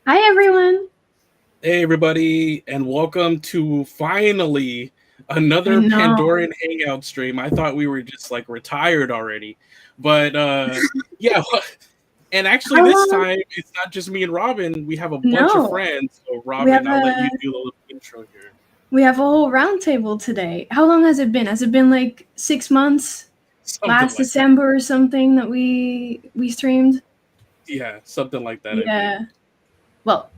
Hi, everyone. Hey, everybody, and welcome to finally I another know. Pandoran Hangout stream. I thought we were just like retired already, but yeah. And actually, How this long? time it's not just me and Robin. We have a bunch of No, friends. So, we have Robin, I'll let a you do the little intro here. we have a whole roundtable today. How long has it been? Has it been like 6 months? Something Last like that. December or something that we streamed? Yeah, something like that, I think. Yeah. Well,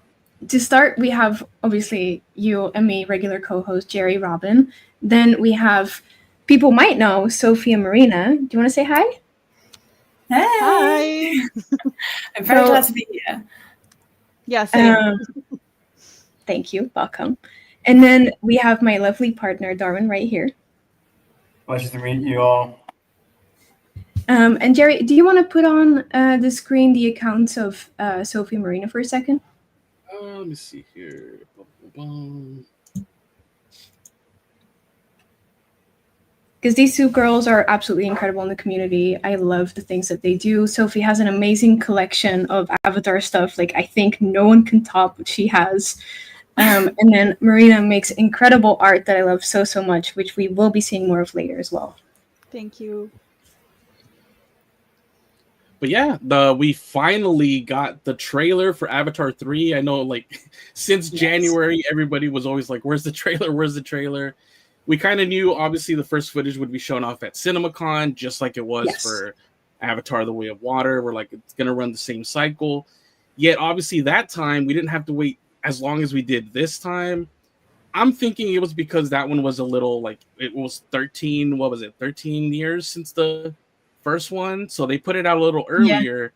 to start, we have obviously you and me, regular co-host Jerry Robin. Then we have people might know Sophia Marina. Do you want to say hi? Hey! Hi. I'm very glad to be here. Yeah, same. Thank you. Welcome. And then we have my lovely partner Darwin right here. Pleasure to meet you all. And Jerry, do you want to put on the screen the accounts of Sophie Marina for a second? Let me see here. Because these two girls are absolutely incredible in the community. I love the things that they do. Sophie has an amazing collection of Avatar stuff. Like, I think no one can top what she has. And then Marina makes incredible art that I love so much, which we will be seeing more of later as well. Thank you. But yeah, we finally got the trailer for Avatar 3. I know, like, since January, everybody was always like, where's the trailer? Where's the trailer? We kind of knew, obviously, the first footage would be shown off at CinemaCon, just like it was for Avatar The Way of Water. We're like, it's going to run the same cycle. Yet, obviously, that time, we didn't have to wait as long as we did this time. I'm thinking it was because that one was a little, like, it was 13 years since the first one, so they put it out a little earlier.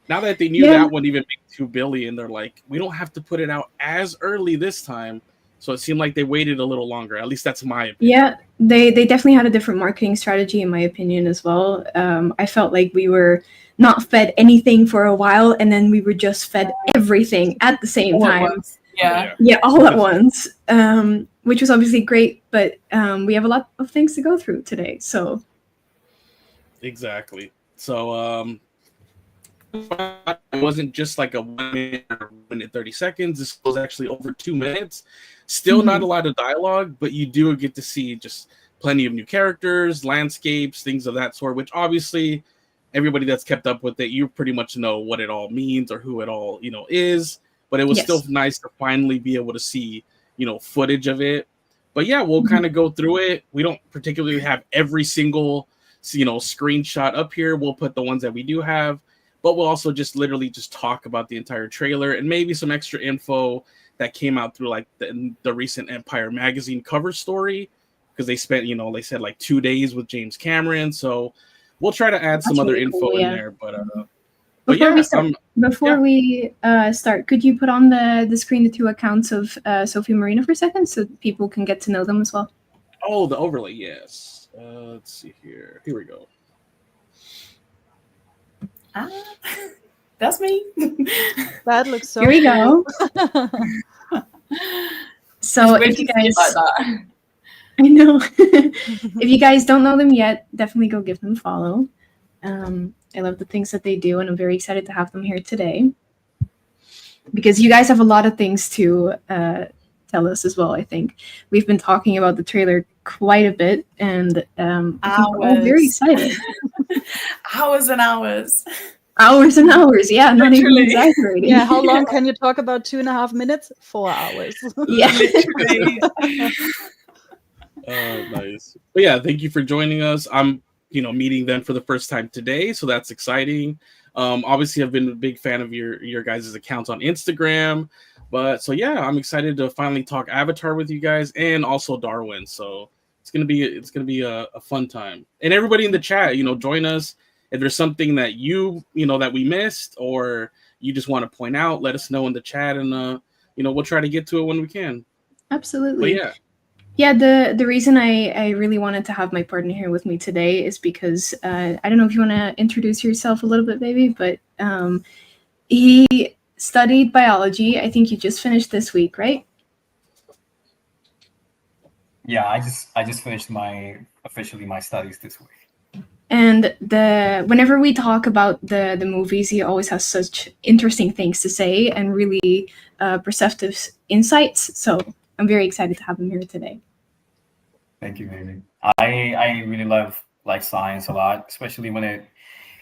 Now that they knew that one even made $2 billion, they're like, we don't have to put it out as early this time. So it seemed like they waited a little longer. At least that's my opinion. Yeah, they definitely had a different marketing strategy, in my opinion, as well. I felt like we were not fed anything for a while, and then we were just fed everything at the same time. Yeah, all at once, which was obviously great, but we have a lot of things to go through today. So exactly. So it wasn't just like a 1 minute or 1 minute 30 seconds. This was actually over 2 minutes. Still not a lot of dialogue, but you do get to see just plenty of new characters, landscapes, things of that sort, which obviously everybody that's kept up with it, you pretty much know what it all means or who it all, is. But it was still nice to finally be able to see, footage of it. But yeah, we'll kind of go through it. We don't particularly have every single, screenshot up here. We'll put the ones that we do have, but we'll also just literally just talk about the entire trailer and maybe some extra info that came out through like the recent Empire magazine cover story, because they spent, they said like 2 days with James Cameron. So we'll try to add some other info in there. But before we start, could you put on the screen the two accounts of Sophie Marina for a second so people can get to know them as well? Oh, the overlay, yes. Let's see here. Here we go. That's me. That looks so Here we go. So if you guys, I know. If you guys don't know them yet, definitely go give them a follow. I love the things that they do, and I'm very excited to have them here today because you guys have a lot of things to tell us as well. I think we've been talking about the trailer quite a bit, and I'm very excited. Hours and hours. Hours and hours, yeah, not even exaggerating. Yeah, how long can you talk about 2.5 minutes? 4 hours. Yeah. Nice. But yeah, thank you for joining us. I'm, meeting them for the first time today, so that's exciting. Obviously, I've been a big fan of your guys' accounts on Instagram, but so yeah, I'm excited to finally talk Avatar with you guys and also Darwin. So it's gonna be a fun time. And everybody in the chat, join us. If there's something that that we missed or you just want to point out, let us know in the chat, and we'll try to get to it when we can. Absolutely. But yeah, the reason I really wanted to have my partner here with me today is because I don't know if you want to introduce yourself a little bit, baby, but he studied biology. I think you just finished this week, right? Yeah, I just finished officially my studies this week. And whenever we talk about the movies, he always has such interesting things to say and really perceptive insights. So I'm very excited to have him here today. Thank you, Amy. I really love like science a lot, especially when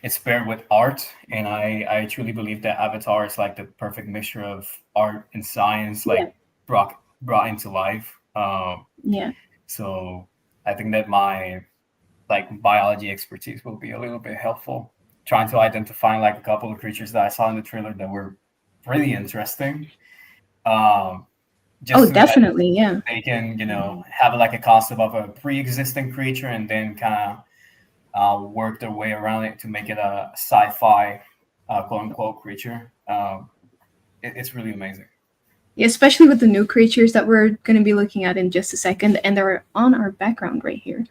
it's paired with art. And I truly believe that Avatar is like the perfect mixture of art and science, like brought into life. Yeah. So I think that my like biology expertise will be a little bit helpful, trying to identify like a couple of creatures that I saw in the trailer that were really interesting. Just so that definitely, yeah. they can, have like a concept of a pre-existing creature and then kind of work their way around it to make it a sci-fi quote unquote creature. It's really amazing. Yeah, especially with the new creatures that we're going to be looking at in just a second, and they're on our background right here.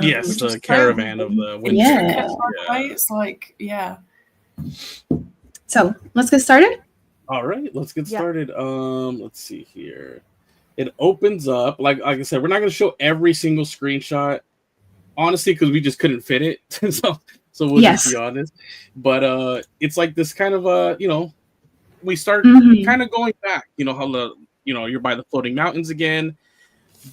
Yes, the caravan of the Winslet. Yeah. It's like, yeah. So let's get started. All right, let's get started. Let's see here. It opens up like I said. We're not going to show every single screenshot, honestly, because we just couldn't fit it. so we'll just be honest. But it's like this kind of we start kind of going back. How you're by the floating mountains again.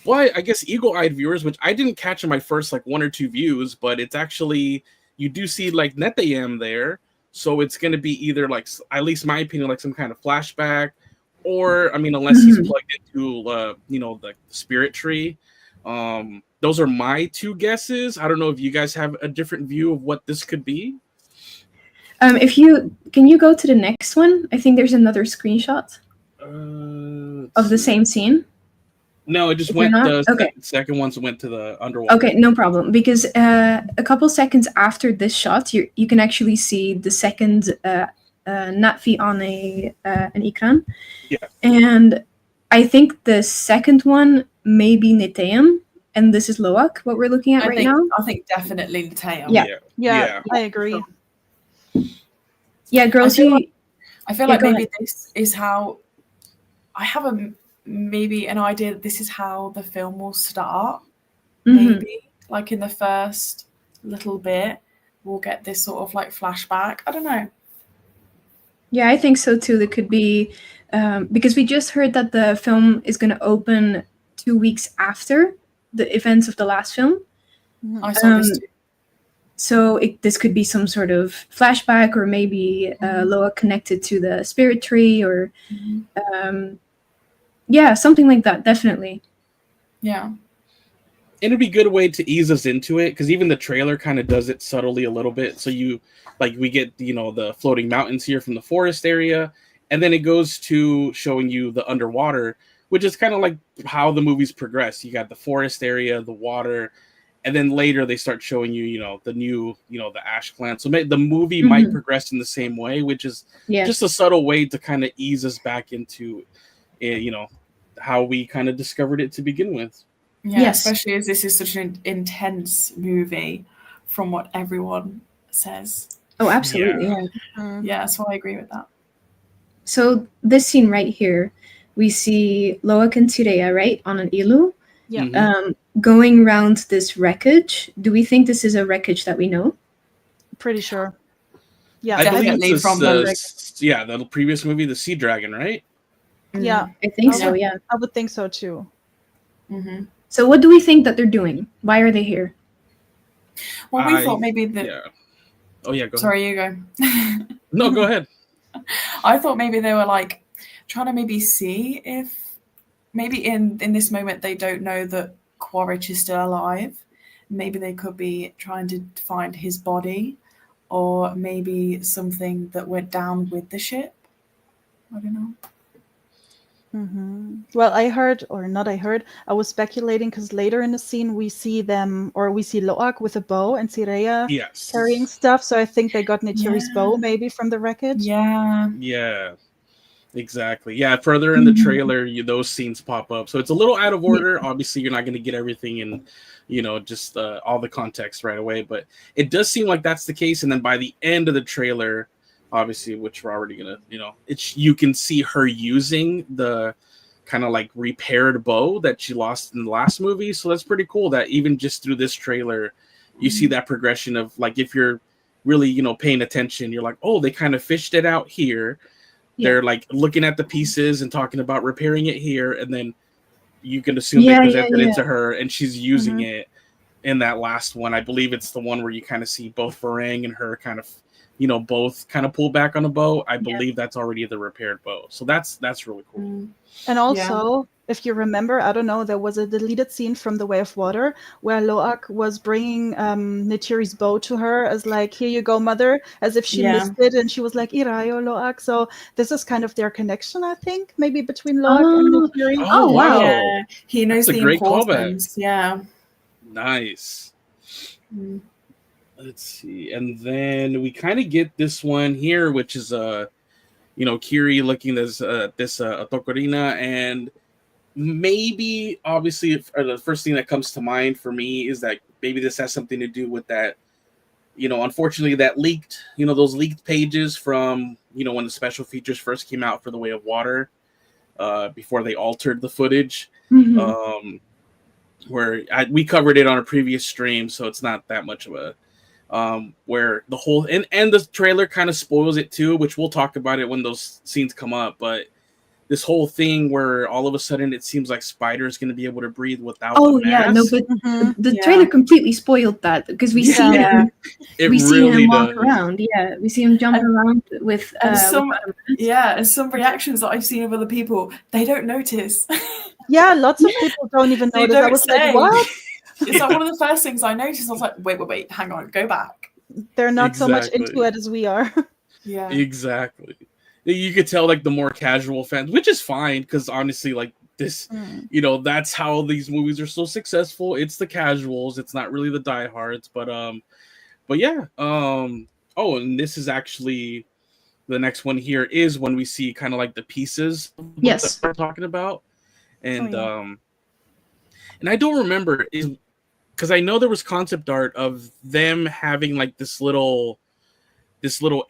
But I guess eagle-eyed viewers, which I didn't catch in my first like 1 or 2 views, but it's actually you do see like Neytiri there. So it's going to be either like, at least my opinion, like some kind of flashback, or I mean, unless he's plugged into the spirit tree. Those are my 2 guesses. I don't know if you guys have a different view of what this could be. Can you go to the next one? I think there's another screenshot of the same scene. No, it just went. The second ones went to the underwater. Okay, no problem. Because a couple seconds after this shot, you can actually see the second Natfi on an Ikran. Yeah. And I think the second one may be Neytiri, and this is Loak, what we're looking at now. I think definitely Neytiri. Yeah, I agree. Yeah, girls, I feel like maybe this is how I have maybe an idea that this is how the film will start. Maybe like in the first little bit we'll get this sort of like flashback. I don't know. Yeah, I think so too. There could be because we just heard that the film is going to open 2 weeks after the events of the last film. I saw this too. So this could be some sort of flashback, or maybe Loa connected to the spirit tree, or something like that. Definitely. Yeah. It'd be a good way to ease us into it, because even the trailer kind of does it subtly a little bit. So we get the floating mountains here from the forest area, and then it goes to showing you the underwater, which is kind of like how the movies progress. You got the forest area, the water. And then later they start showing you, the new, the Ash Clan. So the movie might progress in the same way, which is just a subtle way to kind of ease us back into, how we kind of discovered it to begin with. Yeah, especially as this is such an intense movie from what everyone says. Oh, absolutely. Yeah, so I agree with that. So this scene right here, we see Loak and Tsireya, right, on an ilu. Yeah. Going around this wreckage. Do we think this is a wreckage that we know? Pretty sure. Yeah, I believe it's from the previous movie, The Sea Dragon, right? Yeah, I think so. Yeah, I would think so too. Mm-hmm. So what do we think that they're doing? Why are they here? Well, we thought maybe that. Yeah. Oh yeah, go ahead. Sorry, you go. No, go ahead. I thought maybe they were like trying to maybe see if maybe in this moment they don't know that Quaritch is still alive. Maybe they could be trying to find his body, or maybe something that went down with the ship. I don't know. Well, I was speculating because later in the scene we see Loak with a bow and Tsireya carrying stuff. So I think they got Neytiri's bow maybe from the wreckage. Yeah. Exactly. Yeah, further in the trailer, those scenes pop up. So it's a little out of order. Obviously, you're not going to get everything in, just all the context right away. But it does seem like that's the case. And then by the end of the trailer, obviously, which we're already going to, you can see her using the kind of like repaired bow that she lost in the last movie. So that's pretty cool that even just through this trailer, you see that progression of like, if you're really, paying attention, you're like, oh, they kind of fished it out here. Yeah. They're like looking at the pieces and talking about repairing it here. And then you can assume they presented it to her and she's using it in that last one. I believe it's the one where you kind of see both Varang and her kind of, both kind of pull back on the bow. I believe that's already the repaired bow. So that's really cool. And also, if you remember, I don't know, there was a deleted scene from The Way of Water where Loak was bringing Neytiri's bow to her as like, here you go, mother, as if she missed it. And she was like, Irayo, Loak. So this is kind of their connection, I think, maybe between Loak and Neytiri. Oh, wow. Yeah. He knows the importance. Yeah. Nice. Let's see. And then we kind of get this one here, which is, Kiri looking as this Tokorina, and maybe obviously the first thing that comes to mind for me is that maybe this has something to do with that, unfortunately that leaked, those leaked pages from, when the special features first came out for The Way of Water, before they altered the footage, where we covered it on a previous stream, so it's not that much of a, where the whole, and the trailer kind of spoils it too, which we'll talk about it when those scenes come up, but this whole thing where all of a sudden it seems like Spider is going to be able to breathe without the mask. But the trailer completely spoiled that, because we see him, see him walk around. Yeah, we see him jump around with some reactions that I've seen of other people, they don't notice. Yeah, lots of people don't even notice. I was like, what? It's like one of the first things I noticed. I was like, wait, hang on, go back. They're not so much into it as we are. Yeah, exactly. You could tell like the more casual fans, which is fine, because honestly, like this, that's how these movies are so successful. It's the casuals. It's not really the diehards, but yeah. Oh, and this is actually the next one here is when we see kind of like the pieces. Yes, that we're talking about, and and I don't remember because I know there was concept art of them having like this little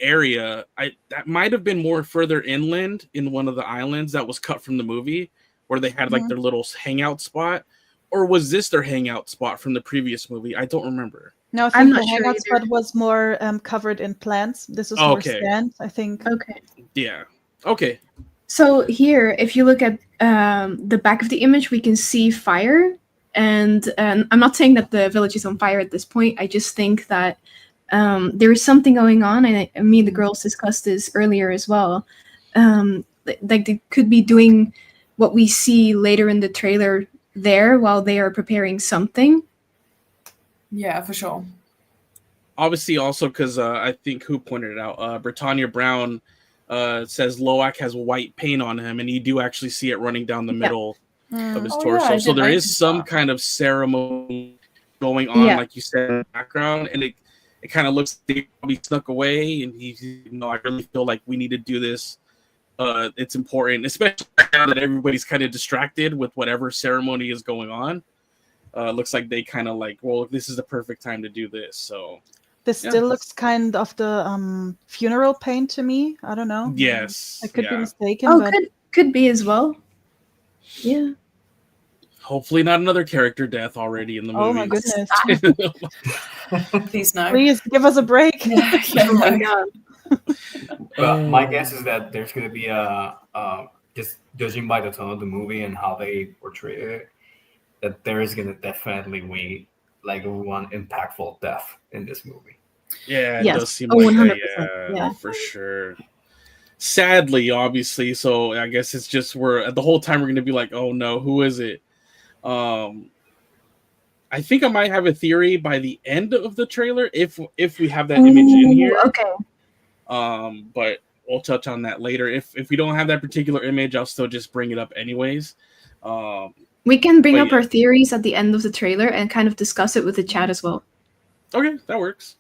area. That might have been more further inland in one of the islands that was cut from the movie, where they had like their little hangout spot, or was this their hangout spot from the previous movie? I don't remember. No, I think the hangout spot was more covered in plants. This is more sand, I think. Okay. Yeah. Okay. So here, if you look at the back of the image, we can see fire, and I'm not saying that the village is on fire at this point. I just think that there is something going on, and me and the girls discussed this earlier as well. Like they could be doing what we see later in the trailer there while they are preparing something. Yeah, for sure. Obviously, also because I think who pointed it out, Britannia Brown says Loak has white paint on him, and you do actually see it running down the middle of his torso. So there is some kind of ceremony going on, like you said, in the background, and it kind of looks like they probably snuck away, and I really feel like we need to do this. It's important, especially now that everybody's kind of distracted with whatever ceremony is going on. Looks like they kind of like, well, this is the perfect time to do this. So this still looks kind of the funeral paint to me. I don't know. Yes, I could be mistaken. Oh, but could be as well. Yeah. Hopefully not another character death already in the movie. Oh my goodness. Please no. Please give us a break. Oh my god. Well, my guess is that there's going to be just judging by the tone of the movie and how they portray it, that there is going to definitely be like one impactful death in this movie. Yeah, it does seem like 100%. Yeah, for sure. Sadly, obviously, so I guess it's just the whole time we're going to be like, oh no, who is it? I think I might have a theory by the end of the trailer if we have that image in here. Okay. But we'll touch on that later. If we don't have that particular image, I'll still just bring it up anyways. We can bring up our theories at the end of the trailer and kind of discuss it with the chat as well. Okay, that works.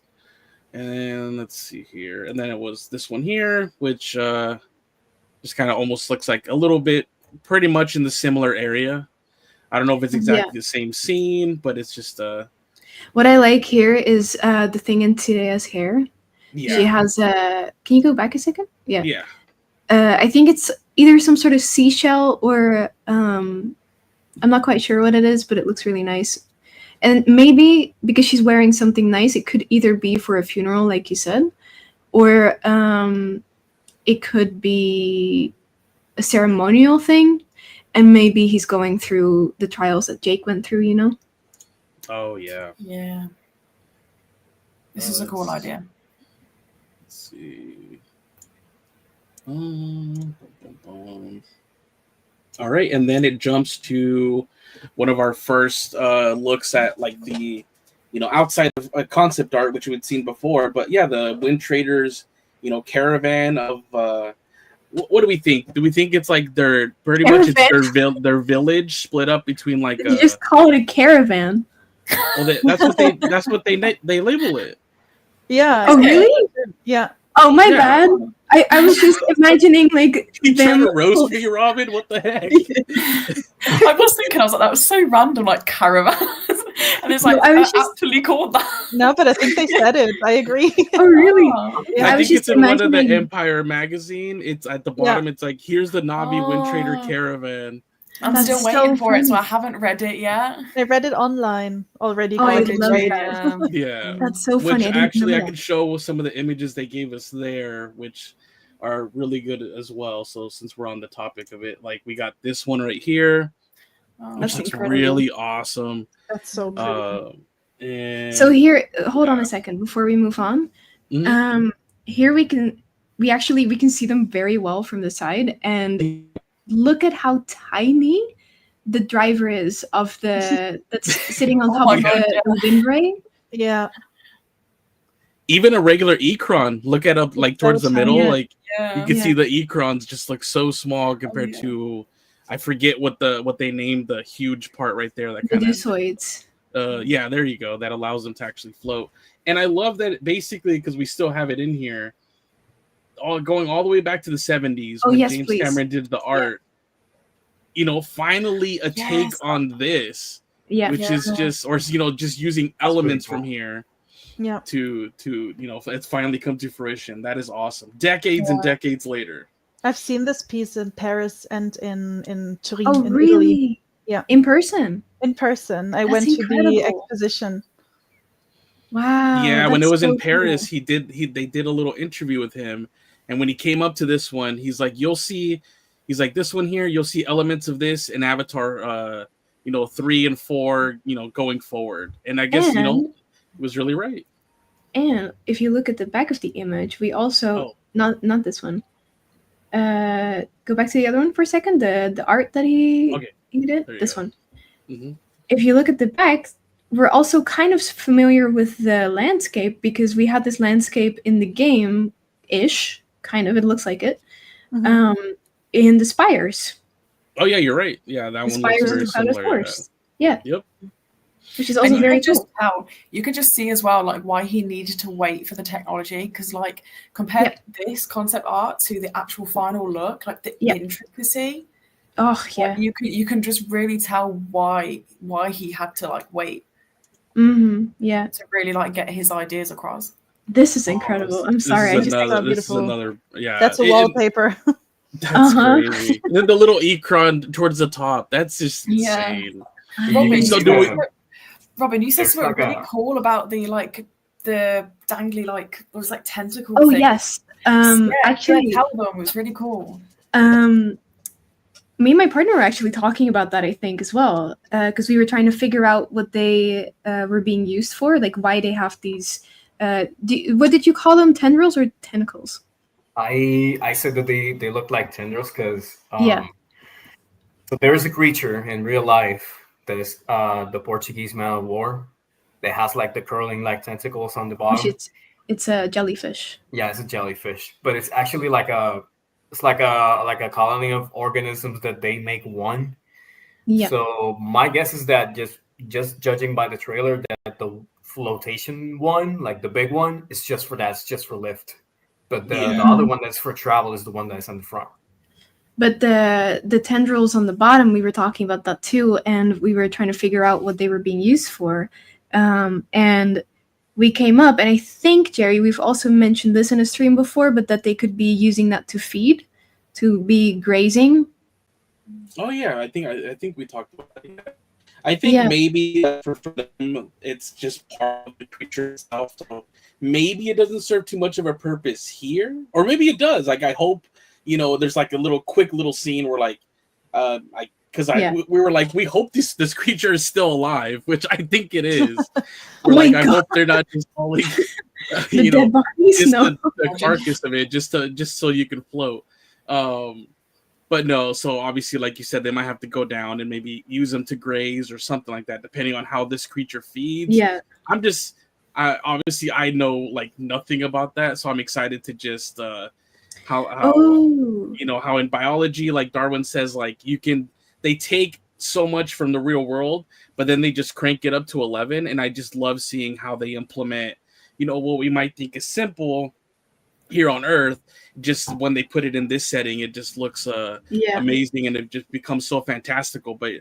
And let's see here. And then it was this one here, which just kind of almost looks like a little bit pretty much in the similar area. I don't know if it's exactly the same scene, but it's just what I like here is the thing in Tsireya's hair. Yeah. She has can you go back a second? Yeah. Yeah. I think it's either some sort of seashell or I'm not quite sure what it is, but it looks really nice. And maybe because she's wearing something nice, it could either be for a funeral, like you said, or it could be a ceremonial thing, and maybe he's going through the trials that Jake went through, you know? Oh, yeah. Yeah. This is a cool idea. Let's see. All right, and then it jumps to one of our first looks at like the, outside of concept art, which we'd seen before. But yeah, the Wind Traders, caravan of. What do we think? Do we think it's like their pretty much it's their village split up between like? You just call it a caravan. Well, that's what they label it. Yeah. Oh really? Yeah. Oh my bad. I was just imagining like you trying to roast me, Robin? What the heck? I was thinking, I was like, that was so random, like caravans, and it's like I was actually called that. No, but I think they said it. I agree. Oh really? Yeah, I think it's in one of the Empire magazine. It's at the bottom. Yeah. It's like, here's the Na'vi Wind Trader caravan. I'm still waiting for it, so I haven't read it yet. I read it online already. Oh, I love that. Yeah, that's so funny. Which actually, I can show some of the images they gave us there, which are really good as well. So since we're on the topic of it, like we got this one right here, which looks really awesome. That's so cool. So here, hold on a second before we move on. Mm-hmm. Here we can see them very well from the side, and look at how tiny the driver is of the that's sitting on top of the windray. Yeah. Even a regular Ikran, look at up like towards the middle, like you can see the Ikrans just look so small compared to, I forget what they named the huge part right there. That kind Medusoids. Yeah, there you go. That allows them to actually float. And I love that basically because we still have it in here. Going all the way back to the 70s when James Cameron did the art, finally a take on this, which is just, or just using elements from here, to it's finally come to fruition. That is awesome. Decades and decades later. I've seen this piece in Paris and in Turin. Oh, in really? Italy. Yeah, in person. In person, I went to the exposition. Wow. Yeah, when it was in Paris, they did a little interview with him. And when he came up to this one, he's like, this one here, you'll see elements of this in Avatar, 3 and 4, going forward. And I guess, it was really right. And if you look at the back of the image, we also, not this one. Go back to the other one for a second, the art that he did, this one. Mm-hmm. If you look at the back, we're also kind of familiar with the landscape because we had this landscape in the game-ish. Kind of, it looks like it. Mm-hmm. In the spires. Oh yeah, you're right. Yeah, that one looks very similar. Yeah. Yep. Which is also very cool. You could just see as well, like why he needed to wait for the technology, because like compared this concept art to the actual final look, like the intricacy. Oh yeah. Like, you can just really tell why he had to like wait. Mm-hmm. Yeah. To really like get his ideas across. This is incredible. I'm sorry. I just think it's beautiful. That's a wallpaper. That's crazy. And then the little Ikran towards the top. That's just insane. Robin, you said something really cool about the dangly those tentacle things. Yes. Actually, tell them, it was really cool. Me and my partner were actually talking about that, I think, as well, because we were trying to figure out what they were being used for, like why they have these. What did you call them? Tendrils or tentacles? I said that they look like tendrils because so there is a creature in real life that is the Portuguese man of war that has the curling tentacles on the bottom. It's a jellyfish. Yeah, it's a jellyfish, but it's actually like a colony of organisms that they make one. Yeah. So my guess is that just judging by the trailer that the flotation one, the big one, is just for that. It's just for lift. But the other one that's for travel is the one that's on the front. But the tendrils on the bottom, we were talking about that too, and we were trying to figure out what they were being used for. And we came up, and I think, Jerry, we've also mentioned this in a stream before, but that they could be using that to feed, to be grazing. Oh yeah, I think we talked about it. I think Yeah. maybe for them, it's just part of the creature itself. So maybe it doesn't serve too much of a purpose here, or maybe it does. Like I hope, there's like a quick little scene where like, Yeah. we were like, we hope this creature is still alive, which I think it is. Oh We're my like, I God. hope they're not just falling, The dead bodies? just No. the carcass of it, just so you can float. But no, so obviously, like you said, they might have to go down and maybe use them to graze or something like that, depending on how this creature feeds. Yeah. I know like nothing about that, so I'm excited to just how Oh. how in biology, like Darwin says, like they take so much from the real world, but then they just crank it up to 11, and I just love seeing how they implement, what we might think is simple here on Earth. Just when they put it in this setting, it just looks amazing, and it just becomes so fantastical. But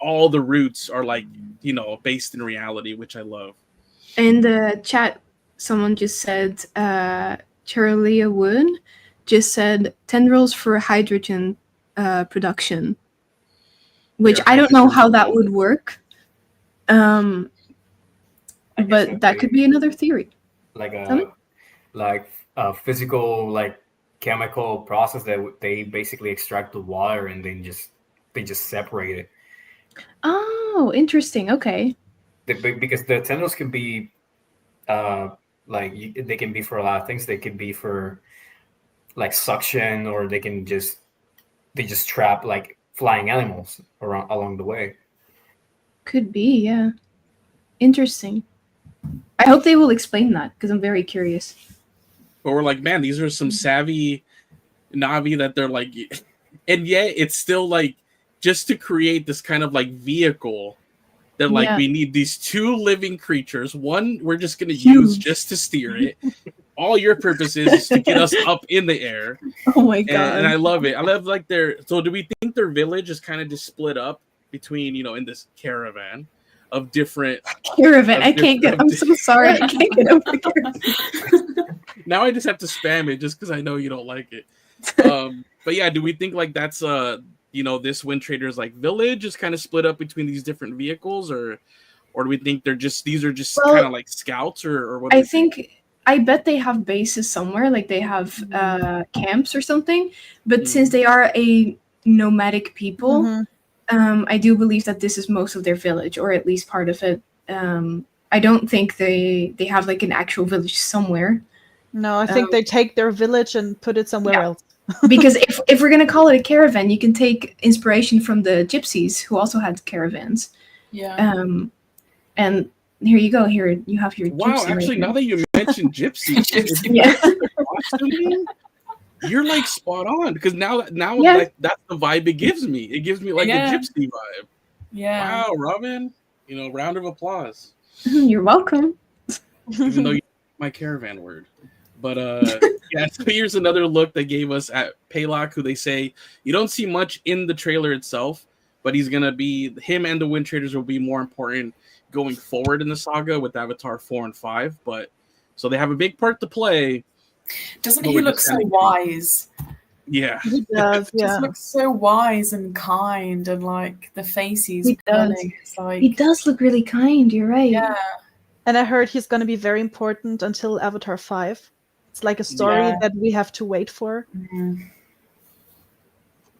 all the roots are like based in reality, which I love. In the chat, someone just said, Tsireya Wood just said tendrils for hydrogen production, which Yeah, I don't know how that hydrogen. would work. I guess But that could be another theory. like Tell a physical like chemical process that they basically extract the water and then they just separate it. Oh, interesting. Okay. Because the tendrils can be they can be for a lot of things. They can be for like suction, or they just trap like flying animals along the way. Could be, yeah. Interesting. I hope they will explain that, because I'm very curious. But we're like, man, these are some savvy Navi that they're like, and yet it's still like just to create this kind of like vehicle that like Yeah. we need these two living creatures. One we're just gonna Huge. use just to steer it. All your purpose is to get us up in the air. Oh my God. And I love it. I love like so do we think their village is kind of just split up between, in this caravan of different Caravan. of I can't get. I'm so sorry. I can't get over caravan. now I just have to spam it just because I know you don't like it. But yeah, do we think like that's this Wind Trader's like village is kind of split up between these different vehicles, or do we think these are just Well, kind of like scouts, or what? I bet they have bases somewhere, like they have camps or something. But since they are a nomadic people, I do believe that this is most of their village, or at least part of it. I don't think they have like an actual village somewhere. No, I think they take their village and put it somewhere else. Because if we're gonna call it a caravan, you can take inspiration from the gypsies, who also had caravans. Yeah. And here you go. Here you have your Wow, gypsy actually, right now here. that you mentioned gypsies, Yeah. you're like spot on, because now Yeah. like that's the vibe it gives me. It gives me like Yeah. a gypsy vibe. Yeah. Wow, Robin, round of applause. You're welcome. Even though you my caravan word. But yeah, so here's another look they gave us at Payakan, who they say you don't see much in the trailer itself, but he's gonna be him, and the Wind Traders will be more important going forward in the saga with Avatar 4 and 5. But so they have a big part to play. Doesn't But he we're look just so kinda- wise? Yeah. He does, He yeah. just looks so wise and kind, and like the face he's He does. pulling. It's like He does look really kind. You're right. yeah. And I heard he's going to be very important until Avatar 5. It's like a story Yeah. that we have to wait for. Mhm.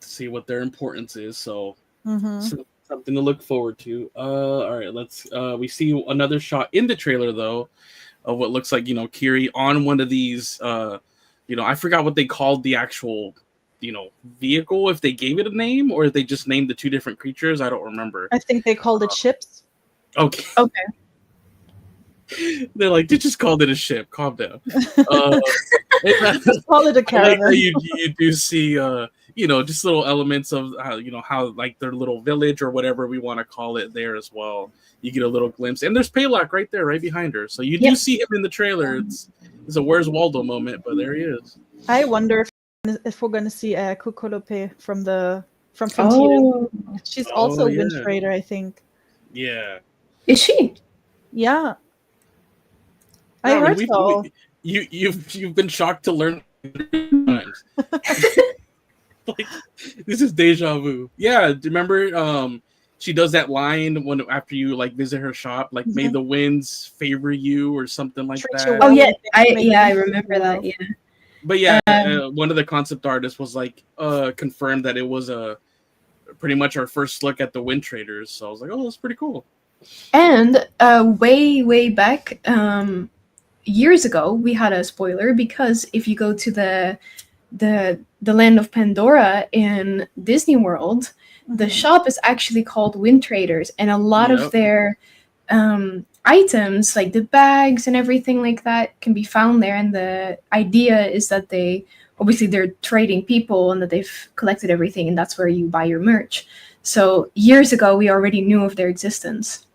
To see what their importance is. So Hmm. something to look forward to. All right, let's we see another shot in the trailer though of what looks like Kiri on one of these I forgot what they called the actual vehicle, if they gave it a name or if they just named the two different creatures. I don't remember. I think they called it ships. Okay. They're like, they just called it a ship. Calm down. Just call it a I like how caravan. you do see just little elements of how like their little village or whatever we want to call it there as well. You get a little glimpse, and there's Payakan right there, right behind her. So you do see him in the trailer. It's a Where's Waldo moment, but there he is. I wonder if we're going to see Kukolope from Frontier. Oh, She's also a Wind yeah. Trader, I think. Yeah. is she? Yeah. I Robin, heard so. You've been shocked to learn times. Like, this is deja vu. Yeah, do you remember she does that line when after you like visit her shop, like may the winds favor you or something like Treat that. you Oh well. yeah, I Make them remember feel that. well. Yeah. But yeah, one of the concept artists was like confirmed that it was pretty much our first look at the Wind Traders. So I was like, oh, that's pretty cool. And way back, years ago, we had a spoiler because if you go to the land of Pandora in Disney World, the shop is actually called Wind Traders, and a lot of their items, like the bags and everything like that, can be found there. And the idea is that they're trading people and that they've collected everything, and that's where you buy your merch. So years ago, we already knew of their existence.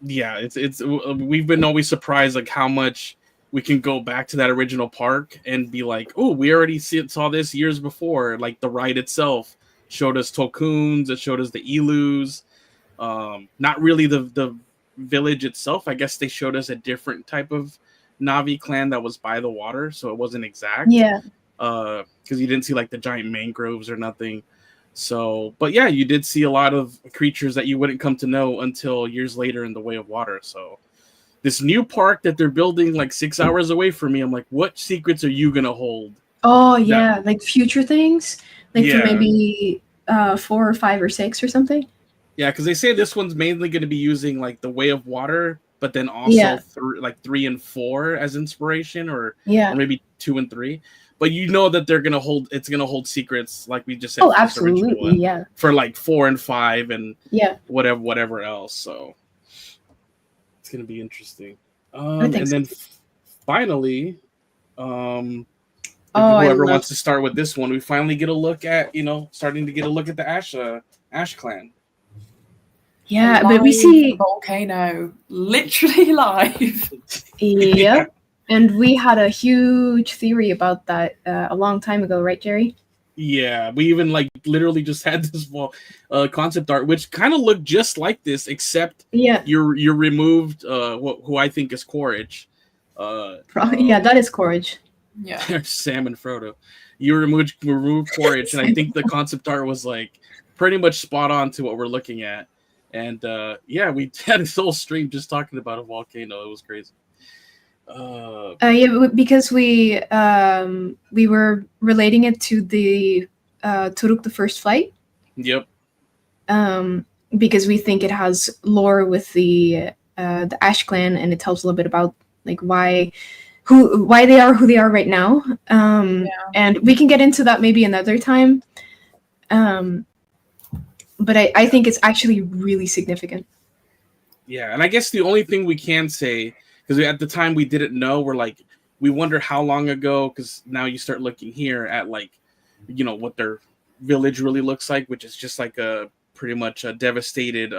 Yeah, it's we've been always surprised like how much we can go back to that original park and be like, oh, we already saw this years before. Like the ride itself showed us Tulkuns, it showed us the Ilus. Not really the village itself. I guess they showed us a different type of Navi clan that was by the water, so it wasn't exact. Yeah. Because you didn't see like the giant mangroves or nothing. So, but yeah, you did see a lot of creatures that you wouldn't come to know until years later in the Way of Water. So, this new park that they're building like 6 hours away from me, I'm like, what secrets are you gonna hold? Oh yeah, like future things, like Yeah. for maybe 4 or 5 or 6 or something. Yeah, because they say this one's mainly going to be using like the Way of Water, but then also like 3 and 4 as inspiration, or maybe 2 and 3. But you know that it's gonna hold secrets, like we just said. Oh, absolutely, yeah. For like 4 and 5 and yeah, whatever else. So it's gonna be interesting. And then finally, whoever wants to start with this one, we finally get a look at starting to get a look at the Ash clan. Yeah, but we see volcano literally live. Yeah. And we had a huge theory about that a long time ago, right, Jerry? Yeah, we even like literally just had this concept art, which kind of looked just like this, except you're removed who I think is Quaritch. That is Quaritch. Yeah, Sam and Frodo. You remove Quaritch, and I think the concept art was like pretty much spot on to what we're looking at. And we had this whole stream just talking about a volcano. It was crazy. Because we were relating it to the Turuk, the First Flight. Yep. Because we think it has lore with the Ash clan, and it tells a little bit about like why they are who they are right now. And we can get into that maybe another time. But I think it's actually really significant. Yeah, and I guess the only thing we can say, because at the time we didn't know, we wonder how long ago, because now you start looking here at like, what their village really looks like, which is just like a pretty much a devastated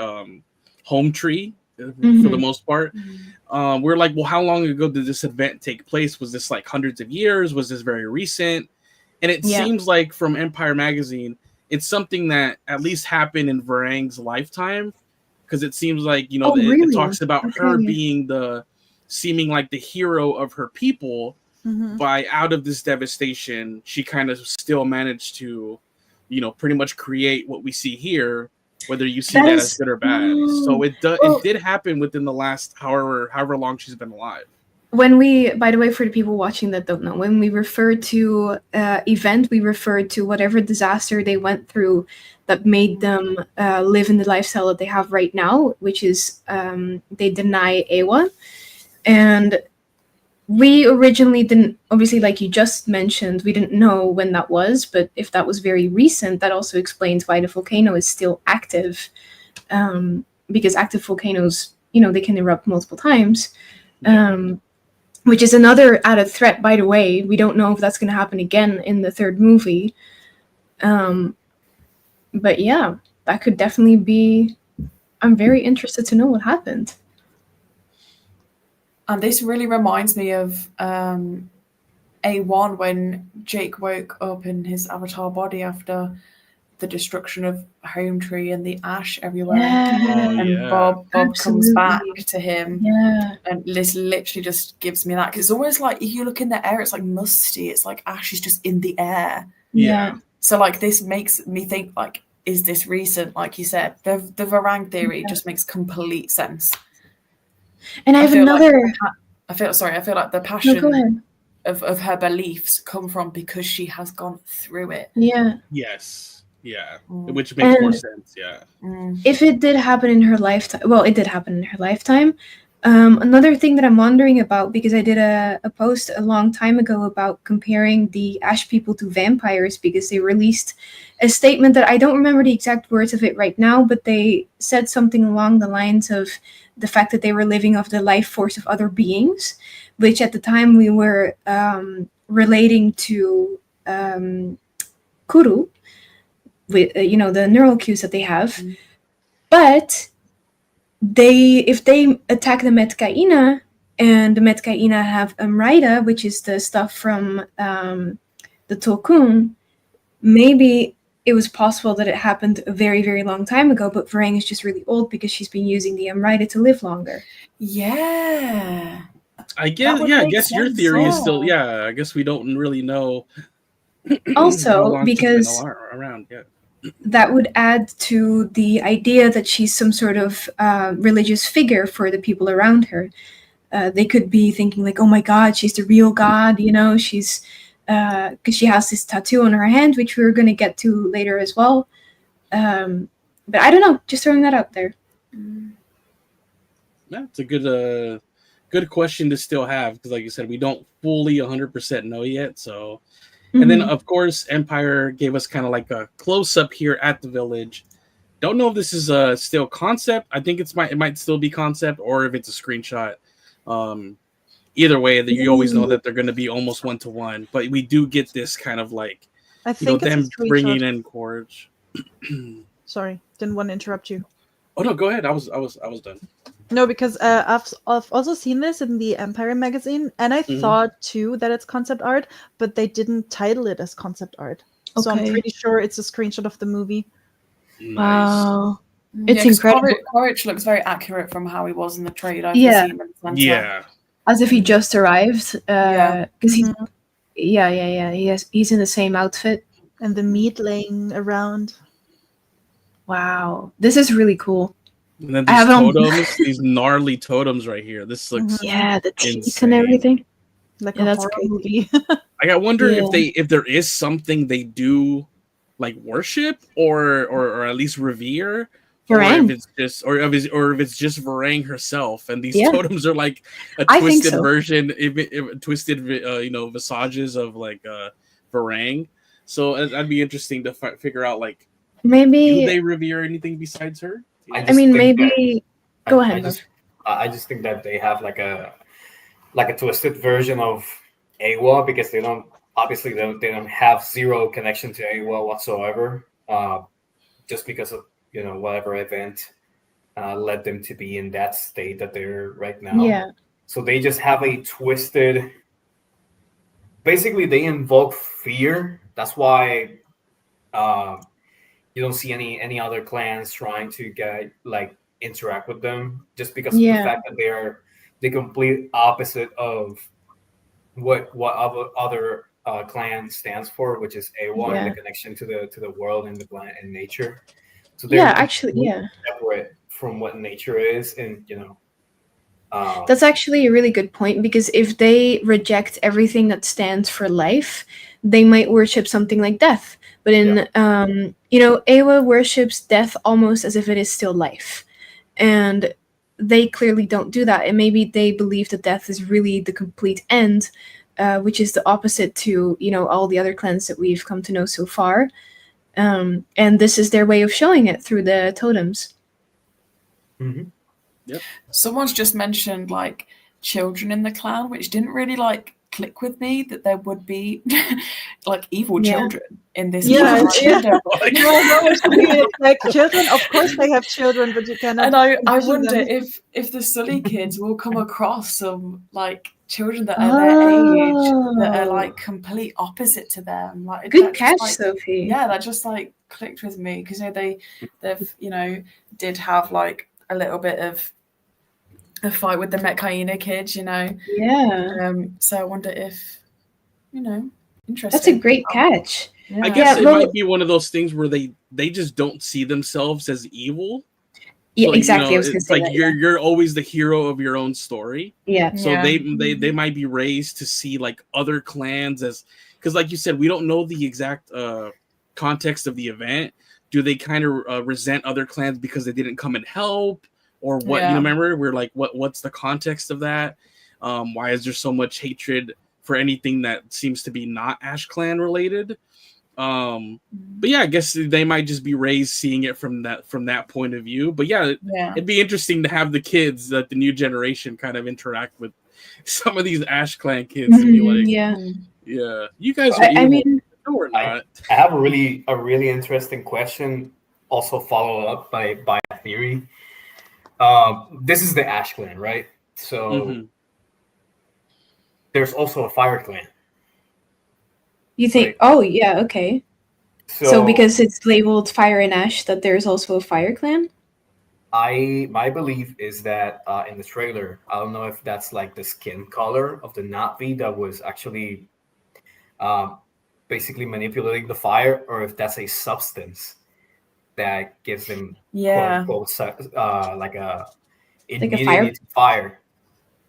home tree for the most part. We're like, well, how long ago did this event take place? Was this like hundreds of years? Was this very recent? And it seems like from Empire Magazine, it's something that at least happened in Varang's lifetime, because it seems like, it talks about her being seeming like the hero of her people. By out of this devastation, she kind of still managed to, pretty much create what we see here, whether you see that as good or bad. So it did happen within the last however long she's been alive. When by the way, for the people watching that don't know, when we refer to event, we refer to whatever disaster they went through that made them live in the lifestyle that they have right now, which is they deny Ewa. And we originally didn't, obviously, like you just mentioned, we didn't know when that was, but if that was very recent, that also explains why the volcano is still active, because active volcanoes, they can erupt multiple times. Which is another added threat, by the way. We don't know if that's going to happen again in the third movie. But yeah, that could definitely be... I'm very interested to know what happened. And this really reminds me of A1 when Jake woke up in his avatar body after the destruction of Home Tree and the ash everywhere. And Bob comes back to him. And this literally just gives me that, because it's almost like if you look in the air, it's like musty. It's like ash is just in the air. Yeah. So like this makes me think like is this recent, like you said. The Varang theory just makes complete sense. And I feel like the passion of her beliefs come from because she has gone through it. Yeah. Yes. Yeah. Which makes more sense. Yeah. If it did happen in her lifetime, well, it did happen in her lifetime. Another thing that I'm wondering about, because I did a post a long time ago about comparing the Ash people to vampires, because they released a statement that I don't remember the exact words of it right now, but they said something along the lines of the fact that they were living off the life force of other beings, which at the time we were relating to Kuru, with the neural cues that they have. But if they attack the Metkayina, and the Metkayina have Amrita, which is the stuff from the Tulkun, maybe it was possible that it happened a very, very long time ago, but Varang is just really old because she's been using the Amrita to live longer. Yeah. I guess your theory is still, I guess we don't really know. Also, because around, that would add to the idea that she's some sort of religious figure for the people around her. They could be thinking like, oh my God, she's the real God, she's, because she has this tattoo on her hand, which we're going to get to later as well. But I don't know, just throwing that out there. Yeah, it's a good question to still have, because like you said, we don't fully 100% know yet, so... And then, of course, Empire gave us kind of like a close-up here at the village. Don't know if this is still concept. I think it might still be concept, or if it's a screenshot. Either way, you always know that they're going to be almost one-to-one. But we do get this kind of like, I think them bringing in Quaritch. Sorry, didn't want to interrupt you. Oh no, go ahead. I was done. No, because I've also seen this in the Empire magazine, and I thought too that it's concept art, but they didn't title it as concept art. Okay. So I'm pretty sure it's a screenshot of the movie. Nice. Wow. It's incredible. Quaritch looks very accurate from how he was in the trailer. Yeah. As if he just arrived. Because he's in the same outfit. And the meat laying around. Wow. This is really cool. And then these totems, these gnarly totems right here. This looks the teeth insane. and everything. Like a horror movie. I wonder if there is something they do like worship or at least revere, Varang. or if it's just Varang herself, and these totems are like a twisted version, twisted visages of like Varang. So that'd be interesting to figure out, like, maybe do they revere anything besides her? I mean, maybe. Go ahead. I just think that they have like a twisted version of Awa, because they don't have zero connection to Awa whatsoever. Just because of whatever event led them to be in that state that they're right now. Yeah. So they just have a twisted. Basically, they invoke fear. That's why. You don't see any other clans trying to interact with them, just because of the fact that they are the complete opposite of what other clan stands for, which is Awa and the connection to the world and the planet and nature. So they're separate from what nature is, and that's actually a really good point, because if they reject everything that stands for life, they might worship something like death. But in Awa worships death almost as if it is still life, and they clearly don't do that. And maybe they believe that death is really the complete end, which is the opposite to all the other clans that we've come to know so far. And this is their way of showing it through the totems. Mm-hmm. Yep. Someone's just mentioned like children in the clan, which didn't really click with me, that there would be like evil children in this. Like children, of course they have children, but you cannot. And I wonder if the Sully kids will come across some like children that are their age, that are like complete opposite to them. Like, good catch, Sophie. Yeah, that just clicked with me, because they've did have like a little bit of a fight with the Metkayina kids, Yeah. So I wonder if, interesting. That's a great catch. I guess Yeah, it well- might be one of those things where they just don't see themselves as evil. Yeah, So, like, exactly. you know, I was gonna it's say like that. you're always the hero of your own story. Yeah. So Yeah. they might be raised to see like other clans as, because like you said, we don't know the exact context of the event. Do they kind of resent other clans because they didn't come and help, or what? You Yeah. know, remember we're like, what's the context of that? Why is there so much hatred for anything that seems to be not Ash Clan related? But yeah, I guess they might just be raised seeing it from that point of view. But yeah, Yeah. it'd be interesting to have the kids, that the new generation, kind of interact with some of these Ash Clan kids and be like, yeah. yeah, you guys are I evil. mean, No, we're not. I have a really interesting question, also followed up by a theory. This is the Ash Clan, right? So Mhm. there's also a Fire Clan. you think? Right. Oh, yeah. Okay. So because it's labeled Fire and Ash, that there's also a Fire Clan. my belief is that in the trailer, I don't know if that's like the skin color of the Navi that was actually basically manipulating the fire, or if that's a substance that gives them Yeah. quote unquote like a Like a immunity to fire.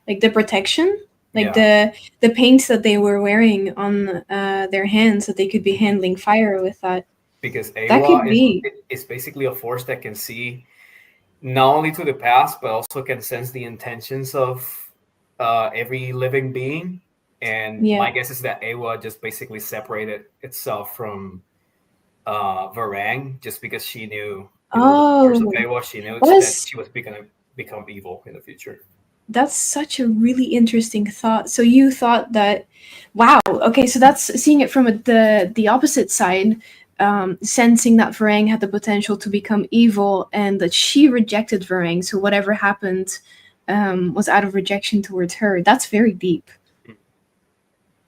Like the protection, like Yeah. the paints that they were wearing on their hands, that they could be handling fire with that. Because That Awa could be. is basically a force that can see not only to the past, but also can sense the intentions of every living being. And Yeah. my guess is that Awa just basically separated itself from Varang just because she knew, the force of Oh, Awa. She knew What that is- she was going to become evil in the future. that's such a really interesting thought. So you thought that, wow. Okay, so that's seeing it from the opposite side. Sensing that Varang had the potential to become evil, and that she rejected Varang, so whatever happened was out of rejection towards her. That's very deep.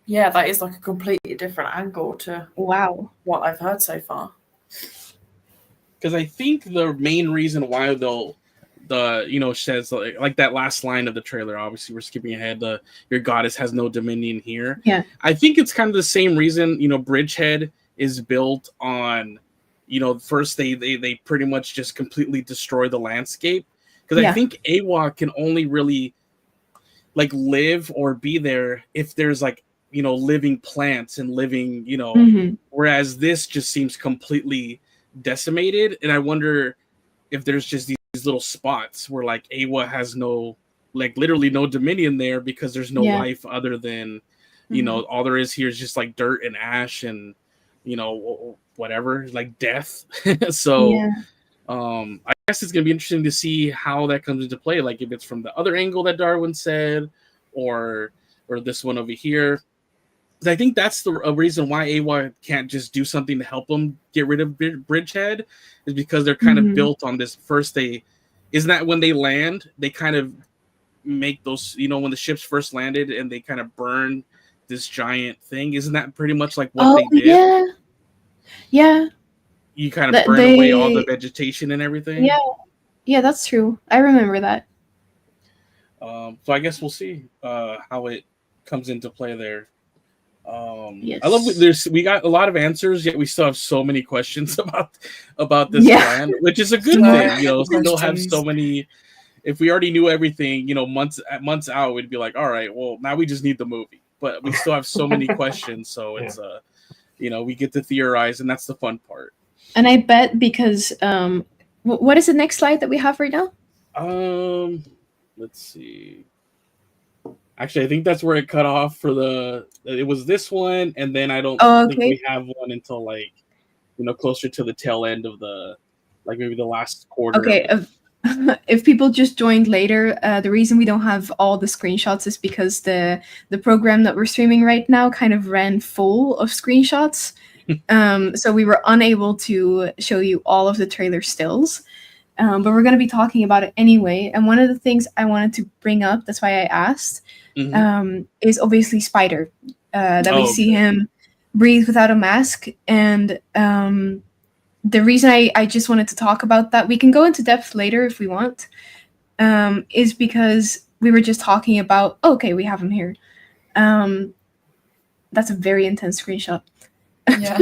Yeah, that is like a completely different angle to Wow. what I've heard so far. Because I think the main reason why says like that last line of the trailer, obviously we're skipping ahead, your goddess has no dominion here. Yeah. I think it's kind of the same reason, Bridgehead is built on, first they pretty much just completely destroy the landscape. Because Yeah. I think Awa can only really like live or be there if there's like, living plants and living, Mhm. whereas this just seems completely decimated. And I wonder if there's just these little spots where like Awa has no, like literally no dominion there, because there's no Yeah. life other than, Mhm. all there is here is just like dirt and ash and, whatever, like death. So Yeah. I guess it's gonna be interesting to see how that comes into play, like if it's from the other angle that Darwin said, or this one over here. I think that's a reason why Awa can't just do something to help them get rid of Bridgehead, is because they're kind of built on this. First, isn't that when they land, they kind of make those, when the ships first landed and they kind of burn this giant thing. Isn't that pretty much like what they did? Yeah. Yeah. You kind of burn away all the vegetation and everything. Yeah. Yeah, that's true. I remember that. So I guess we'll see how it comes into play there. Yes. I love we got a lot of answers, yet we still have so many questions about this plan, which is a good Yeah. thing. Still have Questions. so many. If we already knew everything, months out, we'd be like, all right, well, now we just need the movie. But we still have so many questions, so it's we get to theorize, and that's the fun part. And I bet because what is the next slide that we have right now? Let's see. Actually, I think that's where it cut off for it was this one, and then I don't think we have one until like, closer to the tail end of maybe the last quarter. Okay. If people just joined later, the reason we don't have all the screenshots is because the program that we're streaming right now kind of ran full of screenshots. So we were unable to show you all of the trailer stills. But we're going to be talking about it anyway. And one of the things I wanted to bring up, that's why I asked, is obviously Spider. That we see him breathe without a mask. And the reason I just wanted to talk about that, we can go into depth later if we want, is because we were just talking about, okay, we have him here. That's a very intense screenshot. Yeah.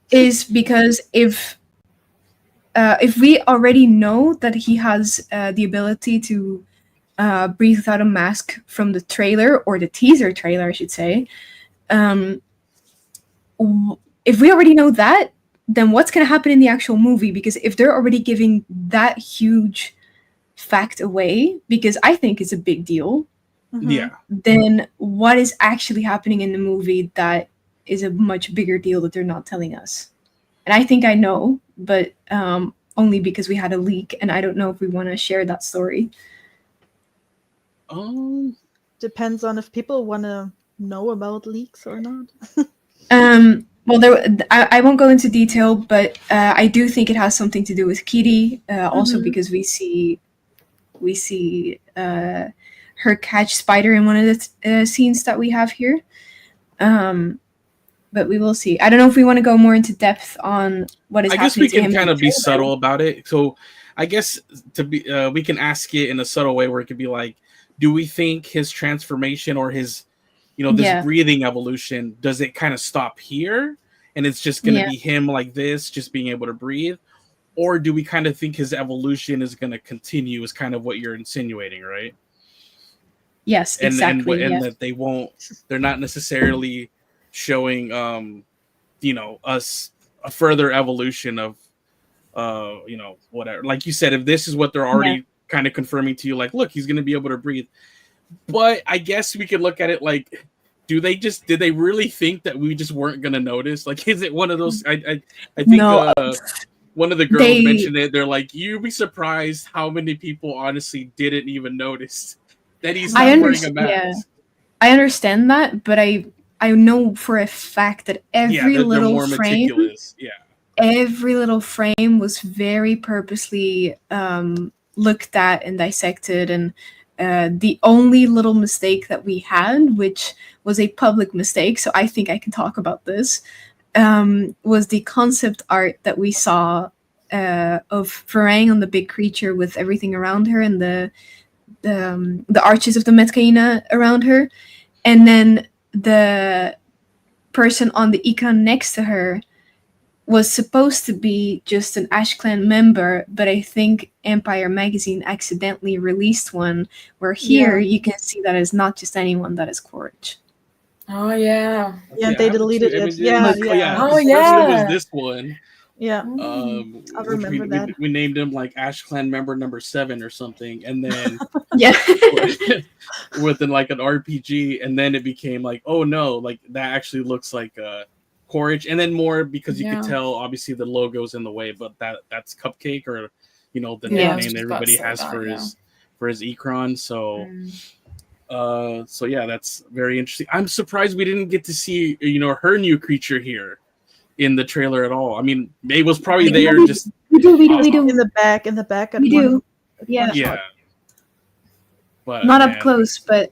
Is because if we already know that he has the ability to breathe without a mask from the trailer, or the teaser trailer, I should say, if we already know that, then what's going to happen in the actual movie? Because if they're already giving that huge fact away, because I think it's a big deal, Yeah. then what is actually happening in the movie that is a much bigger deal that they're not telling us? And I think I know, but only because we had a leak, and I don't know if we want to share that story. Depends on if people want to know about leaks or not. Well, I won't go into detail, but I do think it has something to do with Kiri, also because we see her catch Spider in one of the scenes that we have here. But we will see. I don't know if we want to go more into depth on what is happening. I guess we to him can kind in of the be trailer. subtle about it. So I guess we can ask it in a subtle way where it could be like, do we think his transformation or his, this breathing evolution, does it kind of stop here? And it's just going to be him like this, just being able to breathe? Or do we kind of think his evolution is going to continue, is kind of what you're insinuating, right? Yes, exactly. And that they're not necessarily showing, us a further evolution of, whatever. Like you said, if this is what they're already kind of confirming to you, like, look, he's going to be able to breathe. But I guess we could look at it like, did they really think that we just weren't going to notice? Like, is it one of those? I think one of the girls mentioned it. They're like, you'd be surprised how many people honestly didn't even notice that he's not wearing a mask. Yeah. I understand that, but I know for a fact that every little frame, every little frame was very purposely looked at and dissected, and the only little mistake that we had, which was a public mistake, so I think I can talk about this, was the concept art that we saw of Farang on the big creature with everything around her and the arches of the Metkayina around her, and then the person on the Ikran next to her was supposed to be just an Ash Clan member, but I think Empire Magazine accidentally released one where here you can see that it's not just anyone, that is Quaritch. Oh yeah. Yeah, they deleted it. Oh yeah. It was this one. Yeah. I remember that. We named him like Ash Clan member number 7 or something, and then within like an RPG, and then it became like, oh no, like that actually looks like Quaritch, and then more because you could tell obviously the logo's in the way, but that's Cupcake, or the nickname that everybody has for his Ikran. So so yeah, that's very interesting. I'm surprised we didn't get to see her new creature here in the trailer at all. I mean, it was probably there. Just we do in the back. We do, yeah. But, not up close, but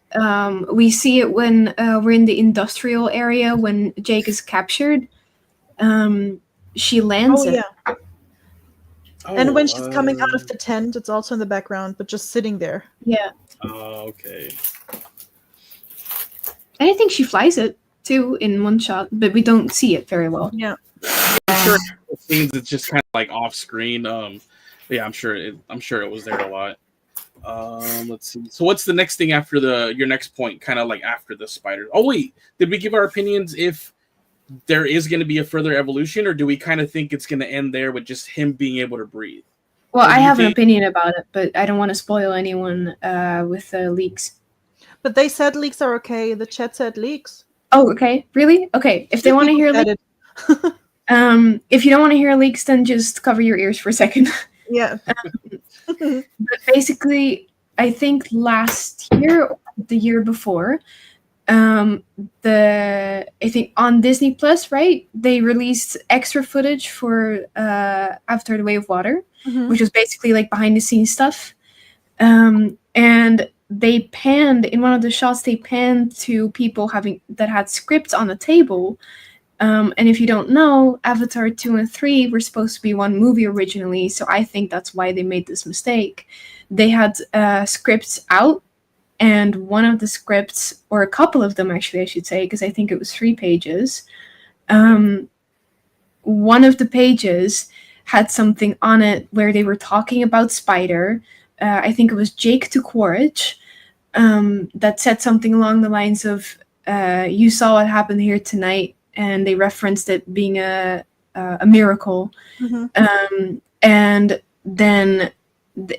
we see it when we're in the industrial area when Jake is captured. She lands it. And when she's coming out of the tent, it's also in the background, but just sitting there. Yeah. Oh, okay. And I think she flies it too in one shot, but we don't see it very well. Yeah. I'm sure it seems it's just kind of like off screen. Yeah, I'm sure it was there a lot. Let's see. So what's the next thing after your next point, kind of like after the spider? Oh wait, did we give our opinions if there is going to be a further evolution, or do we kind of think it's going to end there with just him being able to breathe? Well, I have an opinion about it, but I don't want to spoil anyone with leaks. But they said leaks are okay. The chat said leaks. Oh, okay. Really? Okay. If they want to hear leaks, if you don't want to hear leaks, then just cover your ears for a second. Yeah. But basically, I think last year or the year before, I think on Disney Plus, right? They released extra footage for After the Way of Water, which was basically like behind the scenes stuff. And they panned in one of the shots. They panned to people that had scripts on the table. And if you don't know, Avatar 2 and 3 were supposed to be one movie originally, so I think that's why they made this mistake. They had scripts out and one of the scripts, or a couple of them actually, I should say, because I think it was 3 pages. One of the pages had something on it where they were talking about Spider. I think it was Jake to Quaritch, that said something along the lines of, "You saw what happened here tonight," and they referenced it being a miracle. Mhm. And then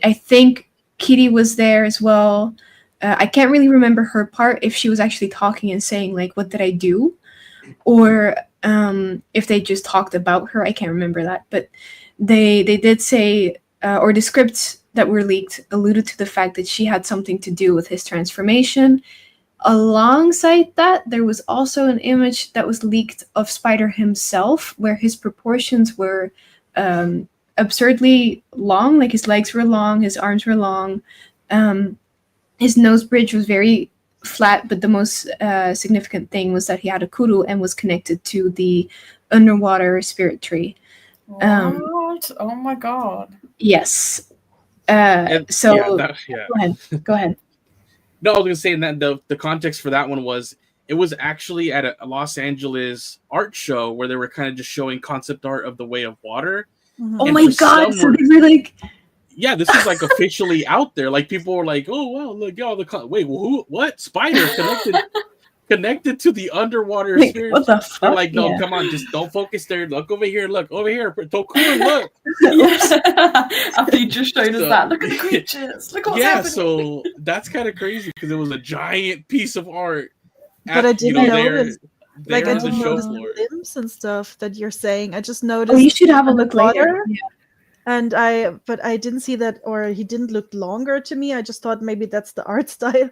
I think Kiri was there as well. I can't really remember her part, if she was actually talking and saying like, "What did I do?" or if they just talked about her. I can't remember that, but they did say, or the scripts that were leaked alluded to the fact that she had something to do with his transformation. Alongside that, there was also an image that was leaked of Spider himself, where his proportions were absurdly long. Like his legs were long, his arms were long. His nose bridge was very flat, but the most significant thing was that he had a kuru and was connected to the underwater spirit tree. What? Oh my god. Yes. And So yeah. Go ahead. No, I was gonna say that the context for that one was, it was actually at a Los Angeles art show where they were kind of just showing concept art of the Way of Water. Mhm. Oh And my for god! some So re- they were like, Yeah, this is like officially out there. Like people were like, "Oh wow, look, y'all wait, who? What? Spider connected to the underwater wait, spirits?" what the fuck? They're like, "No, Yeah. come on, just don't focus there. Look over here. Look over here. Tulkun, look." Yeah. After you just showed us So- that, look at the creatures. Look what's happening. So that's kind of crazy because it was a giant piece of art. But I didn't notice. There Like I on the didn't show notice floor. the limbs and stuff that you're saying. I just Oh, noticed. you should have a look later. water. Yeah. And but I didn't see that, or he didn't look longer to me. I just thought maybe that's the art style.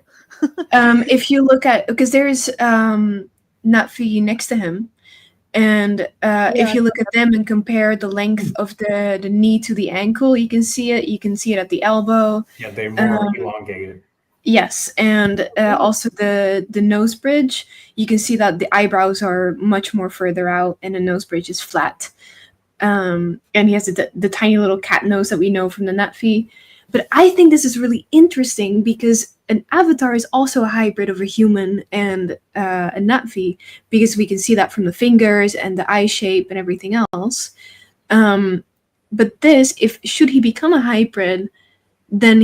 If you look at, because there's Natfi next to him, and if you look at them and compare the length of the knee to the ankle, you can see it. You can see it at the elbow. Yeah, they're more elongated. Yes, and also the nose bridge. You can see that the eyebrows are much more further out, and the nose bridge is flat. And he has the tiny little cat nose that we know from the Natfi. But I think this is really interesting because an avatar is also a hybrid of a human and a Natfi, because we can see that from the fingers and the eye shape and everything else. But this, should he become a hybrid, then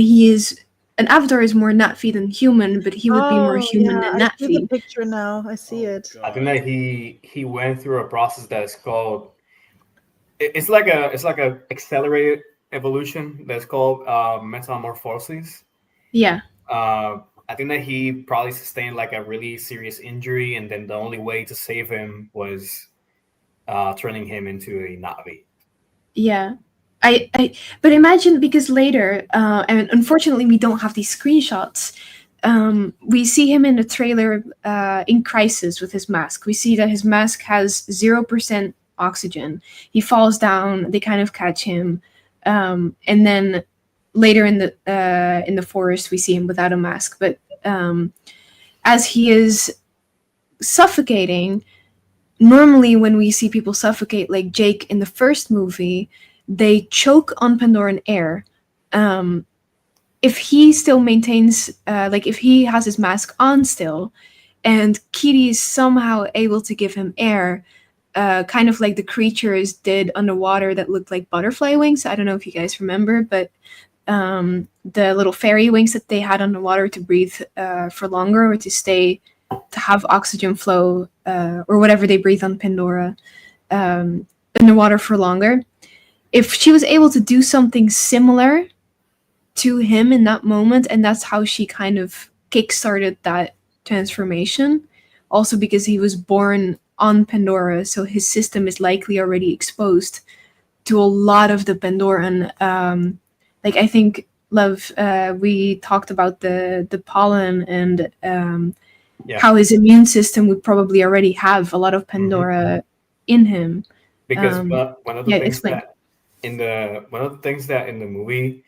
an avatar is more Natfi than human, but he would be more human than I see the Natfi. picture now. I see it. I think that he went through a process that is called. It's like a accelerated evolution that's called metamorphosis. Yeah. I think that he probably sustained like a really serious injury, and then the only way to save him was turning him into a Navi. Yeah. But imagine, because later, and unfortunately we don't have these screenshots, we see him in the trailer in Crisis with his mask. We see that his mask has 0% oxygen. He falls down, they kind of catch him, and then later in the forest we see him without a mask. But as he is suffocating, normally when we see people suffocate, like Jake in the first movie, they choke on Pandoran air. If he still maintains, if he has his mask on still, and Kiri is somehow able to give him air, kind of like the creatures did underwater that looked like butterfly wings. I don't know if you guys remember, but the little fairy wings that they had underwater to breathe for longer, or to have oxygen flow, or whatever they breathe on Pandora, underwater for longer. If she was able to do something similar to him in that moment, and that's how she kind of kickstarted that transformation, also because he was born on Pandora, so his system is likely already exposed to a lot of the Pandoran. I think, Love, we talked about the pollen and how his immune system would probably already have a lot of Pandora in him. Because one of the things explain. that in the movie,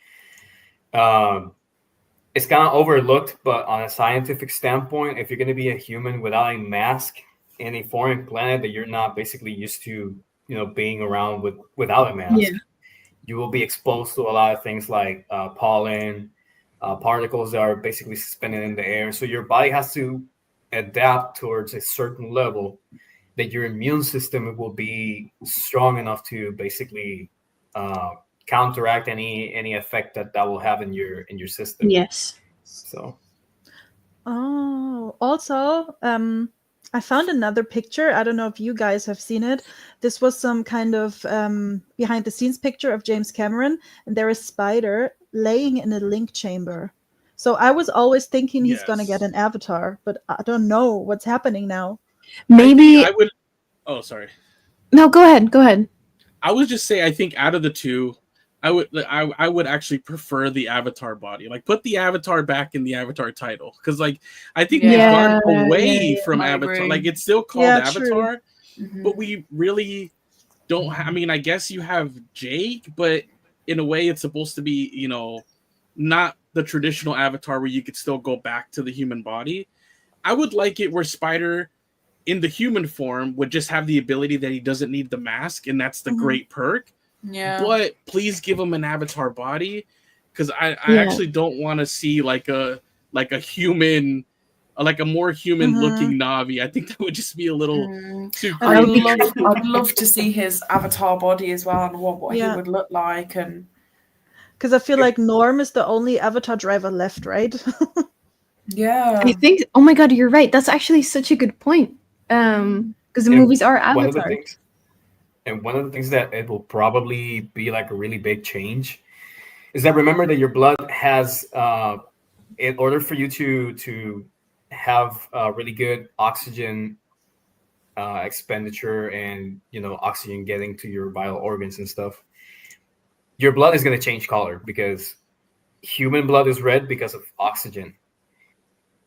it's kind of overlooked, but on a scientific standpoint, if you're going to be a human without a mask in a foreign planet that you're not basically used to, being around without a mask, you will be exposed to a lot of things like pollen, particles that are basically suspended in the air. So your body has to adapt towards a certain level that your immune system will be strong enough to basically counteract any effect that will have in your system. Yes. So. Oh, also, I found another picture. I don't know if you guys have seen it. This was some kind of behind the scenes picture of James Cameron, and there is Spider laying in a link chamber. So I was always thinking he's gonna get an avatar, but I don't know what's happening now. Maybe I would. Oh, sorry. No, go ahead. Go ahead. I would just say I think out of the two, I would actually prefer the Avatar body. Like, put the Avatar back in the Avatar title, because like I think we've gone away from Avatar. Like, it's still called Avatar, but we really don't. I mean, I guess you have Jake, but in a way, it's supposed to be, you know, not the traditional Avatar where you could still go back to the human body. I would like it where Spider, in the human form, would just have the ability that he doesn't need the mask, and that's the great perk. Yeah. But please give him an Avatar body, because I actually don't want to see like a human, like a more human looking Na'vi. I think that would just be a little too creepy. I'd love to see his Avatar body as well, and what he would look like. And because I feel like Norm is the only Avatar driver left, right? Yeah, I think. Oh my god, you're right. That's actually such a good point. Because the movies are Avatar. One of the things that it will probably be like a really big change is that, remember that your blood has, in order for you to have really good oxygen expenditure and, you know, oxygen getting to your vital organs and stuff, your blood is going to change color, because human blood is red because of oxygen.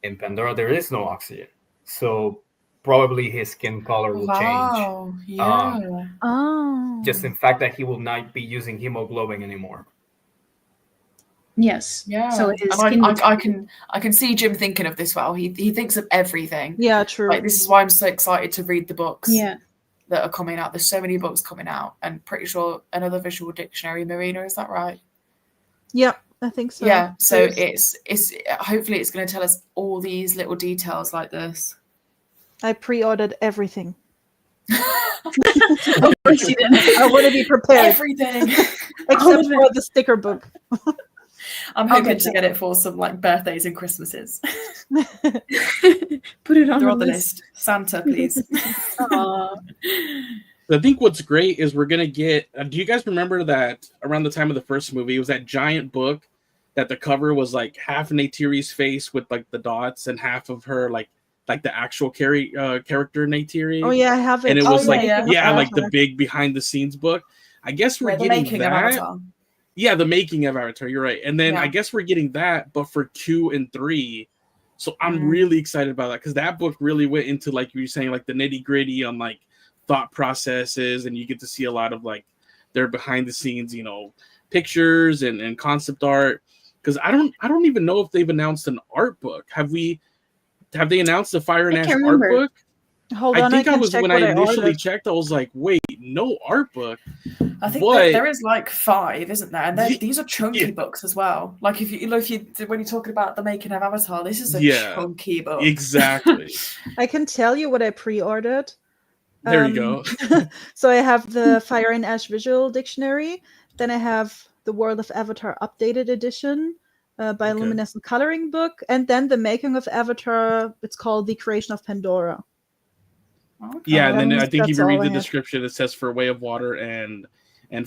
In Pandora, there is no oxygen. So probably his skin color will change. Yeah. Just in fact that he will not be using hemoglobin anymore. Yes. Yeah. So his and skin I can see Jim thinking of this well. He thinks of everything. Yeah, true. Like, this is why I'm so excited to read the books. Yeah. That are coming out. There's so many books coming out, and pretty sure another visual dictionary. Marina, is that right? Yeah, I think so. Yeah. So it's hopefully it's going to tell us all these little details like this. I pre-ordered everything. Of course you did. I want to be prepared. Everything. Except for the sticker book. I'm hoping to get it for some like birthdays and Christmases. Put it on They're the on the list. list. Santa, please. I think what's great is we're gonna get. Do you guys remember that around the time of the first movie, it was that giant book that the cover was like half Neytiri's face with like the dots and half of her like the actual character Neytiri. Oh yeah, I have it. And it was like the big behind the scenes book. I guess we're getting that. Yeah, the making of Avatar. You're right. And then I guess we're getting that, but for 2 and 3. So I'm really excited about that, because that book really went into, like you were saying, like the nitty gritty on like thought processes, and you get to see a lot of like their behind the scenes, you know, pictures and concept art. Because I don't even know if they've announced an art book. Have they announced the Fire and Ash art book? Hold on, I think when I initially checked, I was like, wait, no art book. I think there is like 5, isn't there? And these are chunky books as well. Like if you when you're talking about the making of Avatar, this is a chunky book. Exactly. I can tell you what I pre-ordered. There you go. So I have the Fire and Ash Visual Dictionary. Then I have the World of Avatar Updated Edition, bioluminescent coloring book, and then the making of Avatar. It's called The Creation of Pandora. Okay. Yeah, and then I think if you read the description, it says for Way of Water and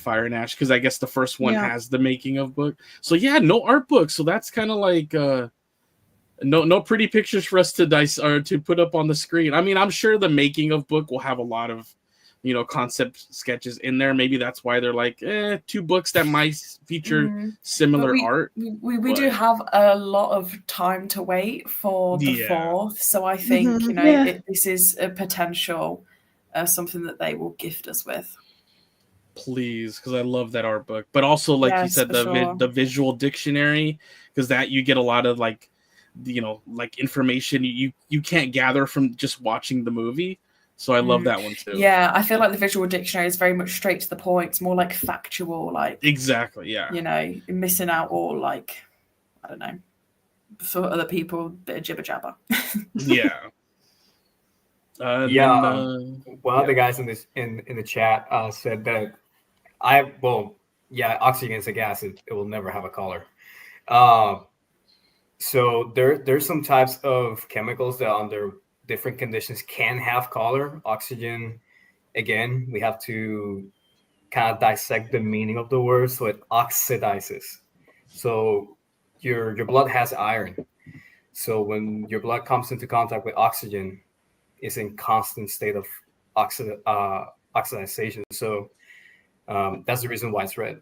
Fire and Ash, because I guess the first one has the making of book. So yeah, no art book. So that's kind of like no pretty pictures for us to to put up on the screen. I mean, I'm sure the making of book will have a lot of, you know, concept sketches in there. Maybe that's why they're like 2 books that might feature similar art. We do have a lot of time to wait for the 4th, so I think this is a potential something that they will gift us with. Please, because I love that art book, but also like you said, the visual dictionary, because that you get a lot of like, you know, like information you can't gather from just watching the movie. So I love that one too. Yeah, I feel like the visual dictionary is very much straight to the point. It's more like factual, like exactly, yeah. You know, missing out all I don't know, for other people, a bit of jibber jabber. Yeah. One Yeah. of the guys in the chat said that oxygen is a gas. It will never have a color. So there's some types of chemicals that under different conditions can have color. Oxygen, again, we have to kind of dissect the meaning of the word. So it oxidizes. So your blood has iron. So when your blood comes into contact with oxygen, it's in constant state of oxidization. So that's the reason why it's red.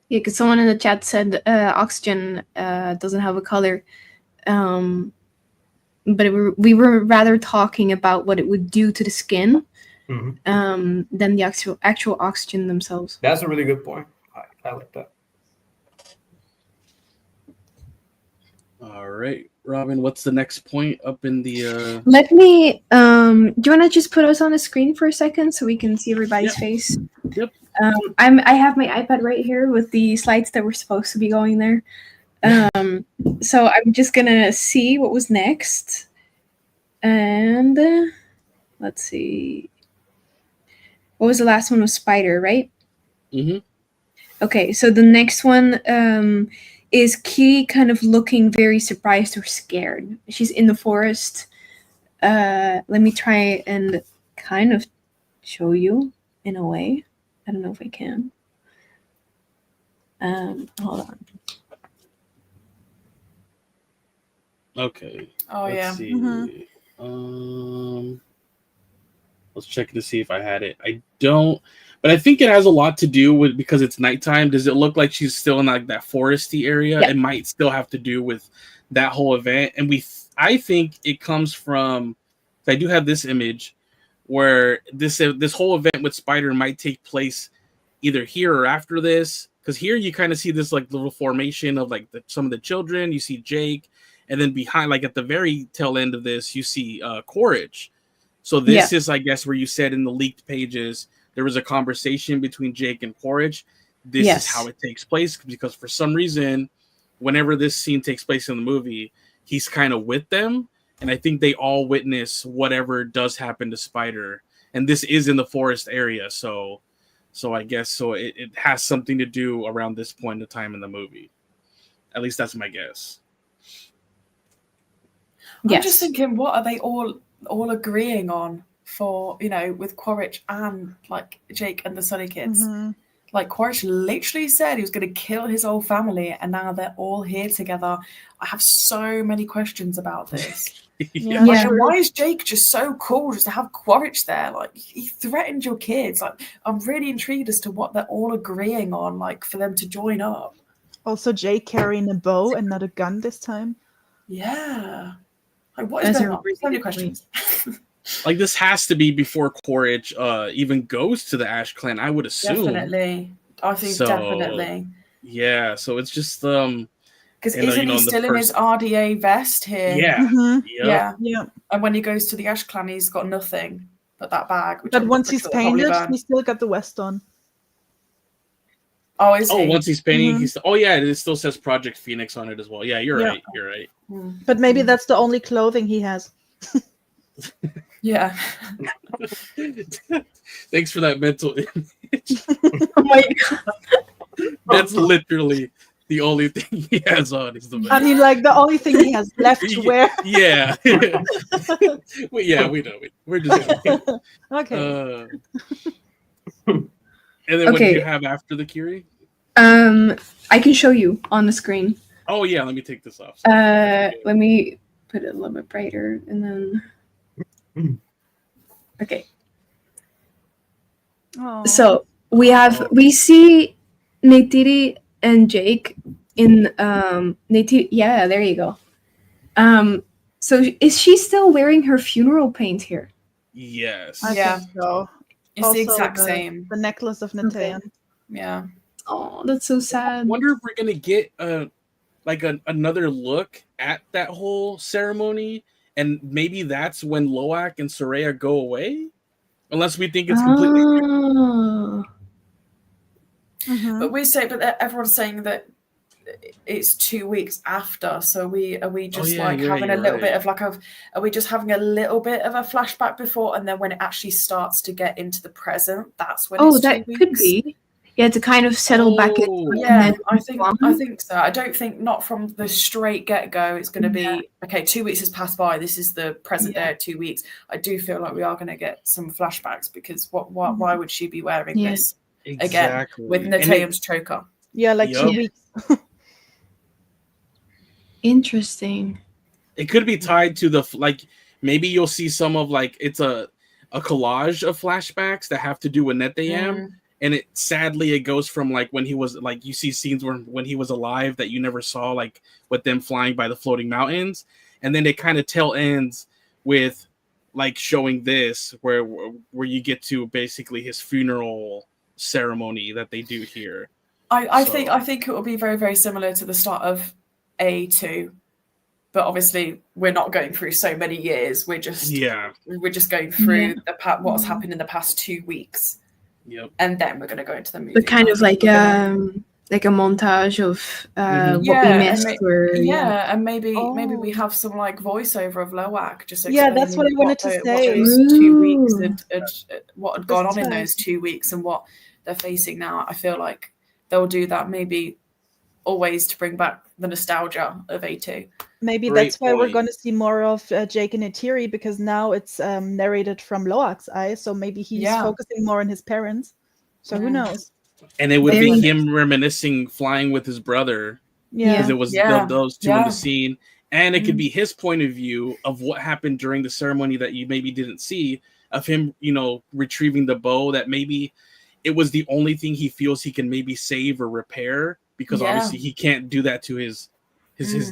Yeah, because someone in the chat said oxygen doesn't have a color. But we were rather talking about what it would do to the skin than the actual oxygen themselves. That's a really good point. I like that. All right, Robin, what's the next point up in the... Let me... do you want to just put us on the screen for a second so we can see everybody's face? Yep. I have my iPad right here with the slides that were supposed to be going there. So I'm just gonna see what was next. And let's see. What was the last one? Was Spider, right? Mm-hmm. Okay, so the next one is Kiri kind of looking very surprised or scared. She's in the forest. Let me try and kind of show you in a way. I don't know if I can. Hold on. Okay. Oh, Let's yeah. see. Let's check to see if I had it. I don't, but I think it has a lot to do with because it's nighttime. Does it look like she's still in like that foresty area? Yeah. It might still have to do with that whole event. And I think it comes from. I do have this image where this whole event with Spider might take place either here or after this. Because here you kind of see this like little formation of like some of the children. You see Jake. And then behind, like at the very tail end of this, you see Quaritch. So this is, I guess, where you said in the leaked pages, there was a conversation between Jake and Quaritch. This is how it takes place. Because for some reason, whenever this scene takes place in the movie, he's kind of with them. And I think they all witness whatever does happen to Spider. And this is in the forest area. So I guess it has something to do around this point of time in the movie. At least that's my guess. I'm just thinking, what are they all agreeing on for, with Quaritch and like Jake and the Sully kids? Like Quaritch literally said he was going to kill his whole family, and now they're all here together. I have so many questions about this. Why is Jake just so cool just to have Quaritch there? Like, he threatened your kids. Like, I'm really intrigued as to what they're all agreeing on, like, for them to join up. Also, Jake carrying a bow and not a gun this time. Yeah. Like, what is going on? So many questions. Like, this has to be before Quaritch even goes to the Ash Clan, I would assume. Definitely. I think definitely. Yeah, so it's just... Because isn't he still in his RDA vest here? Yeah. Yeah. And when he goes to the Ash Clan, he's got nothing but that bag. But once he's painted, he's still got the vest on. Oh, is he? Oh, once he's painting, he's... Oh, yeah, it still says Project Phoenix on it as well. Yeah, you're right. You're right. But maybe that's the only clothing he has. Yeah. Thanks for that mental image. Oh my God. That's literally the only thing he has on. Is the I mean, like, the only thing he has left to wear. Yeah. We know. We're just okay. And then what do you have after the Kiri? I can show you on the screen. Oh yeah, let me take this off. Let me put it a little bit brighter, and then. Okay. Oh. So we see Neytiri and Jake in Neytiri. Yeah, there you go. So is she still wearing her funeral paint here? Yes. I think so. It's also the exact same. The necklace of Natayan. Okay. Yeah. Oh, that's so sad. I wonder if we're gonna get another look at that whole ceremony, and maybe that's when Loak and Tsireya go away, unless we think it's completely. Oh. But everyone's saying that it's 2 weeks after. So are we just yeah, like yeah, having a you're little right. bit of like are we just having a little bit of a flashback before, and then when it actually starts to get into the present, that's when it's 2 that weeks? could be. Yeah, to kind of settle back in. Oh. And Yeah, then I think on. so. I don't think not from the straight get-go it's going to be okay, 2 weeks has passed by, this is the present day at 2 weeks. I do feel like we are going to get some flashbacks, because why would she be wearing Yeah. this Exactly. again with And it- Nateyam's choker? Yeah, like Yup. 2 weeks. Interesting. It could be tied to the like maybe you'll see some of like it's a collage of flashbacks that have to do with Neteyam, and it sadly it goes from like when he was like you see scenes when he was alive that you never saw, like with them flying by the floating mountains, and then it kind of tail ends with like showing this where you get to basically his funeral ceremony that they do here. I think it will be very, very similar to the start of A2, but obviously we're not going through so many years. We're just going through what's happened in the past 2 weeks. Yep. And then we're going to go into the movie. But kind of like a montage of what we missed. And maybe we have some like voiceover of Loak just Yeah, that's what I wanted to say. What those 2 weeks what had gone on in those 2 weeks and what they're facing now. I feel like they'll do that maybe always to bring back the nostalgia of A2. Maybe that's why we're going to see more of Jake and Neytiri, because now it's narrated from Loak's eyes. So maybe he's focusing more on his parents. So who knows? And it would be him reminiscing flying with his brother. Yeah. Because it was those two in the scene. And it could be his point of view of what happened during the ceremony that you maybe didn't see, of him, retrieving the bow that maybe it was the only thing he feels he can maybe save or repair, because obviously he can't do that to his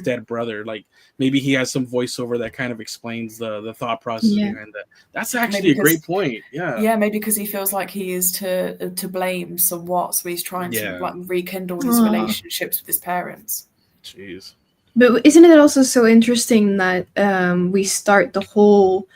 dead brother. Like maybe he has some voiceover that kind of explains the thought process behind that. That's actually a great point. Yeah, maybe because he feels like he is to blame somewhat, so he's trying to like rekindle his relationships with his parents. Jeez. But isn't it also so interesting that we start the whole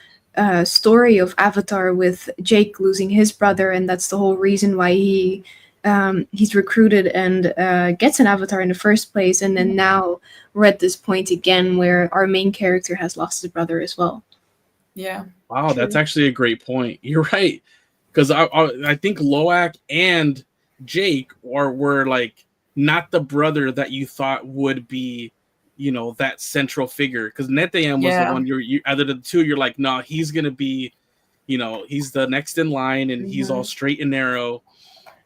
story of Avatar with Jake losing his brother, and that's the whole reason why he's recruited and gets an avatar in the first place, and then now we're at this point again where our main character has lost his brother as well. Yeah. Wow, that's actually a great point. You're right, because I think Loak and Jake were like not the brother that you thought would be, that central figure. Because Neteyam was the one you out of the two, you're like, no, he's gonna be, he's the next in line, and he's all straight and narrow.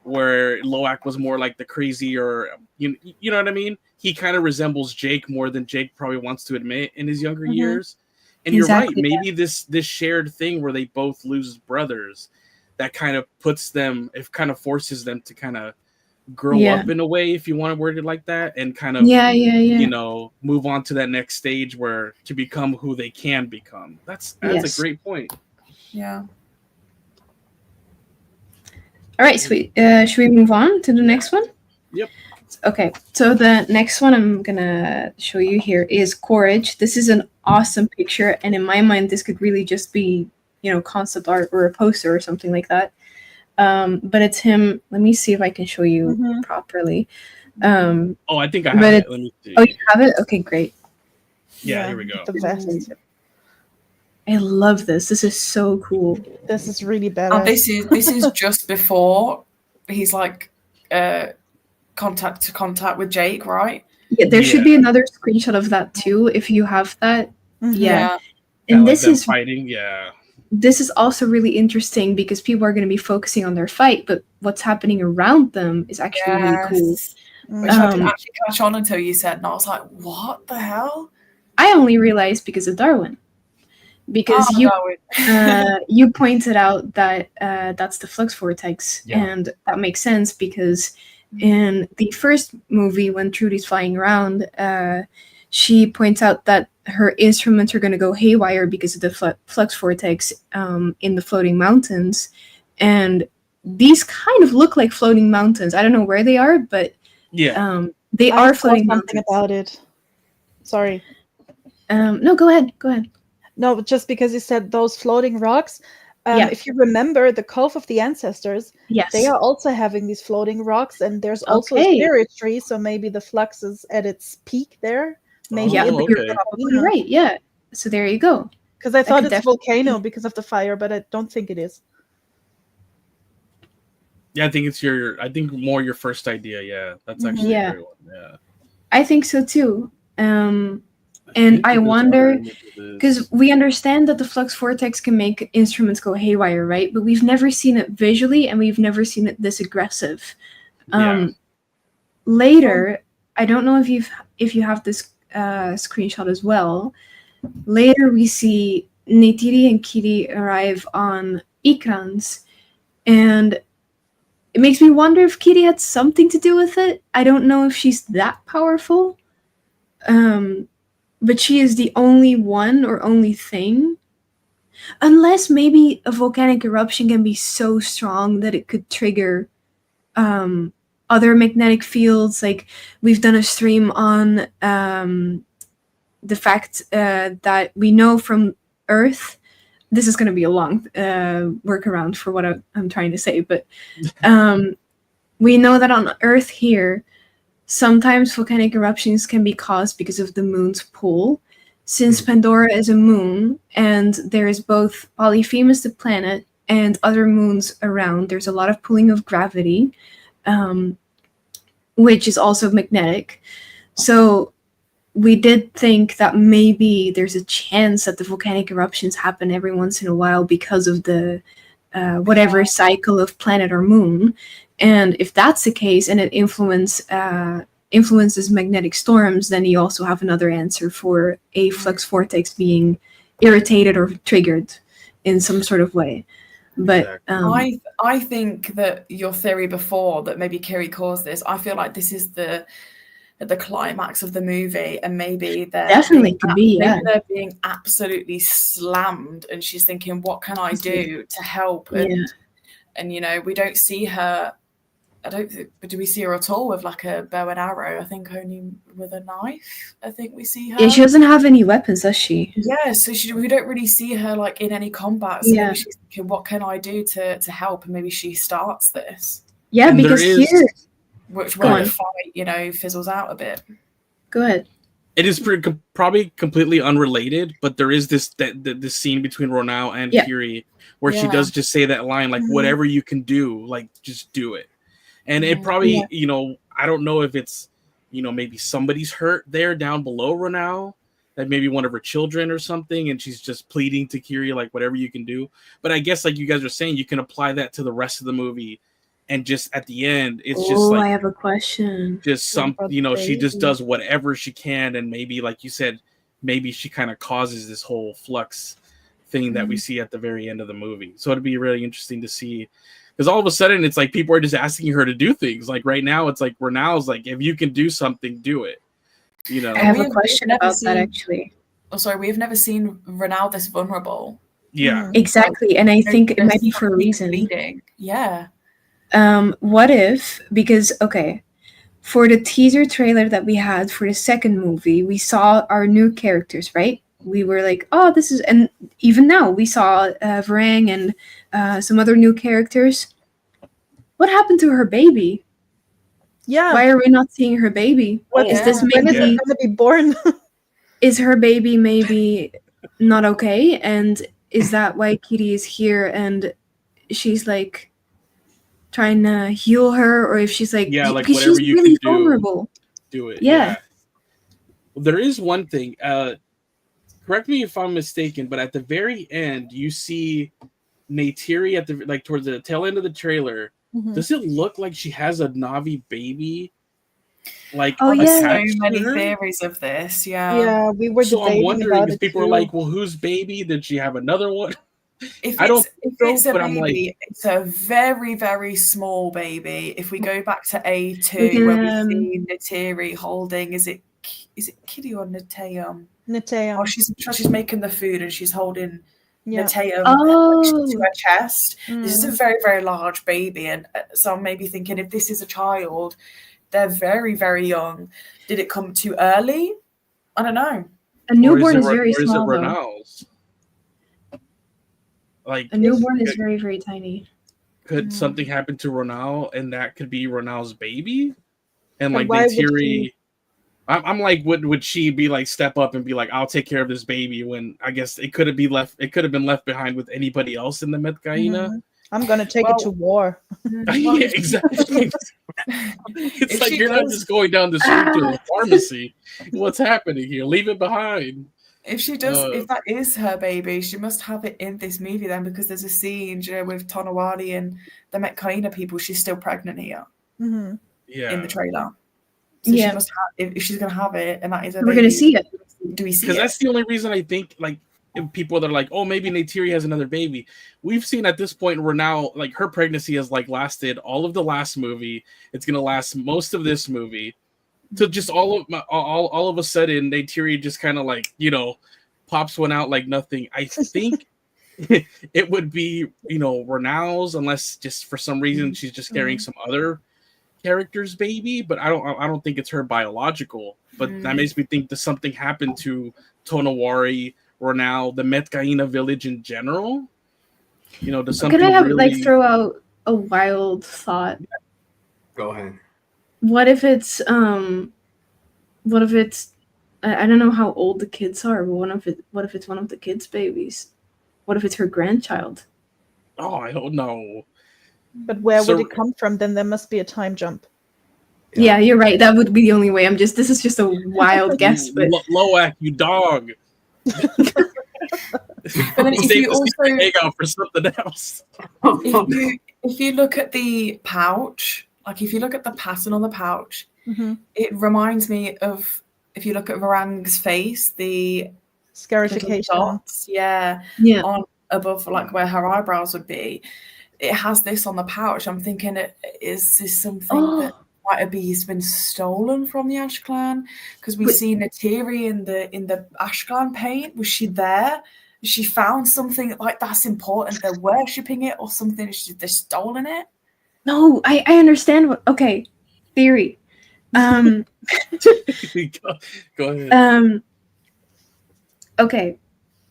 Where Loak was more like the crazy, or you know what I mean? He kind of resembles Jake more than Jake probably wants to admit in his younger years. And you're right, maybe this shared thing where they both lose brothers, that kind of puts them, it kind of forces them to kind of grow up in a way, if you want to word it like that, and kind of move on to that next stage where to become who they can become. That's a great point. Yeah. All right, sweet. Should we move on to the next one? Yep. Okay, so the next one I'm gonna show you here is Quaritch. This is an awesome picture, and in my mind, this could really just be, concept art or a poster or something like that. But it's him. Let me see if I can show you properly. I think I have it. Let me see. Oh, you have it? Okay, great. Yeah, here we go. The best. I love this. This is so cool. This is really badass. This is just before he's like contact to contact with Jake, right? Yeah, there should be another screenshot of that too, if you have that. Yeah. And like this is fighting. Yeah. This is also really interesting because people are going to be focusing on their fight, but what's happening around them is actually really cool. Which I didn't actually catch on until you said, and I was like, what the hell? I only realized because of Darwin. Because you pointed out that that's the flux vortex, and that makes sense because in the first movie when Trudy's flying around, she points out that her instruments are going to go haywire because of the flux vortex in the floating mountains, and these kind of look like floating mountains. I don't know where they are, but they are floating mountains. Something about it. Sorry. No, go ahead. No, just because you said those floating rocks, Yeah. If you remember the Cove of the Ancestors, Yes. they are also having these floating rocks, and there's also a Okay. spirit tree, so maybe the flux is at its peak there. Maybe Yeah, in Oh, the you're okay. probably right. Yeah. So there you go. Because I thought could it's definitely volcano be. because of the fire, but I don't think it is. Yeah, I think it's more your first idea. Yeah, that's actually Yeah. a great one. Yeah. I think so too. And think I there's wonder, another image of because this. we understand that the flux vortex can make instruments go haywire, right? But we've never seen it visually, and we've never seen it this aggressive. Yeah. Later, I don't know if you have this screenshot as well. Later, we see Neytiri and Kiri arrive on Ikran's, and it makes me wonder if Kiri had something to do with it. I don't know if she's that powerful. But she is the only one or only thing. Unless maybe a volcanic eruption can be so strong that it could trigger other magnetic fields. Like we've done a stream on the fact that we know from Earth. This is going to be a long workaround for what I'm trying to say, but we know that on Earth here, sometimes volcanic eruptions can be caused because of the moon's pull. Since Pandora is a moon and there is both Polyphemus, the planet, and other moons around, there's a lot of pulling of gravity, which is also magnetic. So we did think that maybe there's a chance that the volcanic eruptions happen every once in a while because of the whatever cycle of planet or moon. And if that's the case and it influences magnetic storms, then you also have another answer for a flux vortex being irritated or triggered in some sort of way. But I think that your theory before that maybe Kiri caused this, I feel like this is the climax of the movie, and maybe they're definitely could be, yeah. Maybe they're being absolutely slammed, and she's thinking, "What can I do to help?" And you know, we don't see her. But do we see her at all with like a bow and arrow? I think only with a knife. I think we see her. Yeah, she doesn't have any weapons, does she? Yeah, so we don't really see her like in any combat. So maybe she's thinking, what can I do to help? And maybe she starts this. Yeah, and because here, which when the fight, you know, fizzles out a bit. Go ahead. It is probably completely unrelated, but there is this scene between Ronal and Kiri where she does just say that line, like, whatever you can do, like, just do it. And it probably, you know, I don't know if it's, you know, maybe somebody's hurt there down below Ronal, that maybe one of her children or something, and she's just pleading to Kiri, like, whatever you can do. But I guess, like you guys are saying, you can apply that to the rest of the movie, and just at the end, it's just like, I have a question. Just you know, she just does whatever she can, and maybe, like you said, maybe she kind of causes this whole flux thing that we see at the very end of the movie. So it'd be really interesting to see. Because all of a sudden, it's like people are just asking her to do things. Like right now, it's like Ronal's like, if you can do something, do it. You know, I have a question about that actually. Oh, sorry, we've never seen Ronal this vulnerable. Yeah, exactly, and I think it might be for a reason. Bleeding. Yeah. What if? Because for the teaser trailer that we had for the second movie, we saw our new characters, right? We were like, oh, this is, and even now we saw Varang and some other new characters. What happened to her baby? Yeah. Why are we not seeing her baby? Is this maybe going to be born? Is her baby maybe not okay? And is that why Kiri is here and she's like trying to heal her, or if she's like, like because whatever she's you really can vulnerable. Do it. Yeah. Well, there is one thing. Correct me if I'm mistaken, but at the very end, you see Neytiri at the towards the tail end of the trailer. Mm-hmm. Does it look like she has a Na'vi baby? Like, so many theories of this. Yeah, we were. So I'm wondering because people are like, "Well, whose baby? Did she have another one?" If it's a baby, it's a very, very small baby. If we go back to A2, where we see Neytiri holding, is it Kiri or Neteyam? Neteyam. Oh, she's making the food and she's holding Neteyam to her chest. This is a very, very large baby, and so I'm maybe thinking if this is a child, they're very, very young. Did it come too early? I don't know. A newborn is very small. Ronal's? Like A newborn is very, very tiny. could something happen to Ronal and that could be Ronal's baby? And But like why would Neytiri, she- I'm like, would she be like step up and be like, I'll take care of this baby when I guess it could have been left behind with anybody else in the Metkayina? Mhm. I'm gonna take it to war. Well, Yeah, exactly. It's if like she you're not does- just going down the street to the pharmacy. What's happening here? Leave it behind. If she does, if that is her baby, she must have it in this movie then, because there's a scene, you know, with Tonowari and the Metkayina people. She's still pregnant here Mhm. Yeah, in the trailer. So Yeah. she must have. If she's gonna have it, and that is her We're baby, gonna see it. Do we see because it? that's the only reason I think like if people that are like, oh, maybe Neytiri has another baby. We've seen at this point where now like her pregnancy has like lasted all of the last movie. It's gonna last most of this movie. To just all of a sudden, Neytiri just kind of like pops one out like nothing. I think it would be Ronal's, unless just for some reason she's just carrying some other character's baby, but I don't think it's her biological. But that makes me think that something happened to Tonowari, Ronal, the Metkayina village in general. Does something Could I have really... throw out a wild thought? Go ahead. What if it's I don't know how old the kids are, but what if it's one of the kids' babies? What if it's her grandchild? Oh, I don't know. But where So- would it come from? Then there must be a time jump. Yeah, you're right. That would be the only way. This is just a wild guess, but Loak, you dog. But then if Save you the also secret egg out for something else. if you look at the pouch, like if you look at the pattern on the pouch, Mhm. it reminds me of, if you look at Varang's face, the little Scarification. dots, yeah. on above like where her eyebrows would be. It has this on the pouch. I'm thinking, is this something that might have been stolen from the Ash Clan? Because we see Neytiri in the Ash Clan paint. Was she there? She found something like that's important. They're worshipping it or something. They're stolen it. No, I understand what. Okay, theory. Go ahead. Okay,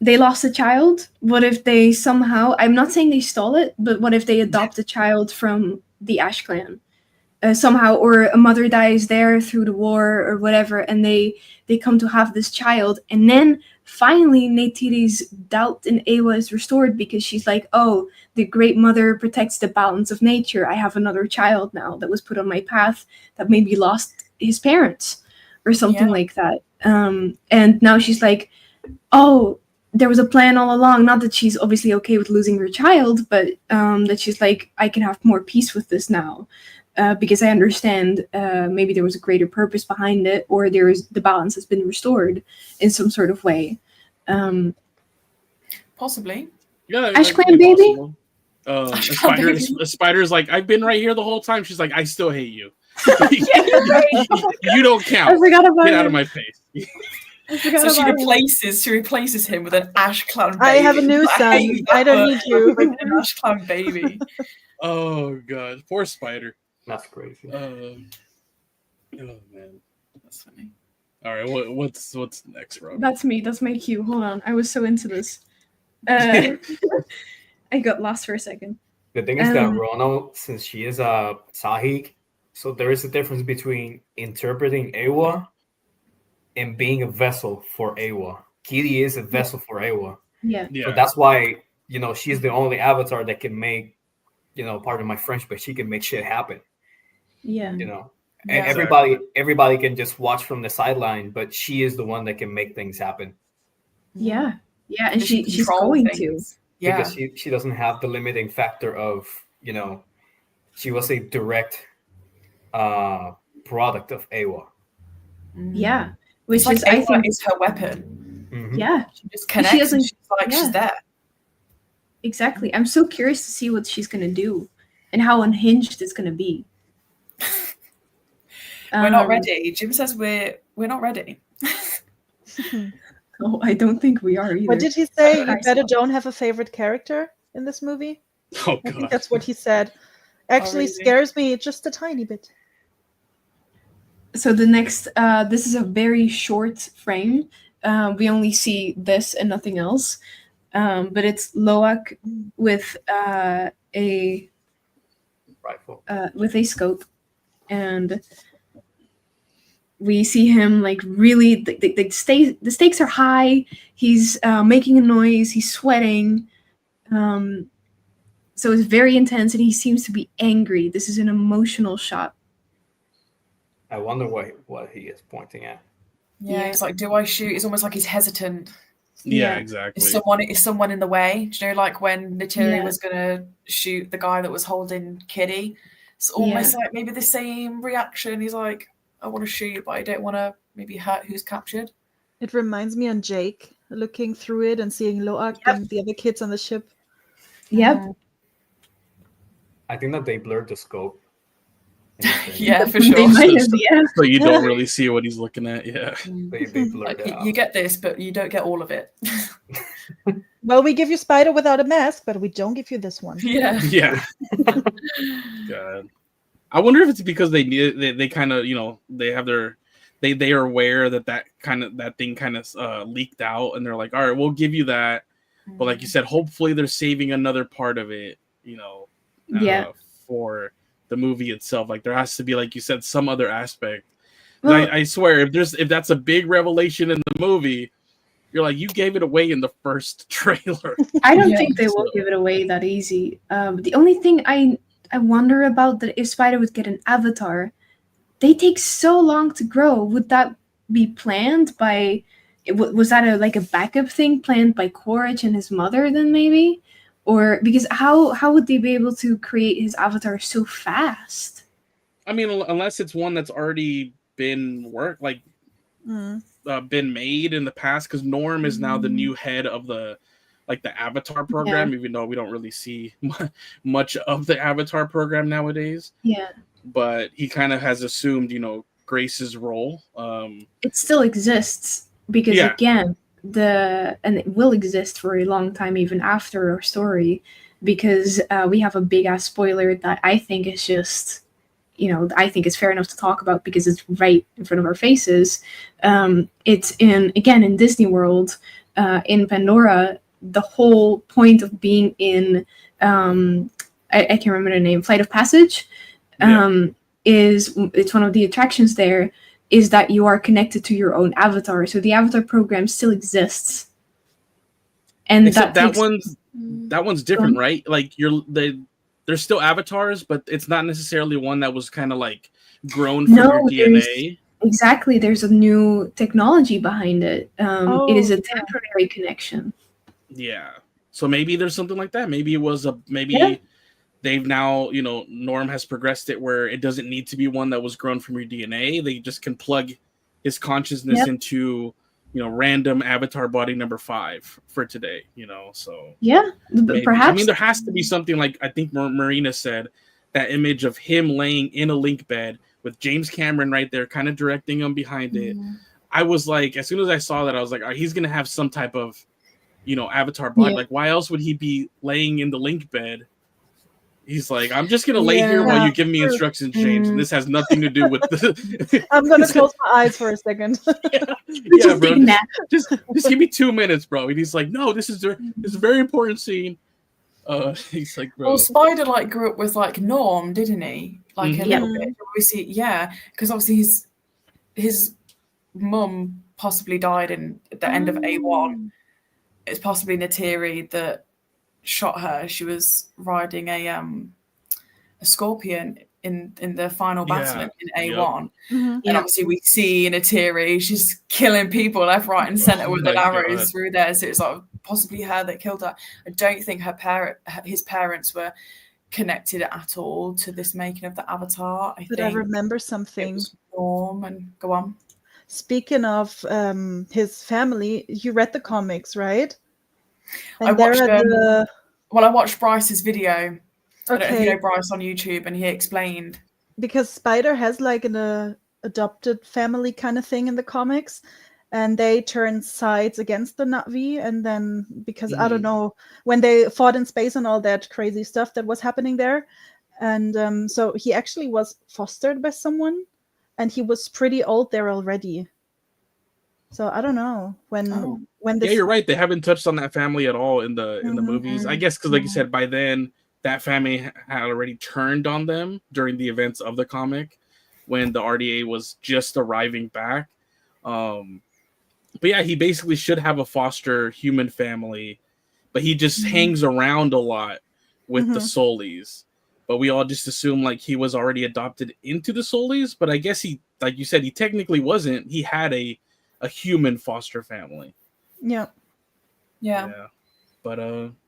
they lost a child. What if they somehow? I'm not saying they stole it, but what if they adopt a child from the Ash Clan somehow, or a mother dies there through the war or whatever, and they come to have this child, and then finally Neytiri's doubt in Ewa is restored because she's like, oh, the great mother protects the balance of nature. I have another child now that was put on my path that maybe lost his parents or something like that. And now she's like, oh, there was a plan all along. Not that she's obviously okay with losing her child, but that she's like, I can have more peace with this now. Because I understand maybe there was a greater purpose behind it, or the balance has been restored in some sort of way. Possibly. Yeah, Ash that Clan could be baby? possible. A Ash Clan spider, baby. a spider's like, I've been right here the whole time. She's like, I still hate you. You're right. You don't I count. forgot about Get out it. of my face. I forgot So she about it. replaces him with an Ash Clan baby. I have a new son. hate I that don't word. need you. Like an Ash Clan baby. Oh god, poor spider. That's crazy. Oh man. That's funny. All right, what's next, Rob? That's me. That's my cue. Hold on. I was so into this. I got lost for a second. The thing is that Ronal, since she is a Sahik, so there is a difference between interpreting Ewa and being a vessel for Ewa. Kiri is a vessel for Ewa. Yeah. Yeah. So that's why, she's the only avatar that can make, pardon my French, but she can make shit happen. Yeah. And Yeah. everybody can just watch from the sideline, but she is the one that can make things happen. Yeah. Yeah. And Just she's control going things. to. Yeah. Because she doesn't have the limiting factor of, she was a direct product of Ewa. Yeah. Which It's like is, I Ewa think, is her weapon. Mhm. yeah, She just connects. doesn't- And she's like, yeah. she's there. exactly. I'm so curious to see what she's going to do and how unhinged it's going to be. We're not ready. Jim says we're not ready. Oh, I don't think we are either. What did he say? You I better saw. don't have a favorite character in this movie? Oh I think god. that's what he said. Actually really? scares me just a tiny bit. So the next, this is a very short frame. We only see this and nothing else. but it's Loak with a Rifle. with a scope, and we see him like really the stakes are high. He's making a noise. He's sweating. So it's very intense, and he seems to be angry. This is an emotional shot. I wonder what he is pointing at. Yeah, it's like, do I shoot? It's almost like he's hesitant. Yeah, exactly. Is someone in the way? Do you know, like when Neytiri was gonna shoot the guy that was holding Kiri? It's almost like maybe the same reaction. He's like, I want to shoot, but I don't want to maybe hurt who's captured. It reminds me on Jake looking through it and seeing Loak and the other kids on the ship. Yep. I think that they blurred the scope. Yeah, for sure. They might have, So you don't really see what he's looking at. Yeah. They blurred it out. You get this, but you don't get all of it. Well, we give you Spider without a mask, but we don't give you this one. Yeah. Yeah. God. I wonder if it's because they kind of, you know, they have their they are aware that thing kind of leaked out, and they're like, all right, we'll give you that, but like you said, hopefully they're saving another part of it, you know, for the movie itself. Like there has to be, like you said, some other aspect. Well, I swear, if that's a big revelation in the movie, you're like, you gave it away in the first trailer. I don't think they will give it away that easy. The only thing I wonder about that if Spider would get an avatar, they take so long to grow. Would that be planned by? Was that a backup thing planned by Quaritch and his mother? Then maybe, or because how would they be able to create his avatar so fast? I mean, unless it's one that's already been been made in the past, because Norm is now the new head of the Avatar program, even though we don't really see much of the Avatar program nowadays. Yeah. But he kind of has assumed, you know, Grace's role. It still exists because again, and it will exist for a long time even after our story, because we have a big ass spoiler that I think is just, you know, I think it's fair enough to talk about because it's right in front of our faces. It's in Disney World, in Pandora. The whole point of being in, I can't remember the name, Flight of Passage, it's one of the attractions there, is that you are connected to your own avatar. So the avatar program still exists. And except that one's different, right? Like there's still avatars, but it's not necessarily one that was kind of like grown from your DNA. Exactly. There's a new technology behind it. It is a temporary connection. Yeah. So maybe there's something like that. Maybe it was they've now, you know, Norm has progressed it where it doesn't need to be one that was grown from your DNA. They just can plug his consciousness into, you know, random avatar body number 5 for today, you know. So perhaps. I mean, there has to be something like, I think Marina said, that image of him laying in a link bed with James Cameron right there, kind of directing him behind it. I was like, as soon as I saw that, I was like, he's gonna have some type of, you know, avatar body. Like, why else would he be laying in the link bed? He's like, I'm just gonna lay here while you give me instructions, James, and this has nothing to do with the. I'm gonna close my eyes for a second. Bro. Just give me 2 minutes, bro. And he's like, no, this is a very important scene. He's like, bro. Well, Spider grew up with Norm, didn't he? A little bit. Obviously, because obviously his mum possibly died at the end of A1. It's possibly Neytiri that shot her. She was riding a scorpion in the final battle in A1. And obviously we see Neytiri, she's killing people left, right, and center with an arrows through there. So it's possibly her that killed her. I don't think his parents were connected at all to this making of the Avatar. I remember something. It was Norm, and go on. Speaking of his family, you read the comics, right? And I watched Bryce's video. Okay. I don't know if you know Bryce on YouTube, and he explained. Because Spider has an adopted family kind of thing in the comics, and they turn sides against the Na'vi, and then because I don't know, when they fought in space and all that crazy stuff that was happening there, and so he actually was fostered by someone, and he was pretty old there already. So I don't know when this. Yeah, you're right. They haven't touched on that family at all in the Mhm. movies. I guess because, like you said, by then that family had already turned on them during the events of the comic when the RDA was just arriving back. But yeah, he basically should have a foster human family, but he just hangs around a lot with the Sullys. But we all just assume like he was already adopted into the Sullys. But I guess he, like you said, he technically wasn't. He had a human foster family. Yeah. But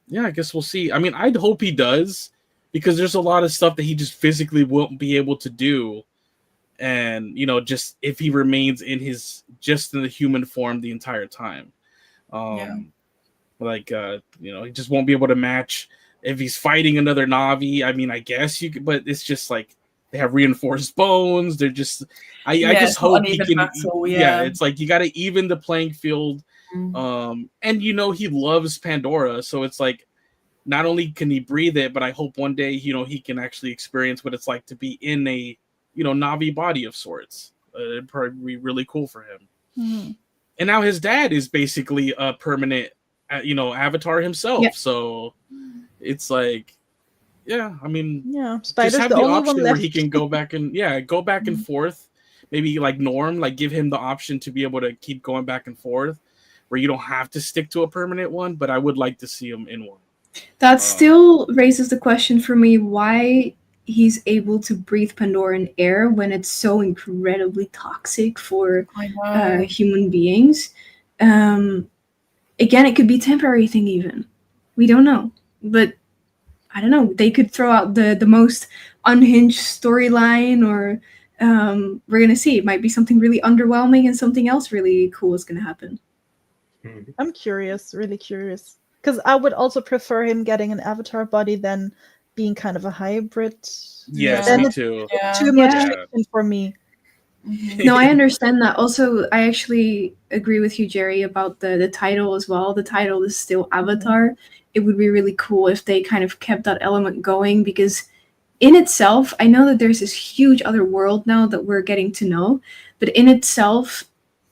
yeah, I guess we'll see. I mean, I'd hope he does, because there's a lot of stuff that he just physically won't be able to do. And, you know, just if he remains in the human form the entire time. Like, you know, he just won't be able to match if he's fighting another Na'vi. I mean, I guess you could, but it's just like they have reinforced bones. They're just, I just hope he can. Battle, it's like you got to even the playing field. And you know, he loves Pandora, so it's like not only can he breathe it, but I hope one day, you know, he can actually experience what it's like to be in a, you know, Na'vi body of sorts. It'd probably be really cool for him. And now his dad is basically a permanent, you know, avatar himself. Yeah. So it's like, yeah, I mean, Spider's just have the the only option one where left. he can go back and go back and forth. Maybe like Norm, like give him the option to be able to keep going back and forth, where you don't have to stick to a permanent one. But I would like to see him in one. That still raises the question for me why he's able to breathe Pandoran air when it's so incredibly toxic for human beings. Again, it could be a temporary thing even. We don't know. But I don't know. They could throw out the most unhinged storyline, or we're going to see. It might be something really underwhelming and something else really cool is going to happen. I'm curious, really curious. Because I would also prefer him getting an avatar body than being kind of a hybrid. Yes, Then me it's too. too much Yeah. fiction for me. No, I understand that. Also, I actually agree with you, Jerry, about the title as well. The title is still Avatar. It would be really cool if they kind of kept that element going, because in itself, I know that there's this huge other world now that we're getting to know, but in itself,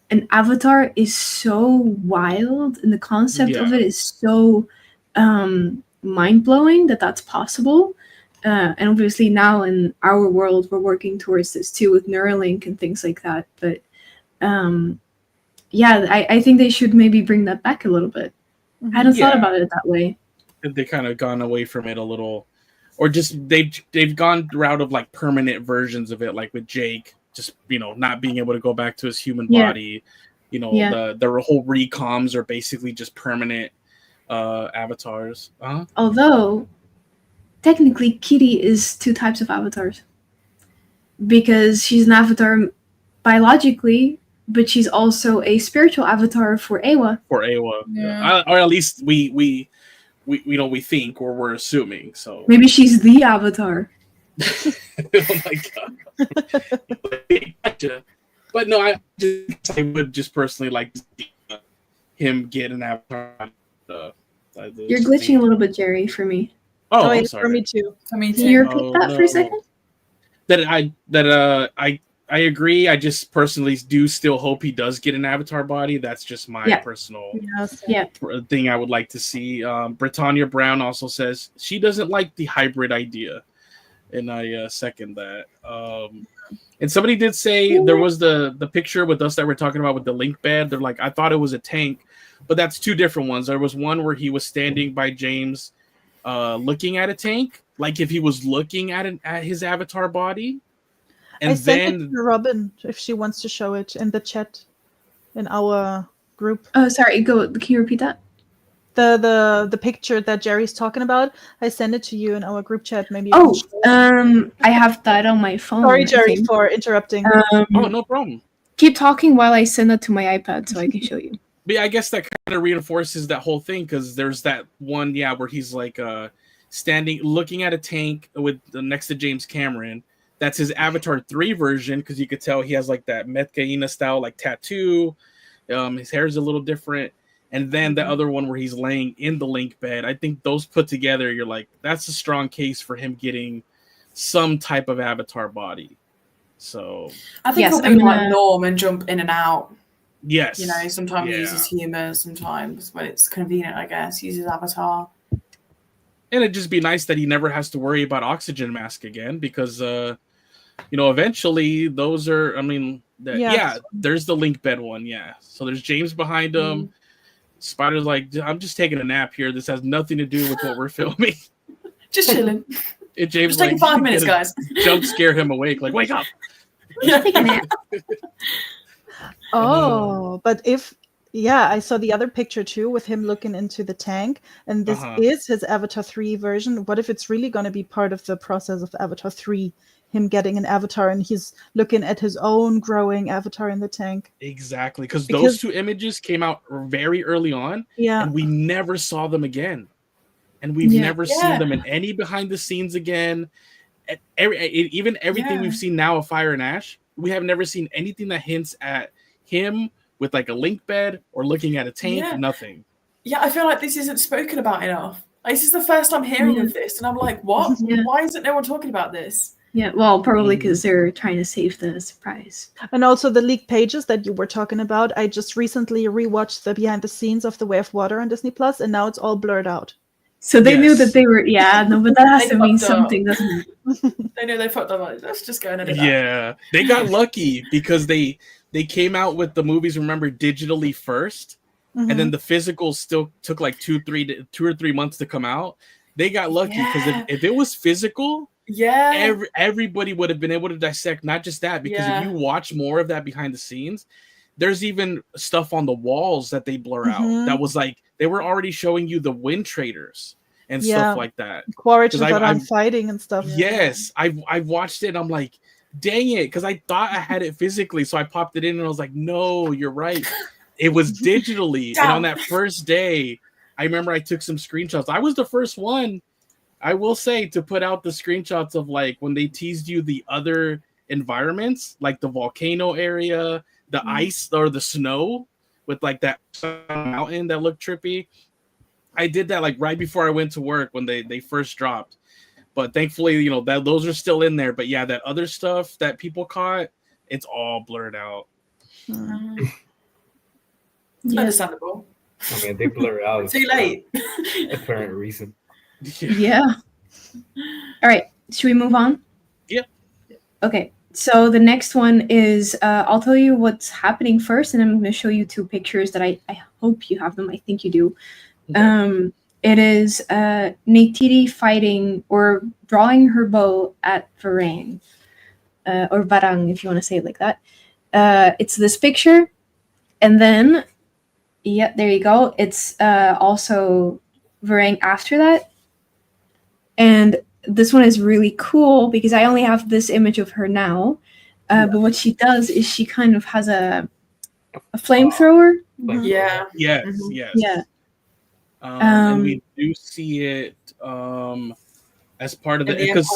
an avatar is so wild, and the concept of it is so mind-blowing that that's possible. And obviously now in our world, we're working towards this too with Neuralink and things like that. But I think they should maybe bring that back a little bit. I hadn't thought about it that way. They kind of gone away from it a little, or just they've gone the route of like permanent versions of it, like with Jake, just, you know, not being able to go back to his human body. You know, the whole recoms are basically just permanent avatars. Although technically Kiri is two types of avatars, because she's an avatar biologically, but she's also a spiritual avatar for Ewa. Or at least we know, we think, or we're assuming. So maybe she's the avatar. Oh my god! Gotcha. But no, I would just personally like to see him get an avatar. You're glitching a little bit, Jerry, for me. Oh, I'm sorry. For me too. For me too. Can you repeat that for a second? I agree. I just personally do still hope he does get an avatar body. That's just my personal thing I would like to see. Britannia Brown also says she doesn't like the hybrid idea, and I second that. And somebody did say there was the picture with us that we're talking about with the link bed. They're like, I thought it was a tank, but that's two different ones. There was one where he was standing by James, looking at a tank, like if he was looking at his avatar body. And I sent it to Robin if she wants to show it in the chat in our group. Oh, sorry. Can you repeat that? The picture that Jerry's talking about, I sent it to you in our group chat. Maybe. I have that on my phone. Sorry, Jerry, for interrupting. Oh, no problem. Keep talking while I send that to my iPad so I can show you. But yeah, I guess that kind of reinforces that whole thing, because there's that one, where he's like standing, looking at a tank with next to James Cameron. That's his Avatar 3 version, because you could tell he has like that Metkayina style like tattoo. His hair is a little different. And then the other one where he's laying in the link bed. I think those put together, you're like, that's a strong case for him getting some type of avatar body. So I think he'll be like Norm and jump in and out. Yes. You know, sometimes he Yeah. uses humor, sometimes when it's convenient, I guess, he uses avatar. And it'd just be nice that he never has to worry about oxygen mask again, because eventually those are, I mean, there's the link bed one, so there's James behind him. Spider's like, I'm just taking a nap here. This has nothing to do with what we're filming. Just chilling. And James Just taking 5 minutes, guys. Jump scare him awake, like, wake up. Take a nap. Oh, but I saw the other picture too with him looking into the tank, and this is his Avatar 3 version. What if it's really going to be part of the process of Avatar 3? Him getting an avatar and he's looking at his own growing avatar in the tank. Exactly, because those two images came out very early on, and we never saw them again. And we've never seen them in any behind the scenes again. Even everything we've seen now of Fire and Ash, we have never seen anything that hints at him with like a link bed or looking at a tank. Nothing. Yeah, I feel like this isn't spoken about enough. Like, this is the first time hearing of this, and I'm like, what? Why isn't no one talking about this? Yeah, well, probably because they're trying to save the surprise. And also the leaked pages that you were talking about. I just recently rewatched the behind the scenes of The Way of Water on Disney Plus, and now it's all blurred out. So they knew that they were, but that has to mean something, doesn't it? They knew they fucked up. Like, let's just go and edit that. Yeah, they got lucky because they came out with the movies, remember, digitally first, and then the physicals still took like 2 or 3 months to come out. They got lucky because if it was physical, everybody would have been able to dissect not just that, because if you watch more of that behind the scenes, there's even stuff on the walls that they blur out that was like they were already showing you the wind traders and stuff like that. Quaritch and fighting and stuff. Yes, I watched it and I'm like, dang it, because I thought I had it physically, so I popped it in and I was like, no, you're right, it was digitally. And on that first day, I remember I took some screenshots. I was the first one, I will say, to put out the screenshots of like when they teased you the other environments, like the volcano area, the ice or the snow with like that mountain that looked trippy. I did that like right before I went to work when they first dropped. But thankfully, that those are still in there. But yeah, that other stuff that people caught, it's all blurred out. Understandable. I mean, they blur out. Too late. Apparent reason. Yeah. All right. Should we move on? Yeah. Okay. So the next one is, I'll tell you what's happening first, and I'm going to show you 2 pictures that I hope you have them. I think you do. Okay. It is Neytiri fighting or drawing her bow at Varang, or Varang, if you want to say it like that. It's this picture, and then, there you go. It's also Varang after that. And this one is really cool because I only have this image of her now. But what she does is she kind of has a flamethrower. Yeah. Yes. Yes. Yeah. And we do see it as part of the because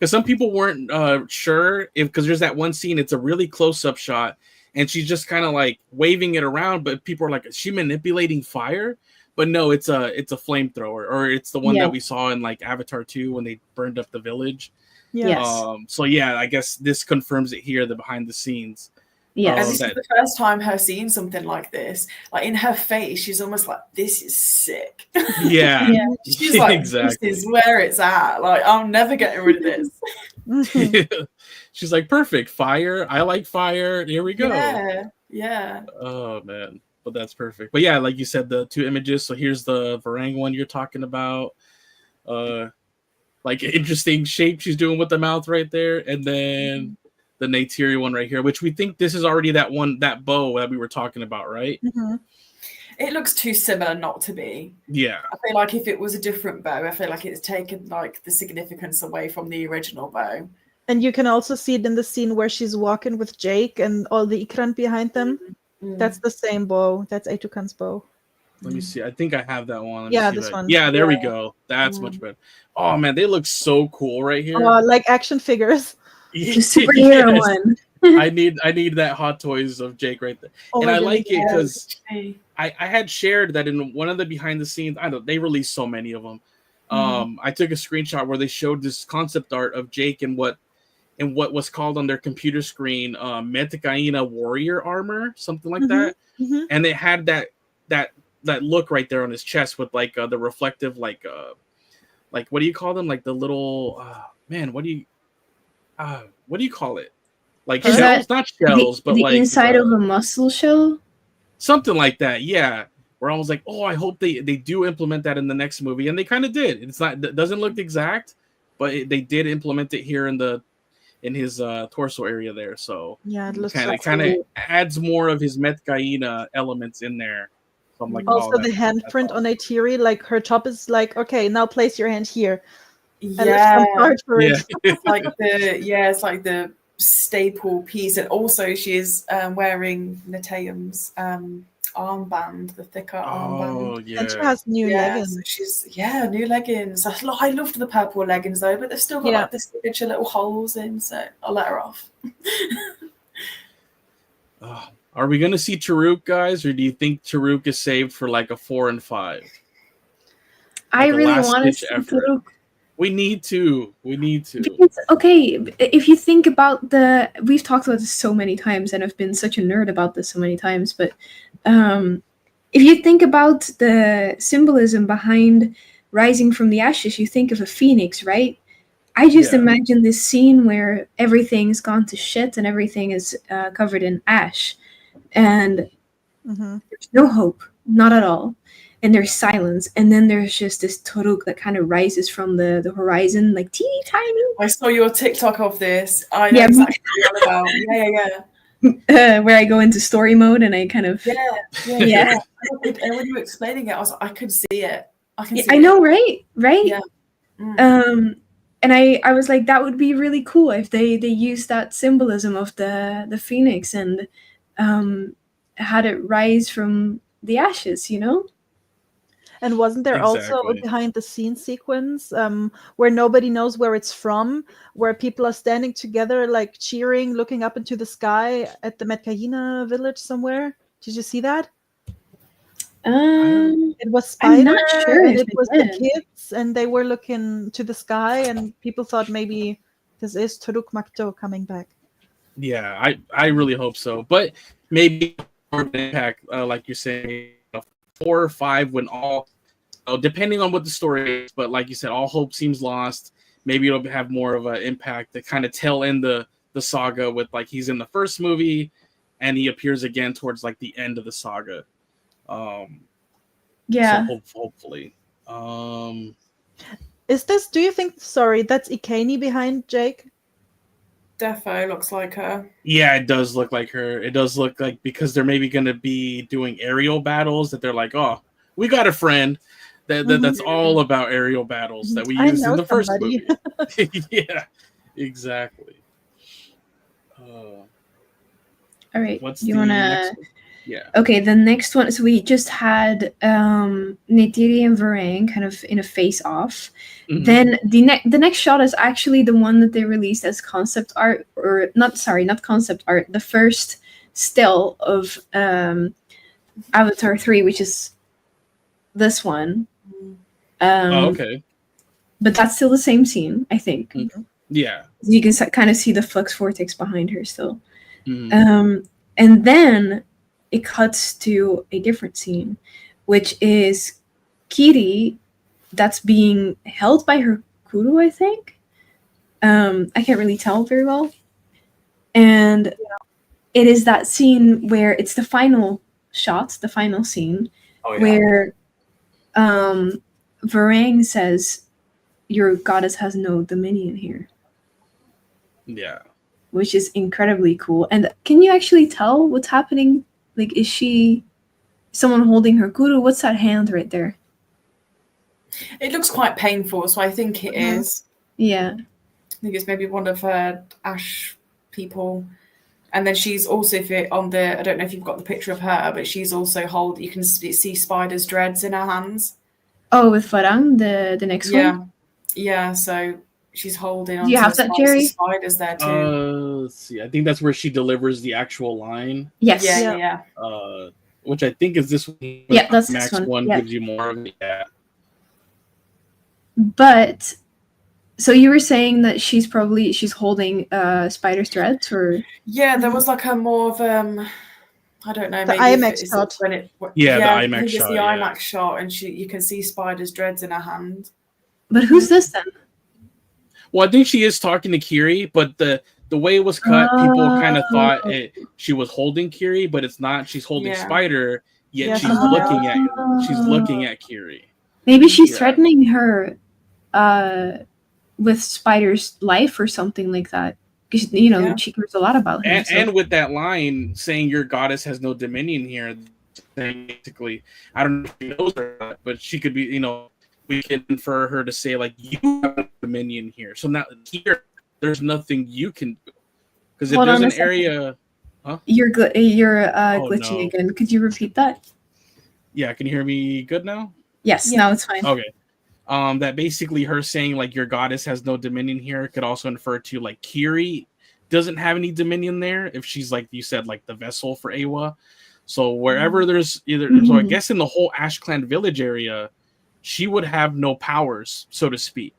some people weren't sure because there's that one scene. It's a really close-up shot, and she's just kind of like waving it around. But people are like, "Is she manipulating fire?" But no, it's a flamethrower, or it's the one that we saw in like Avatar 2 when they burned up the village. Yes. So yeah, I guess this confirms it here, the behind the scenes. Yeah, this is the first time her seeing something like this. Like in her face, she's almost like, "This is sick." Yeah, she's like, exactly. "This is where it's at. Like, I'm never getting rid of this." She's like, "Perfect fire. I like fire. Here we go." Yeah. Oh man, but that's perfect. But yeah, like you said, the 2 images. So here's the Varang one you're talking about. Like interesting shape she's doing with the mouth right there, and then the Neytiri one right here, which we think this is already that bow that we were talking about, right? Mm-hmm. It looks too similar not to be. Yeah. I feel like if it was a different bow, I feel like it's taken like the significance away from the original bow. And you can also see it in the scene where she's walking with Jake and all the Ikran behind them. Mm-hmm. That's the same bow. That's Etukan's bow. Let me see. I think I have that one. This one. Yeah, there we go. That's much better. Oh man, they look so cool right here. Like action figures. The superhero one. I need that Hot Toys of Jake right there. And I like it because I had shared that in one of the behind the scenes. I know they released so many of them. I took a screenshot where they showed this concept art of Jake and what in what was called on their computer screen Metkayina warrior armor, something like that. And it had that look right there on his chest with like the reflective like what do you call them, like the little man, what do you call it, like Is shells, that not shells, but the like inside of a muscle shell? something like that. Yeah, where I was like, oh, I hope they do implement that in the next movie, and they kind of did. It doesn't look exact, but they did implement it here in his torso area there. So Yeah, it looks kind of adds more of his Metkayina elements in there. So I'm like, also oh, the handprint on Neytiri, like her top is like, okay, now place your hand here. Yeah, For it. it's like it's like the staple piece, and also she's wearing Natayam's armband, the thicker armband. Oh yeah, And she has new leggings. So she's new leggings. I loved the purple leggings though, but they've still got like the signature little holes in, so I'll let her off. Are we gonna see Taruk, guys, or do you think Taruk is saved for like a 4 and 5? I really want to see Taruk. We need to. Because, okay, if you think about we've talked about this so many times, and I've been such a nerd about this so many times, but if you think about the symbolism behind rising from the ashes, you think of a phoenix, right? I just imagine this scene where everything's gone to shit and everything is covered in ash, and there's no hope, not at all. And there's silence, and then there's just this Taruk that kind of rises from the horizon, like teeny tiny. I saw your TikTok of this. I know exactly what you're about. Yeah. Where I go into story mode and I kind of yeah. And when you were explaining it, I could see it. I know, right? Yeah. And I was like, that would be really cool if they used that symbolism of the phoenix and had it rise from the ashes, you know? And wasn't there also a behind the scenes sequence where nobody knows where it's from, where people are standing together, like cheering, looking up into the sky at the Metkayina village somewhere? Did you see that? It was Spider, I'm not sure and it was the kids, and they were looking to the sky, and people thought maybe this is Taruk Makto coming back. Yeah, I really hope so. But maybe more of an impact, like you're saying, 4 or 5 when all, depending on what the story is, but like you said, all hope seems lost. Maybe it'll have more of an impact to kind of tail end the saga with like he's in the first movie and he appears again towards like the end of the saga. So hopefully. Is this, do you think, sorry, that's Ikani behind Jake? Defo looks like her. Yeah, it does look like her. It does look like, because they're maybe going to be doing aerial battles, that they're like, oh, we got a friend that's all about aerial battles that we used in the first movie. Yeah, exactly. All right. What's you the wanna? Next one? Yeah. Okay, the next one. So we just had Neytiri and Varang kind of in a face-off. Mm-hmm. Then the next shot is actually the one that they released as concept art, or not concept art. The first still of Avatar 3, which is this one. Okay. But that's still the same scene, I think. Mm-hmm. Yeah. You can kind of see the flux vortex behind her still. Mm-hmm. And then it cuts to a different scene, which is Kiri that's being held by her kuru, I think. I can't really tell very well. And it is that scene where it's the final shot, the final scene, where Varang says, your goddess has no dominion here. Yeah. Which is incredibly cool. And can you actually tell what's happening? Like, is she someone holding her kuru? What's that hand right there? It looks quite painful, so I think it is. Yeah. I think it's maybe one of her ash people. And then she's also, I don't know if you've got the picture of her, but she's also you can see Spider's dreads in her hands. Oh, with Farang, the next one? Yeah, so she's holding on to the Jerry? spiders there too. Let's see. I think that's where she delivers the actual line. Yes. Yeah. Which I think is this one. Yeah, that's Max this one. Gives you more of it. Yeah. But So you were saying that she's holding spider threads, or Yeah, there was like a more of I don't know, The maybe IMAX it's shot. when it The I IMAX think it's shot, the yeah. IMAX shot, and you can see Spider's dreads in her hand. but who's this then? Well, I think she is talking to Kiri, but the way it was cut, people kind of thought she was holding Kiri, but it's not. She's holding Yeah. Spider, yet Yeah, she's someone looking at Kiri. Maybe she's Yeah. threatening her with Spider's life or something like that. Because Yeah. she cares a lot about him. And with that line saying your goddess has no dominion here, basically, I don't know if she knows her, or not, but she could be, we can infer her to say like you have no dominion here. So now here, there's nothing you can do. Because if Hold on there's a an area, You're glitching no. again. Could you repeat that? Yeah, can you hear me good now? Yes, Yeah. now it's fine. Okay. That basically her saying like your goddess has no dominion here could also infer to like Kiri doesn't have any dominion there if she's like you said like the vessel for Awa. So wherever there's either so I guess in the whole Ash Clan village area, she would have no powers, so to speak.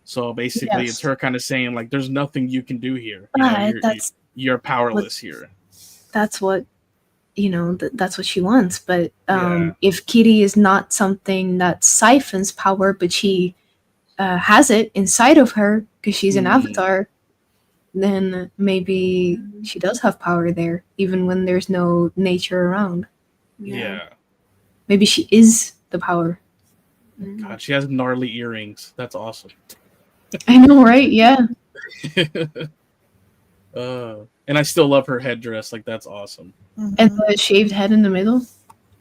So basically Yes. it's her kind of saying like there's nothing you can do here. You're powerless here. That's what that's what she wants. But Yeah. if Kiri is not something that siphons power, but she has it inside of her because she's an avatar, then maybe she does have power there, even when there's no nature around. Yeah. Maybe she is the power. God, she has gnarly earrings. That's awesome. I know, right? Yeah. And I still love her headdress. Like that's awesome. And the shaved head in the middle.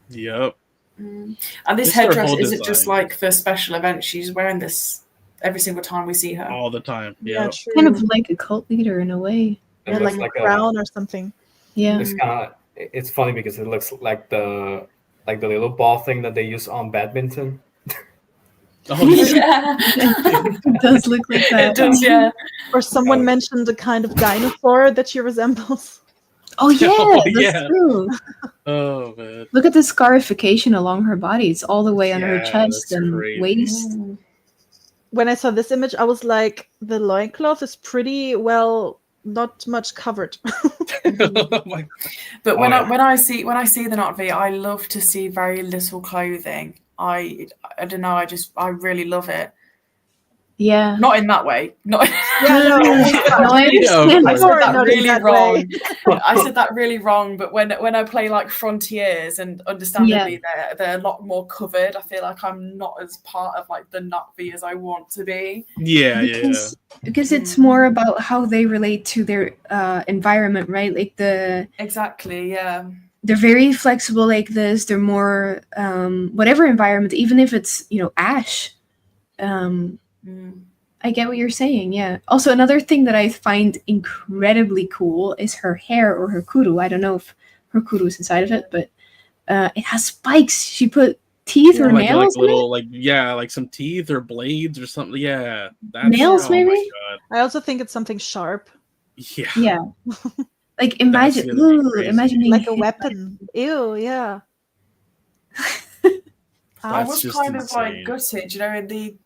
Yep. And this Just her headdress, whole is it just design. like for special events? She's wearing this every single time we see her. All the time. Yeah, Yep. true. Kind of like a cult leader in a way. It Yeah, looks like a a- crown or something. Yeah. It's kind of it's funny because it looks like the little ball thing that they use on badminton. Oh, yeah. Yeah. It does look like that. It does, yeah. Or someone mentioned the kind of dinosaur that she resembles. Oh yeah, Oh, that's yeah. true. Oh man. Look at the scarification along her body. It's all the way on her Yeah, chest that's and crazy. waist. When I saw this image, I was like, the loincloth is pretty well, not much covered. Oh my God. But when Oh, I see the Not V, I love to see very little clothing. I don't know. I really love it. Yeah. Not in that way. Not. Yeah, no, No, I understand. I Of said course, that not in really that wrong. way. I said that really wrong. But when I play like Frontiers, and understandably they're a lot more covered, I feel like I'm not as part of like the Not V as I want to be. Yeah, Because it's more about how they relate to their environment, right? Like Exactly, yeah. they're very flexible like this. They're more whatever environment, even if it's ash. I get what you're saying, yeah. Also, another thing that I find incredibly cool is her hair or her kuru. I don't know if her kuru is inside of it, but it has spikes. She put teeth or like nails in it? little like some teeth or blades or something. Yeah. Nails, oh my maybe? God. I also think it's something sharp, Yeah. Yeah. Like imagine gonna be crazy. imagine being like a hit weapon. Ew, yeah. I That's was just kind of insane. like gutted, in the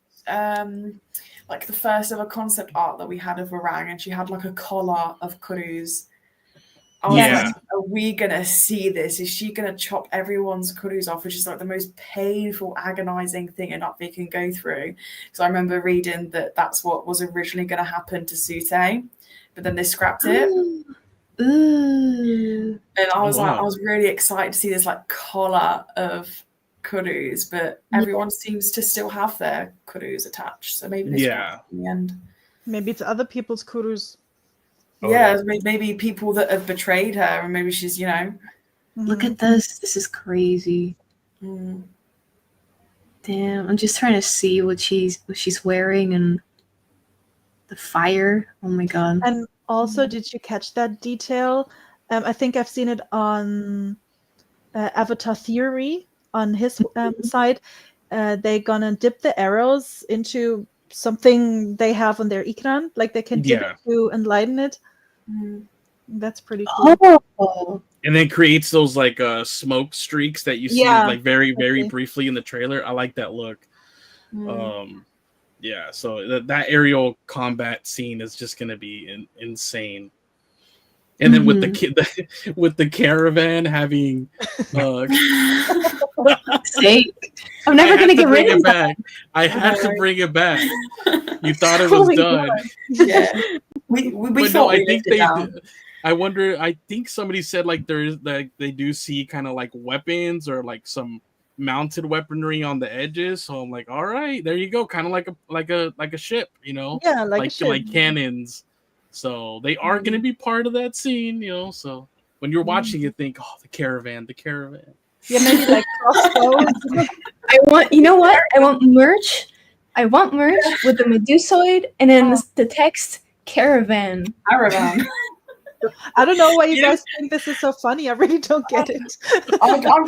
like the first ever concept art that we had of Orang, and she had like a collar of kurus. I was Yeah. like, are we gonna see this? Is she gonna chop everyone's kurus off, which is like the most painful, agonizing thing an Upvi can go through? Because I remember reading that that's what was originally going to happen to Sute, but then they scrapped it. Ooh. And I was like, wow. I was really excited to see this like collar of kurus, but everyone seems to still have their kurus attached. So maybe they scrapped it in the end. Maybe it's other people's kurus. Oh, yeah, maybe people that have betrayed her, and maybe she's, Look at this. This is crazy. Mm. Damn, I'm just trying to see what she's wearing and the fire. Oh my god. And also, did you catch that detail? I think I've seen it on Avatar Theory on his side. They're gonna dip the arrows into something they have on their Ikran, like they can dip it to enlighten it. That's pretty cool. Oh. And then creates those like smoke streaks that you see like very, very briefly in the trailer. I like that look. Yeah, so that aerial combat scene is just gonna be insane. And then with with the caravan having, I'm never gonna get rid of it back. I had to bring it back. You thought it Oh was my done. God. Yeah. We But thought no, I we think lived it down. I wonder. I think somebody said like there's like they do see kind of like weapons or like some mounted weaponry on the edges. So I'm like, all right, there you go, kind of like a ship, you know, Yeah, like a ship. like cannons. So they are going to be part of that scene, you know. So when you're watching, you think, oh, the caravan. Yeah, maybe like crossbows. I want, you know what? I want merch. I want merch with the Medusoid and then the text caravan. Caravan. I don't know why you guys think this is so funny. I really don't get it. I'm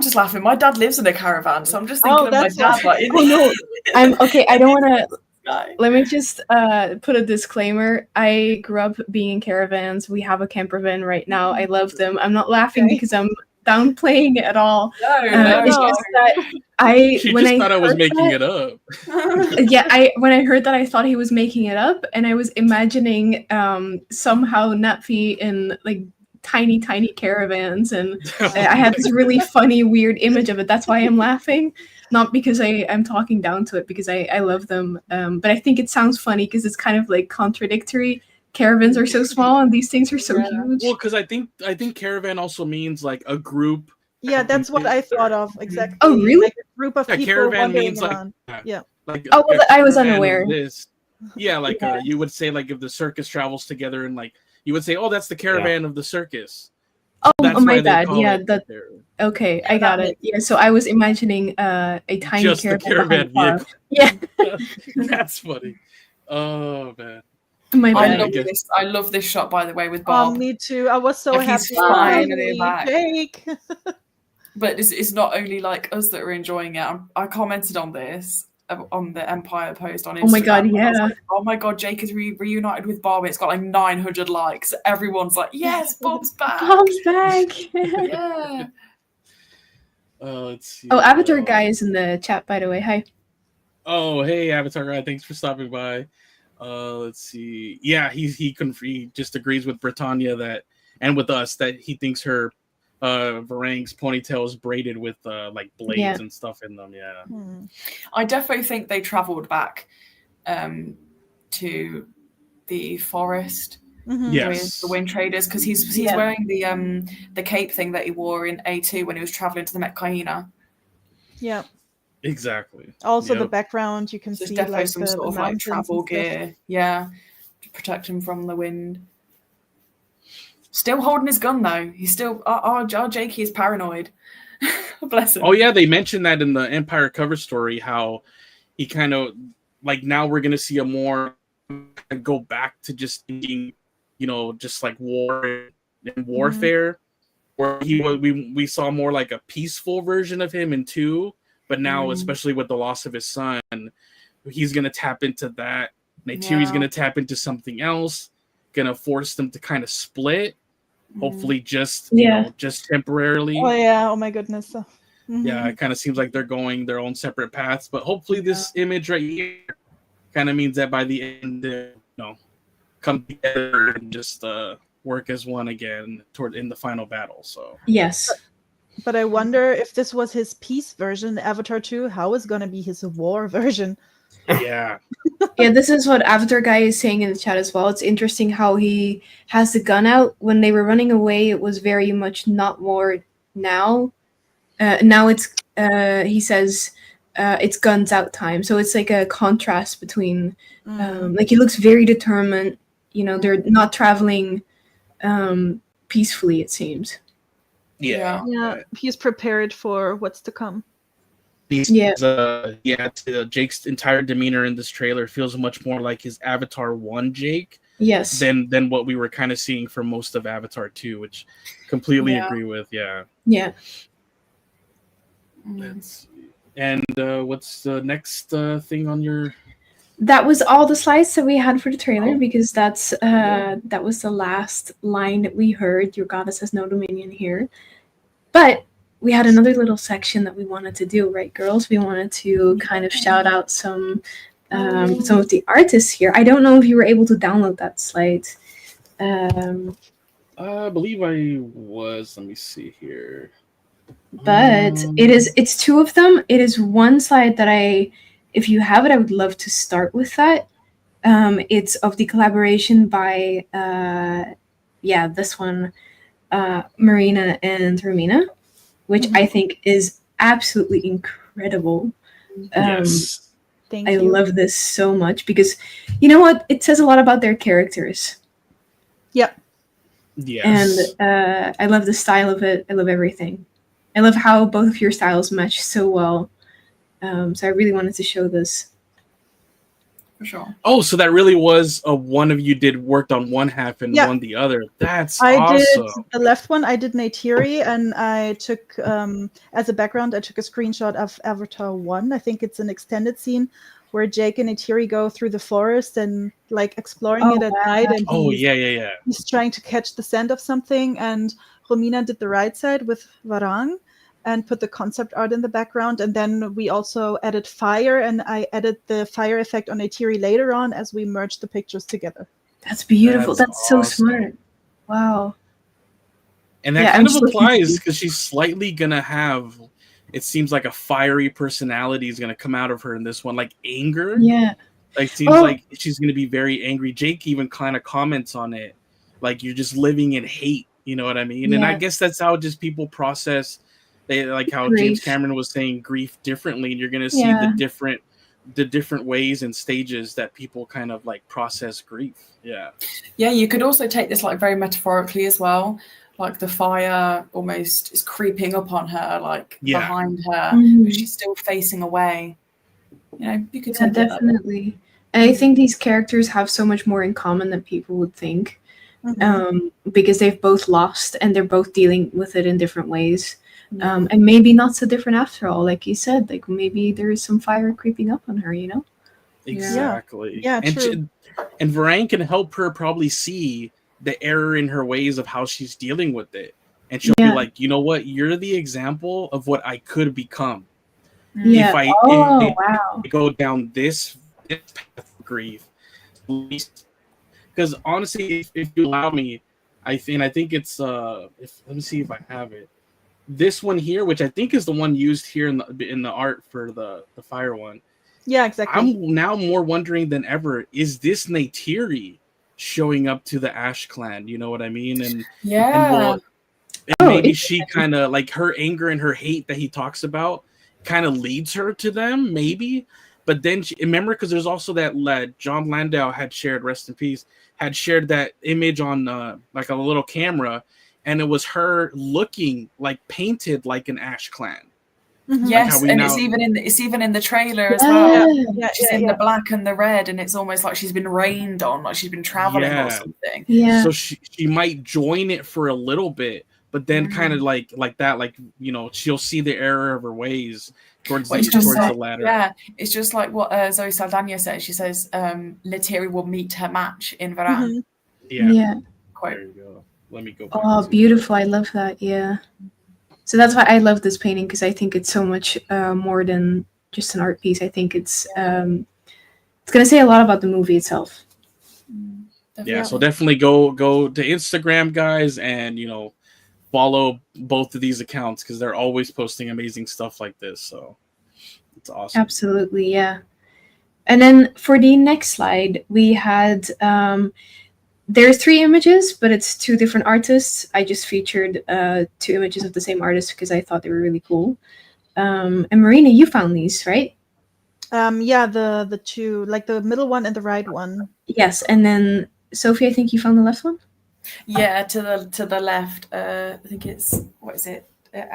just laughing. My dad lives in a caravan, so I'm just thinking of my dad. Like, Oh no, I'm okay. I don't want to. guy. Let me just put a disclaimer. I grew up being in caravans. We have a camper van right now. I love them. I'm not laughing because I'm downplaying it at all. No. It's just that She when just I thought I was heard making that- it up. Yeah, when I heard that, I thought he was making it up, and I was imagining somehow Natfi in like tiny caravans, and I had this really funny, weird image of it. That's why I'm laughing, not because I'm talking down to it, because I love them. But I think it sounds funny because it's kind of like contradictory. Caravans are so small, and these things are so huge. Well, because I think caravan also means like a group. Yeah, that's what I thought of exactly. Oh, really? Like a group of Yeah, people caravan wandering means around. like Yeah. Like Oh, well, a I was caravan of unaware. This. Yeah, like you would say like if the circus travels together and like you would say, oh, that's the caravan of the circus. Oh, That's my why they bad. call Yeah, it that. caravan. Okay, I got it. Yeah, so I was imagining a tiny Just the caravan. caravan behind the vehicle. car. Yeah, That's funny. Oh man. my I bad. love this shot, by the way, with Bob. Me too. I was so Like, he's happy. finally back. Jake. But it's not only like us that are enjoying it. I commented on this on the Empire post on Instagram. Oh my God, and I was yeah. like, oh my God, Jake is reunited with Bob. It's got like 900 likes. Everyone's like, yes, Bob's back. Bob's back. Yeah. Let's see. Oh, Avatar guy is in the chat, by the way. Hi. Oh, hey, Avatar guy. Thanks for stopping by. Let's see. Yeah, he just agrees with Britannia that, and with us, that he thinks her Varang's ponytail is braided with like blades and stuff in them. Yeah. I definitely think they travelled back to the forest with the Wind Traders, because he's wearing the cape thing that he wore in A2 when he was travelling to the Metkayina. Yeah. Exactly. Also, the background you can There's see definitely like some the sort of like mountains travel and stuff. gear, to protect him from the wind. Still holding his gun though. He's still our Jakey is paranoid. Bless him. Oh yeah, they mentioned that in the Empire cover story, how he kind of like, now we're gonna see a more go back to just being, you know, just like war and warfare, where we saw more like a peaceful version of him in 2, but now especially with the loss of his son, he's gonna tap into that. Neytiri's gonna tap into something else, gonna force them to kind of split. Hopefully, just you know, just temporarily. Oh yeah! Oh my goodness! Yeah, it kind of seems like they're going their own separate paths. But hopefully, this image right here kind of means that by the end, you know, come together and just work as one again in the final battle. So yes. But I wonder if this was his peace version, Avatar 2. How is going to be his war version? Yeah. Yeah, this is what Avatar guy is saying in the chat as well. It's interesting how he has the gun out. When they were running away, it was very much not war now. Now it's, he says, it's guns out time. So it's like a contrast between, like he looks very determined. You know, they're not traveling peacefully, it seems. Yeah. He's prepared for what's to come. Jake's entire demeanor in this trailer feels much more like his Avatar 1 Jake. Yes. Than what we were kind of seeing for most of Avatar 2, which completely agree with. Yeah. Yeah. And what's the next thing on your? That was all the slides that we had for the trailer, because that was the last line that we heard. Your goddess has no dominion here. But we had another little section that we wanted to do, right, girls? We wanted to kind of shout out some some of the artists here. I don't know if you were able to download that slide. I believe I was. Let me see here. But it's two of them. It is one slide that if you have it, I would love to start with that. It's of the collaboration by this one, Marina and Romina, which I think is absolutely incredible. Yes. Thank I you. love this so much because you know what? It says a lot about their characters. Yep. Yes. And I love the style of it. I love everything. I love how both of your styles match so well. So I really wanted to show this. For sure. Oh, so that really was one of you worked on one half and one the other. That's I awesome. did the left one. I did Neytiri, and I took as a background. I took a screenshot of Avatar 1. I think it's an extended scene where Jake and Neytiri go through the forest and like exploring it at night. And he's trying to catch the scent of something. And Romina did the right side with Varang and put the concept art in the background. And then we also added fire, and I added the fire effect on Neytiri later on as we merged the pictures together. That's beautiful. That's awesome. So smart. Wow. And that kind of applies because she's slightly going to have, it seems like a fiery personality is going to come out of her in this one, like anger. Yeah. Like, seems like she's going to be very angry. Jake even kind of comments on it. Like, you're just living in hate. You know what I mean? Yeah. And I guess that's how just people process. They like how grief. James Cameron was saying grief differently, and you're going to see the different ways and stages that people kind of like process grief. Yeah. Yeah, you could also take this like very metaphorically as well. Like the fire almost is creeping up on her, like behind her, but she's still facing away. You know, you could take definitely. And I think these characters have so much more in common than people would think, because they've both lost and they're both dealing with it in different ways. And maybe not so different after all, like you said. Like maybe there is some fire creeping up on her, you know? Exactly. Yeah, true. And Varang can help her probably see the error in her ways of how she's dealing with it. And she'll be like, you know what? You're the example of what I could become. Yeah. If I go down this path of grief. Because honestly, if you allow me, I think it's let me see if I have it. This one here, which I think is the one used here in the art for the fire one. Yeah, exactly. I'm now more wondering than ever, is this Neytiri showing up to the Ash clan? You know what I mean? And maybe she kind of like her anger and her hate that he talks about kind of leads her to them, maybe. But then remember, because there's also that Jon Landau had shared, rest in peace, had shared that image on like a little camera. And it was her looking like painted like an Ash clan. Yes, like it's even in the trailer as well. Yeah, she's in the black and the red, and it's almost like she's been rained on, like she's been traveling or something. Yeah. So she might join it for a little bit, but then kind of like that, like, you know, she'll see the error of her ways towards the latter. Yeah, it's just like what Zoe Saldana says. She says Neytiri will meet her match in Varang. Yeah. Quote. There you go. Let me go back. Oh, beautiful. I love that. Yeah. So that's why I love this painting, because I think it's so much more than just an art piece. I think it's going to say a lot about the movie itself. Yeah, so definitely go to Instagram, guys, and, you know, follow both of these accounts because they're always posting amazing stuff like this. So it's awesome. Absolutely, yeah. And then for the next slide, we had... there's 3 images, but it's 2 different artists. I just featured 2 images of the same artist because I thought they were really cool. And Marina, you found these, right? Yeah, the 2, like the middle one and the right one. Yes, and then Sophie, I think you found the left one? Yeah, to the left. I think it's, what is it?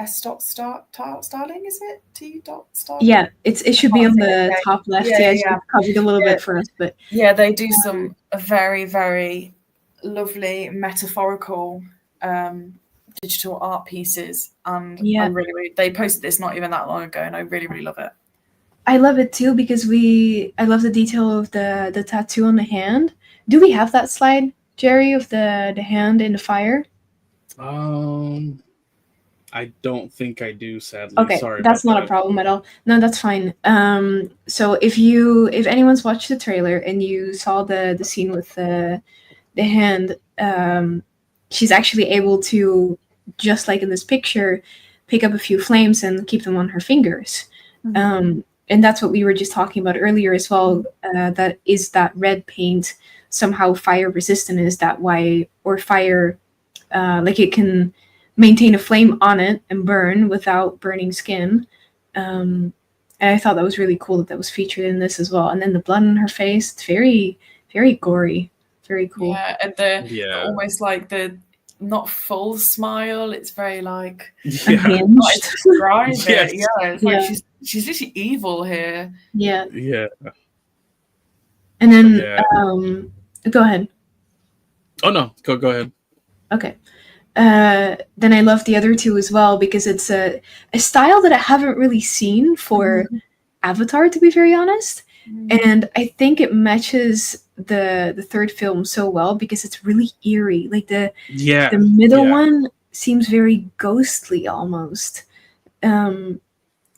Starling, is it? Starling? Yeah, it should be on the top left. Yeah. Covered a little bit for us, but yeah, they do some very, very lovely metaphorical digital art pieces, and I'm really they posted this not even that long ago, and I really, really love it. I love it too because I love the detail of the tattoo on the hand. Do we have that slide, Jerry, of the hand in the fire? I don't think I do, sadly. Okay, Sorry that's about not that. a problem at all. No, that's fine. So if anyone's watched the trailer and you saw the scene with the hand, she's actually able to, just like in this picture, pick up a few flames and keep them on her fingers. And that's what we were just talking about earlier as well. That is that red paint somehow fire resistant? Is that why, or fire, like it can maintain a flame on it and burn without burning skin? And I thought that was really cool that was featured in this as well. And then the blood on her face, it's very, very gory, very cool. Yeah, and the almost like the not full smile. It's very like unhinged. Describe Yes. it. Yeah, it's like she's literally evil here. Yeah. Yeah. And then go ahead. Oh no, go ahead. Okay. Then I love the other two as well because it's a style that I haven't really seen for Avatar, to be very honest. And I think it matches the third film so well because it's really eerie. Like the middle one seems very ghostly almost. I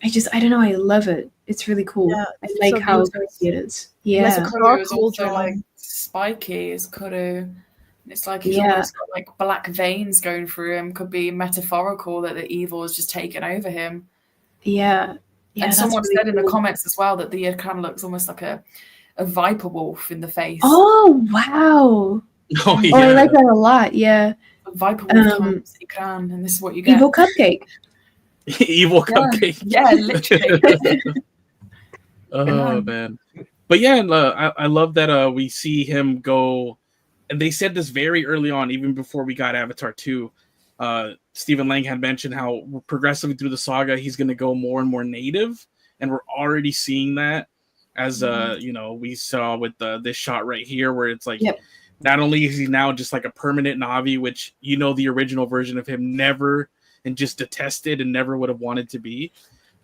don't know. I love it. It's really cool. Yeah, I like how crazy it is. Yeah. Like a charcoal also like drawing. spiky is Kuru. It's like he's almost got like black veins going through him. Could be metaphorical that the evil has just taken over him. Yeah. Yeah, and someone really said in the comments as well that the Ikran looks almost like a viper wolf in the face. Oh wow! Oh yeah, I like that a lot. Yeah, a viper wolf times Ikran, and this is what you get. Evil cupcake. Evil cupcake. Yeah, literally. Oh man, but yeah, I love that we see him go, and they said this very early on, even before we got Avatar 2. Stephen Lang had mentioned how progressively through the saga he's going to go more and more native, and we're already seeing that as we saw with this shot right here where it's like not only is he now just like a permanent Na'vi, which the original version of him never and just detested and never would have wanted to be,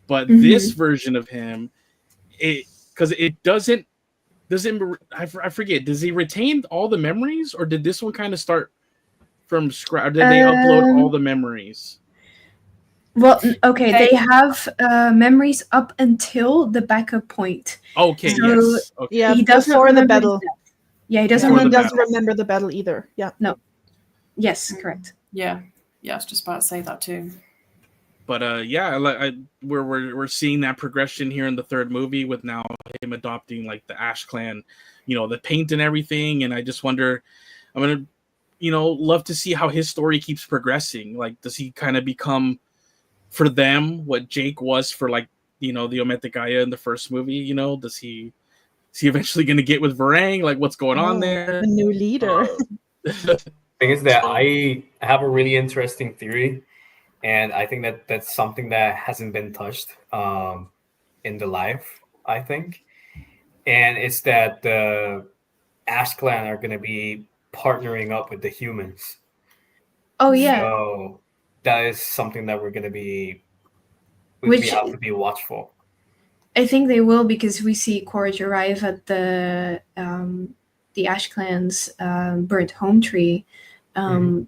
but this version of him, because it doesn't I forget, does he retain all the memories, or did this one kind of start from scratch? Did they upload all the memories? Well, okay, they have memories up until the backup point. Okay, so, yes. Okay. Yeah, he doesn't before the battle. Yeah, he doesn't. He doesn't remember the battle either. Yeah. No. Yes, correct. Yeah, I was just about to say that too. But we're seeing that progression here in the third movie with now him adopting like the Ash Clan, the paint and everything. And I just wonder, I'm gonna, love to see how his story keeps progressing. Like, does he kind of become for them what Jake was for like the Metkayina in the first movie? Does he eventually going to get with Varang? Like, what's going on there? The new leader. Thing is that I have a really interesting theory. And I think that that's something that hasn't been touched in the life, I think. And it's that the Ash Clan are going to be partnering up with the humans. Oh, yeah. So that is something that we're going to be... we have to be watchful. I think they will, because we see Quaritch arrive at the Ash Clan's burnt home tree. And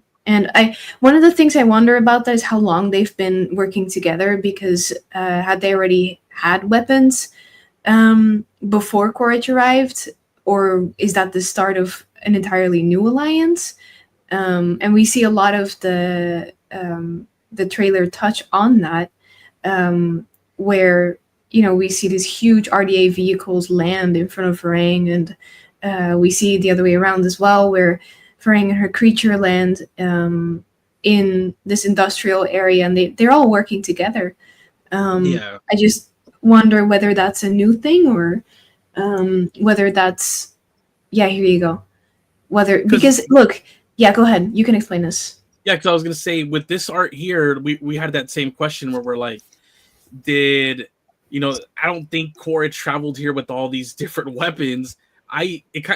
one of the things I wonder about that is how long they've been working together, because had they already had weapons before Quaritch arrived, or is that the start of an entirely new alliance? And we see a lot of the trailer touch on that, where we see these huge RDA vehicles land in front of Varang, and we see the other way around as well, where Varang and her creature land in this industrial area, and they're all working together. I just wonder whether that's a new thing, or whether that's here you go. Because look, go ahead. You can explain this. Yeah, because I was gonna say with this art here, we had that same question where we're like, I don't think Quaritch traveled here with all these different weapons.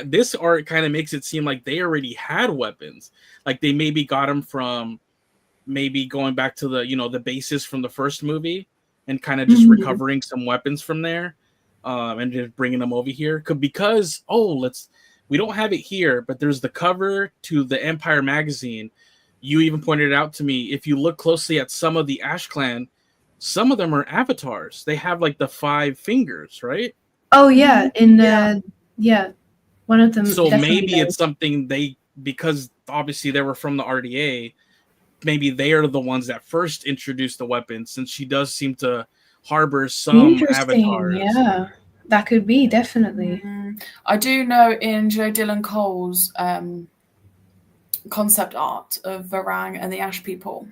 This art kind of makes it seem like they already had weapons, like they maybe got them from maybe going back to the bases from the first movie and kind of just recovering some weapons from there, and just bringing them over here. Because we don't have it here, but there's the cover to the Empire magazine. you even pointed it out to me. If you look closely at some of the Ash Clan, some of them are avatars. They have like the 5 fingers, right? Oh yeah, one of them. So definitely maybe does. it's something because obviously they were from the RDA. Maybe they are the ones that first introduced the weapons, since she does seem to harbor some Interesting. avatars. Yeah, that could be definitely. I do know in Joe Dylan Cole's concept art of Varang and the Ash People.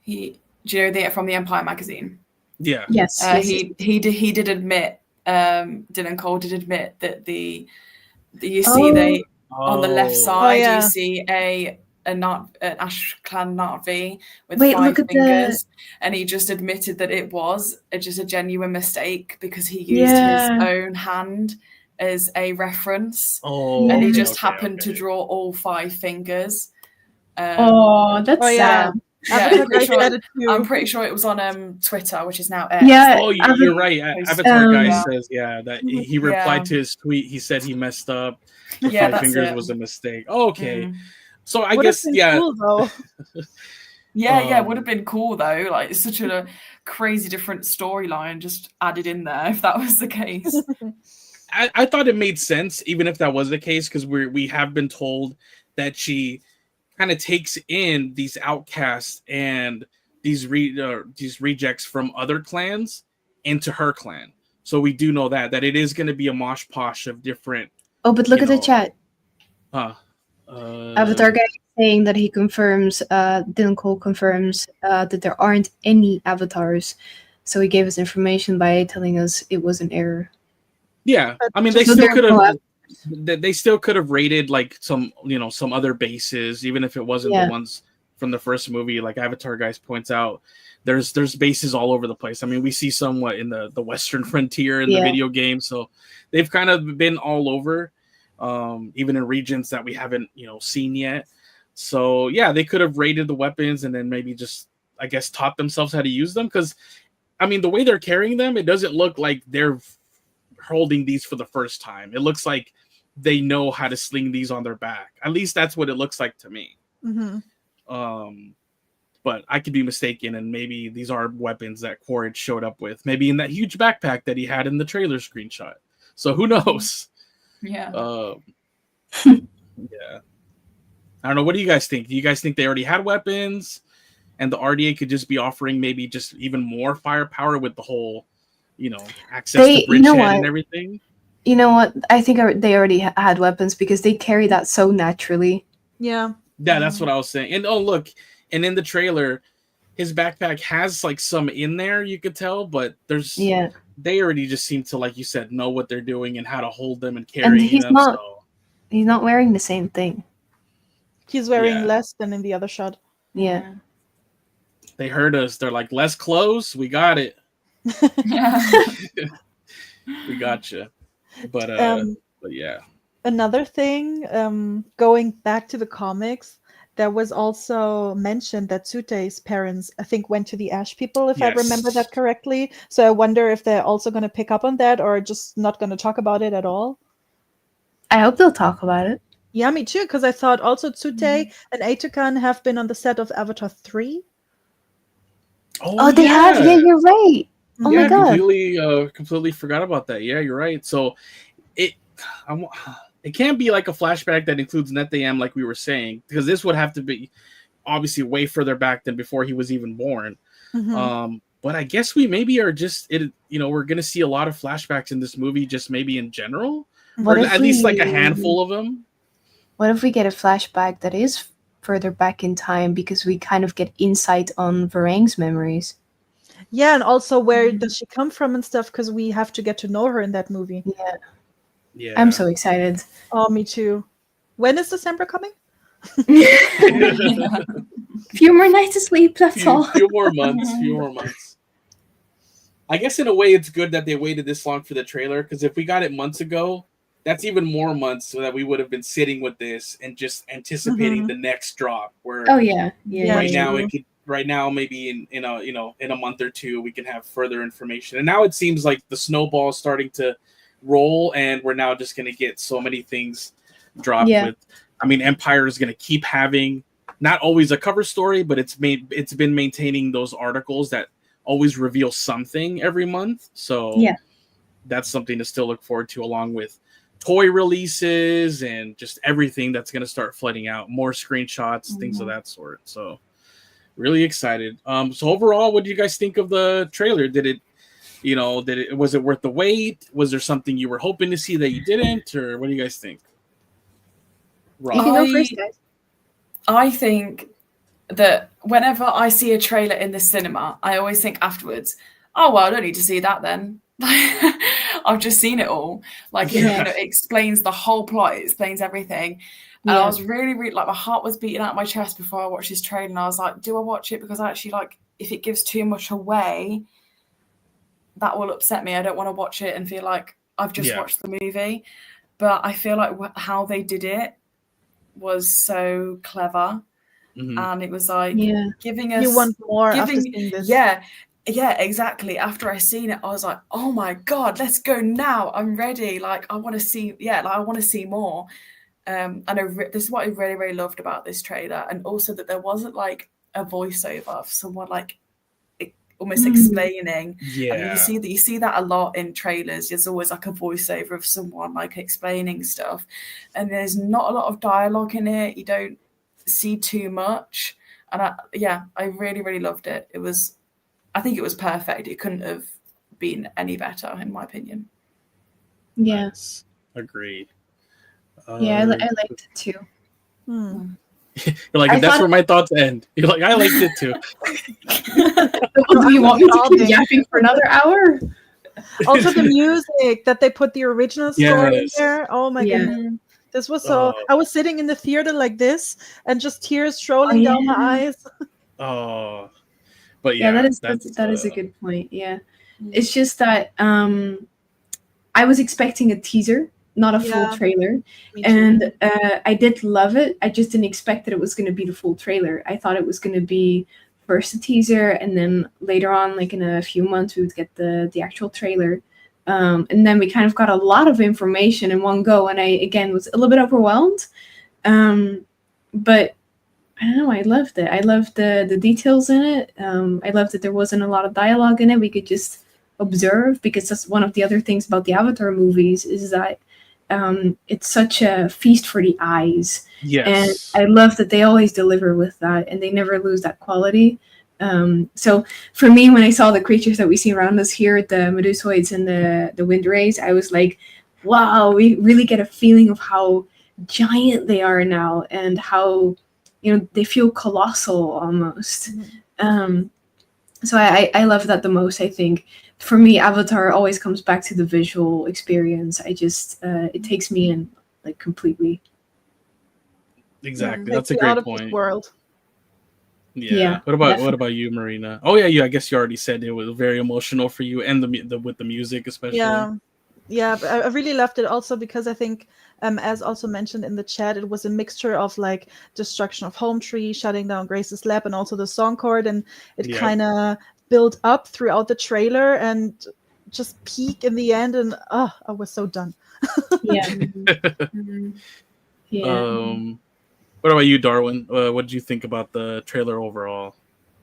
From the Empire magazine. Yeah. Yes. He did admit. Dylan Cole did admit that on the left side you see an Ash Clan Na'vi with 5 fingers, and he just admitted that it was just a genuine mistake because he used his own hand as a reference, and he just happened to draw all 5 fingers. That's sad. Yeah, I'm pretty sure it was on Twitter, which is now X. Yeah. Oh, you're right. Avatar guy says that he replied to his tweet. He said he messed up. The 5 fingers was a mistake. Oh, okay. So I guess cool, though. it would have been cool though. Like, it's such a crazy different storyline just added in there if that was the case. I thought it made sense, even if that was the case, because we have been told that she kind of takes in these outcasts and these rejects from other clans into her clan. So we do know that it is going to be a mosh posh of different. Oh, but look at the chat. Avatar guy saying that he confirms, Dylan Cole confirms that there aren't any avatars. So he gave us information by telling us it was an error. Yeah, I mean, they still could have raided like some other bases, even if it wasn't the ones from the first movie. Like Avatar guys points out, there's bases all over the place. I mean, we see somewhat in the Western frontier in the video game, so they've kind of been all over, even in regions that we haven't seen yet. So yeah, they could have raided the weapons and then maybe just, I guess, taught themselves how to use them, because I mean, the way they're carrying them, it doesn't look like they're holding these for the first time. It looks like they know how to sling these on their back. At least that's what it looks like to me. But I could be mistaken, and maybe these are weapons that Quaritch showed up with, maybe in that huge backpack that he had in the trailer screenshot. So who knows? Yeah. Yeah. I don't know. What do you guys think? Do you guys think they already had weapons and the RDA could just be offering maybe just even more firepower with the whole access to bridgehead and everything? You know what? I think they already had weapons because they carry that so naturally. Yeah, that's what I was saying. And look, and in the trailer, his backpack has like some in there, you could tell, but they already just seem to, like you said, know what they're doing and how to hold them and carry them. He's not wearing the same thing. He's wearing less than in the other shot. Yeah. They heard us. They're like, less clothes. We got it. We gotcha. But yeah. Another thing, going back to the comics, there was also mentioned that Tsutei's parents, I think, went to the Ash People, if I remember that correctly. So I wonder if they're also going to pick up on that or just not going to talk about it at all. I hope they'll talk about it. Yeah, me too, because I thought also Tsutei and Ikran have been on the set of Avatar 3. Oh, they have? Yeah, you're right. Oh my god! Completely forgot about that. Yeah, you're right. So it can't be like a flashback that includes Netayam, like we were saying, because this would have to be obviously way further back than before he was even born. But I guess we maybe are just we're gonna see a lot of flashbacks in this movie, just maybe in general, or at least like a handful of them. What if we get a flashback that is further back in time, because we kind of get insight on Varang's memories? Yeah, and also where does she come from and stuff, because we have to get to know her in that movie. Yeah. I'm so excited. Oh, me too. When is December coming? Few more nights of sleep, that's all. Few more months. I guess in a way it's good that they waited this long for the trailer, because if we got it months ago, that's even more months so that we would have been sitting with this and just anticipating the next drop. Where right now maybe in a month or two we can have further information. And now it seems like the snowball is starting to roll, and we're now just going to get so many things dropped. I mean, Empire is going to keep having not always a cover story, but it's been maintaining those articles that always reveal something every month. So Yeah. that's something to still look forward to, along with toy releases and just everything that's going to start flooding out, more screenshots, things of that sort. So really excited. So overall, what do you guys think of the trailer? Was it worth the wait? Was there something you were hoping to see that you didn't, or what do you guys think? You can go first, guys. I think that whenever I see a trailer in the cinema, I always think afterwards, oh, well, I don't need to see that then. I've just seen it all. Like, it explains the whole plot. It explains everything. And I was really, really, like, my heart was beating out of my chest before I watched this trailer. And I was like, do I watch it? Because actually, like, if it gives too much away, that will upset me. I don't want to watch it and feel like I've just watched the movie. But I feel like how they did it was so clever. And it was like giving us... You want more after seeing this. Yeah, exactly. After I seen it, I was like, oh my God, let's go now. I'm ready. Like, I want to see, I want to see more. And this is what I really, really loved about this trailer. And also that there wasn't like a voiceover of someone like almost explaining. Yeah. I mean, you see that a lot in trailers. There's always like a voiceover of someone like explaining stuff. And there's not a lot of dialogue in it. You don't see too much. And I really, really loved it. I think it was perfect. It couldn't have been any better, in my opinion. Yes. Agreed. I liked it too. You're like, that's where my thoughts end. You're like, I liked it too. Do you want me to keep yapping for another hour? Also, the music that they put the original story in there. Oh my goodness. This was so... I was sitting in the theater like this and just tears strolling down my eyes. Oh. But that is a good point. Yeah. It's just that I was expecting a teaser, not a full trailer. And I did love it. I just didn't expect that it was going to be the full trailer. I thought it was going to be first a teaser, and then later on, like in a few months, we would get the actual trailer. And then we kind of got a lot of information in one go. And I, again, was a little bit overwhelmed. But I don't know, I loved it. I loved the details in it. I loved that there wasn't a lot of dialogue in it. We could just observe, because that's one of the other things about the Avatar movies, is that it's such a feast for the eyes. Yes. And I love that they always deliver with that, and they never lose that quality. So for me, when I saw the creatures that we see around us here, the Medusoids and the wind rays, I was like, wow, we really get a feeling of how giant they are now, and how, they feel colossal almost. So I love that the most. I think for me, Avatar always comes back to the visual experience. I just it takes me in like completely. Exactly, that's a great point. World. Yeah. What about you, Marina? Oh yeah, I guess you already said it was very emotional for you, and with the music especially. Yeah, but I really loved it also because I think, as also mentioned in the chat, it was a mixture of like destruction of home tree, shutting down Grace's lab, and also the song chord, and it kind of built up throughout the trailer and just peak in the end, and I was so done. What about you, Darwin? What did you think about the trailer overall?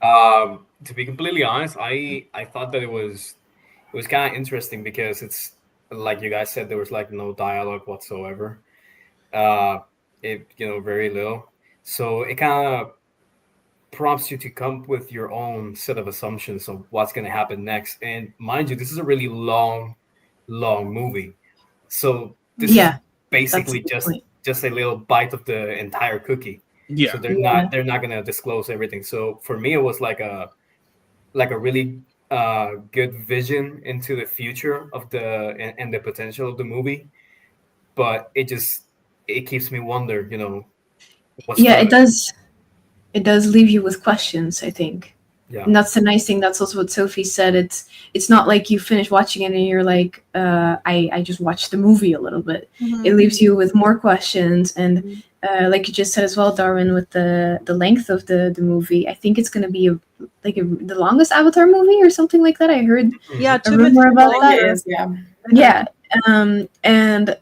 To be completely honest, I thought that it was kind of interesting because it's, like you guys said, there was like no dialogue whatsoever. Very little. So it kind of prompts you to come up with your own set of assumptions of what's going to happen next. And mind you, this is a really long movie. So this is basically just a little bite of the entire cookie. Yeah. So they're not going to disclose everything. So for me, it was like a really good vision into the future of and the potential of the movie, but it keeps me wonder, it does leave you with questions, I think. And that's the nice thing. That's also what Sophie said. It's not like you finish watching it and you're like, I just watched the movie a little bit. It leaves you with more questions, and like you just said as well, Darwin, with the length of the movie, I think it's going to be the longest Avatar movie or something like that. I heard a rumor about that. And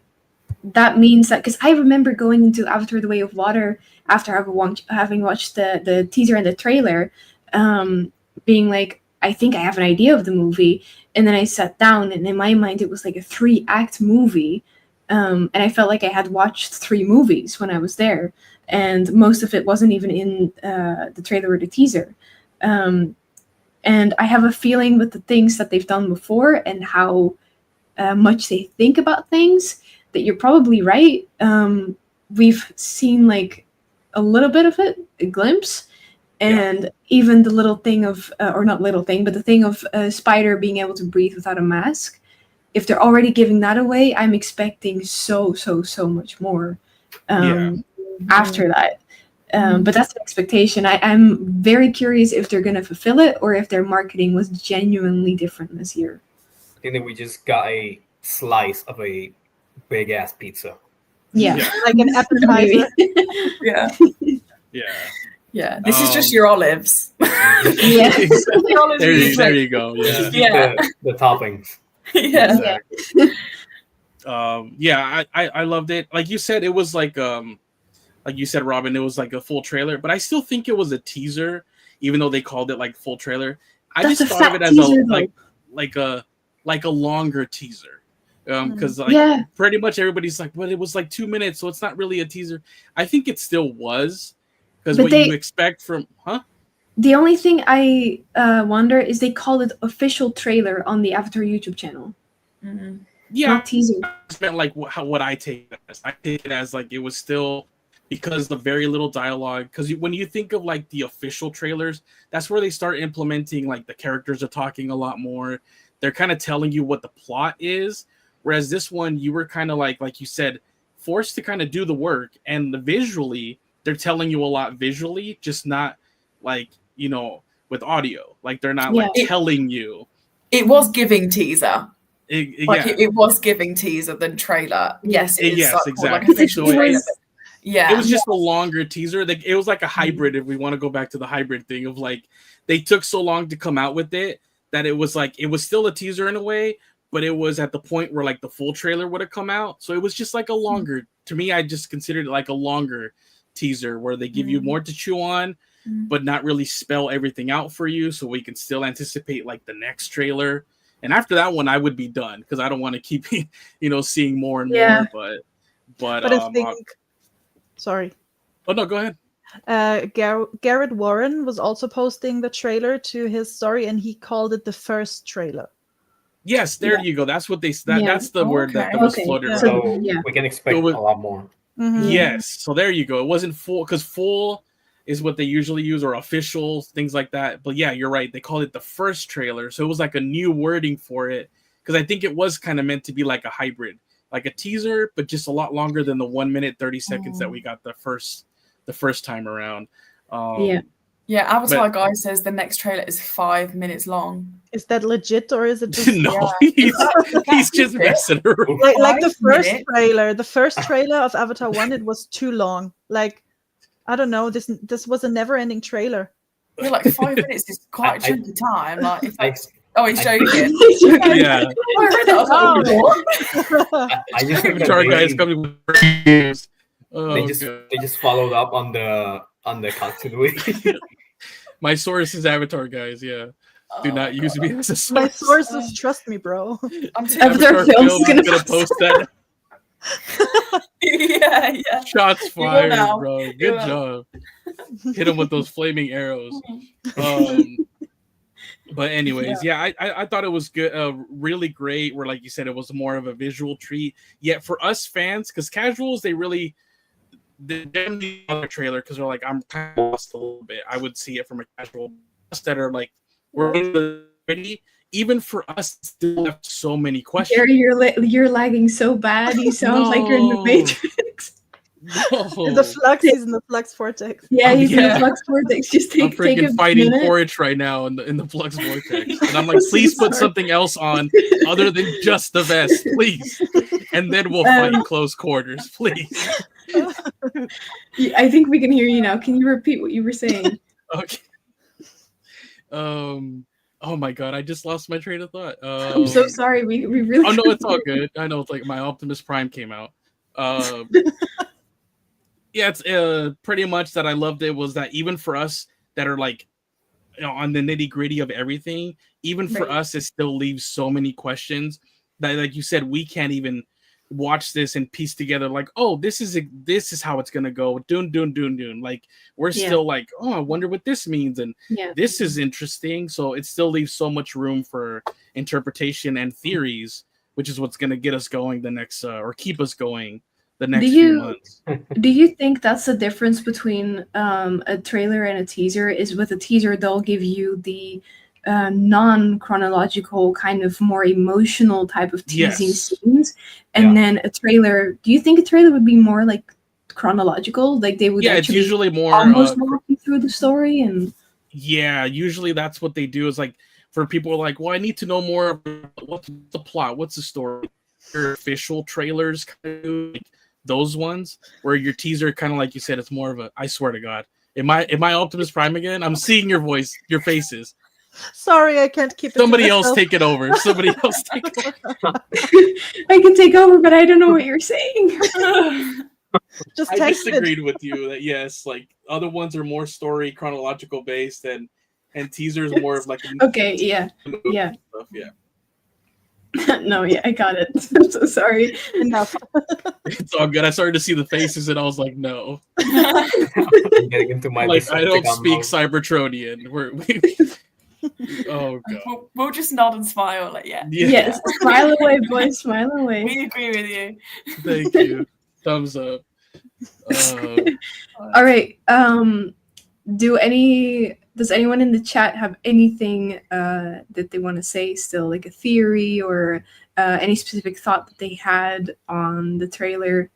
that means that, because I remember going into Avatar: The Way of Water after having watched the teaser and the trailer, being like, I think I have an idea of the movie, and then I sat down, and in my mind it was like a 3-act movie, and I felt like I had watched 3 movies when I was there, and most of it wasn't even in the trailer or the teaser. And I have a feeling with the things that they've done before and how much they think about things, that you're probably right. We've seen like a little bit of it, a glimpse, and even the little thing of, or not little thing, but the thing of a spider being able to breathe without a mask. If they're already giving that away, I'm expecting so much more after that. But that's the expectation. I'm very curious if they're going to fulfill it or if their marketing was genuinely different this year. I think that we just got a slice of a big ass pizza. Yeah. Like an appetizer. Yeah. This is just your olives. Yeah. The olives there you go. Yeah. The toppings. Yeah. I loved it. Like you said, it was like you said, Robin, it was like a full trailer, but I still think it was a teaser, even though they called it like full trailer. I just thought of it as like a longer teaser. Because pretty much everybody's like, well, it was like 2 minutes, so it's not really a teaser. I think it still was, because what you expect from The only thing I wonder is they called it official trailer on the Avatar YouTube channel. Mm-hmm. Yeah, not teaser. It's meant like what I take it as. I take it as like it was still, because the very little dialogue. Because when you think of like the official trailers, that's where they start implementing like the characters are talking a lot more. They're kind of telling you what the plot is. Whereas this one, you were kind of like you said, forced to kind of do the work. And visually, they're telling you a lot visually, just not like, with audio. Like they're not telling you. It was giving teaser. It was giving teaser than trailer. Yes, exactly. Like it was just a longer teaser. It was like a hybrid. If we want to go back to the hybrid thing of like, they took so long to come out with it that it was like, it was still a teaser in a way, but it was at the point where like the full trailer would have come out. So it was just like a longer, to me, I just considered it like a longer teaser where they give you more to chew on, but not really spell everything out for you. So we can still anticipate like the next trailer. And after that one, I would be done because I don't want to keep, seeing more and more. But I think, sorry. Oh no, go ahead. Garrett Warren was also posting the trailer to his story, and he called it the first trailer. Yes, there you go. That's what that's the word that was floated around. So we can expect a lot more. Mm-hmm. Yes. So there you go. It wasn't full, because full is what they usually use, or official, things like that. But yeah, you're right. They called it the first trailer. So it was like a new wording for it, because I think it was kind of meant to be like a hybrid, like a teaser, but just a lot longer than the 1 minute 30 seconds that we got the first time around. Avatar guy says the next trailer is 5 minutes long. Is that legit, or is it just no? He's just messing around. Like the first trailer of Avatar 1, it was too long. Like, I don't know. This was a never-ending trailer. Yeah, like 5 minutes is quite a chunk of time. Like, he's joking. Yeah. I read that. I was like, what? I just think Avatar guy is coming with news. They just followed up on the continuity. My source is Avatar guys. Yeah. Do not use me as a source. My sources, trust me, bro. Avatar Films gonna post that. Yeah. Shots fired, bro. Good job. Hit him with those flaming arrows. But anyways, I thought it was good, really great. Where, like you said, it was more of a visual treat. Yet for us fans, because casuals, they didn't need another trailer because they're like, I'm kind of lost a little bit. I would see it from a casual that are like, we're ready. Even for us, still have so many questions. Gary, you're lagging so bad. You sound like you're in the Matrix. No. He's in the flux vortex. Yeah, he's in the flux vortex. Just I'm freaking a fighting minute. Quaritch right now in the flux vortex, and I'm like, please put something else on other than just the vest, please, and then we'll fight in close quarters, please. I think we can hear you now. Can you repeat what you were saying? Okay. Oh my god, I just lost my train of thought. I'm so sorry. We really. Oh no, it's all good. I know, it's like my Optimus Prime came out. Yeah, it's pretty much that I loved it was that even for us that are like, on the nitty gritty of everything, even for us, it still leaves so many questions that, like you said, we can't even watch this and piece together like, oh, this is how it's gonna go. Dun. Like we're still like, oh, I wonder what this means, and this is interesting. So it still leaves so much room for interpretation and theories, which is what's gonna get us going the next or keep us going the next few months. Do you think that's the difference between a trailer and a teaser? Is with a teaser they'll give you the non-chronological kind of more emotional type of teasing scenes, and then a trailer, do you think a trailer would be more like chronological, like they would it's usually more almost walk you through the story? And usually that's what they do, is like for people like, well, I need to know more about what's the plot, what's the story. Your official trailers kind of like those ones where your teaser kind of, like you said, it's more of a, I swear to God, am I Optimus Prime again? I'm seeing your voice, your faces. Sorry, I can't keep it. Somebody else take it over. Somebody else take it over. I can take over, but I don't know what you're saying. Just I text disagreed it. with you that yes, like other ones are more story chronological based, and teasers more of like okay, stuff. Yeah. No, I got it. I'm so sorry. Enough. It's all good. I started to see the faces, and I was like, no. I'm getting into my Like I don't Decepticon speak mode. Cybertronian. Oh god. We'll just nod and smile, like Yes, smile away, boys, smile away. We agree with you. Thank you. Thumbs up. All right. Does anyone in the chat have anything that they want to say still, like a theory or any specific thought that they had on the trailer?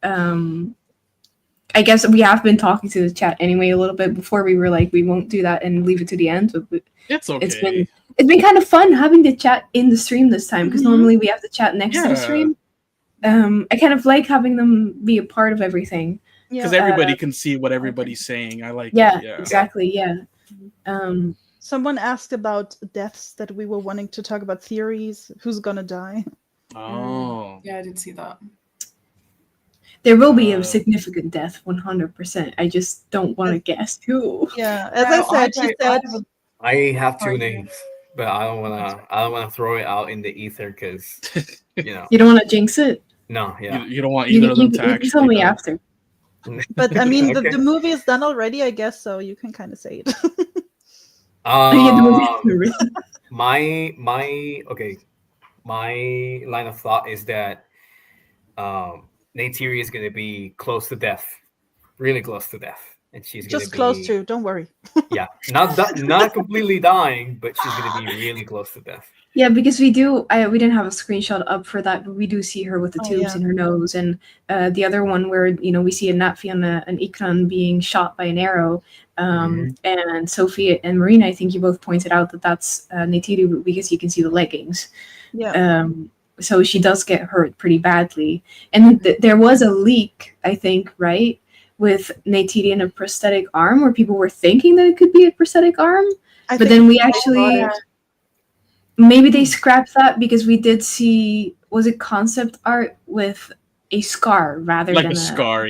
I guess we have been talking to the chat anyway a little bit before. We were like, we won't do that and leave it to the end. But it's okay. It's been kind of fun having the chat in the stream this time, because normally we have the chat next to the stream. I kind of like having them be a part of everything. Because everybody can see what everybody's saying. I like it. Yeah, exactly. Yeah. Someone asked about deaths, that we were wanting to talk about theories. Who's gonna die? Oh. Yeah, I did see that. There will be a significant death, 100%. I just don't want to guess who. Yeah, as I said, I have two names, but I don't wanna throw it out in the ether because you know. You don't want to jinx it. No, You don't want either of them to actually. You tell me after. But I mean, Okay. the movie is done already, I guess, so you can kind of say it. My line of thought is that Neytiri is going to be close to death, really close to death, and she's going to just be close to. Don't worry. Yeah, not completely dying, but she's going to be really close to death. Yeah, because we didn't have a screenshot up for that, but we do see her with the tubes in her nose, and the other one where we see a Natfi and an Ikran being shot by an arrow, and Sophie and Marina, I think you both pointed out that that's Neytiri because you can see the leggings. Yeah. So she does get hurt pretty badly, and there was a leak, I think, right, with Neytiri in a prosthetic arm, where people were thinking that it could be a prosthetic arm, but then we actually. Maybe they scrapped that because we did see, was it concept art with a scar rather like than a scar,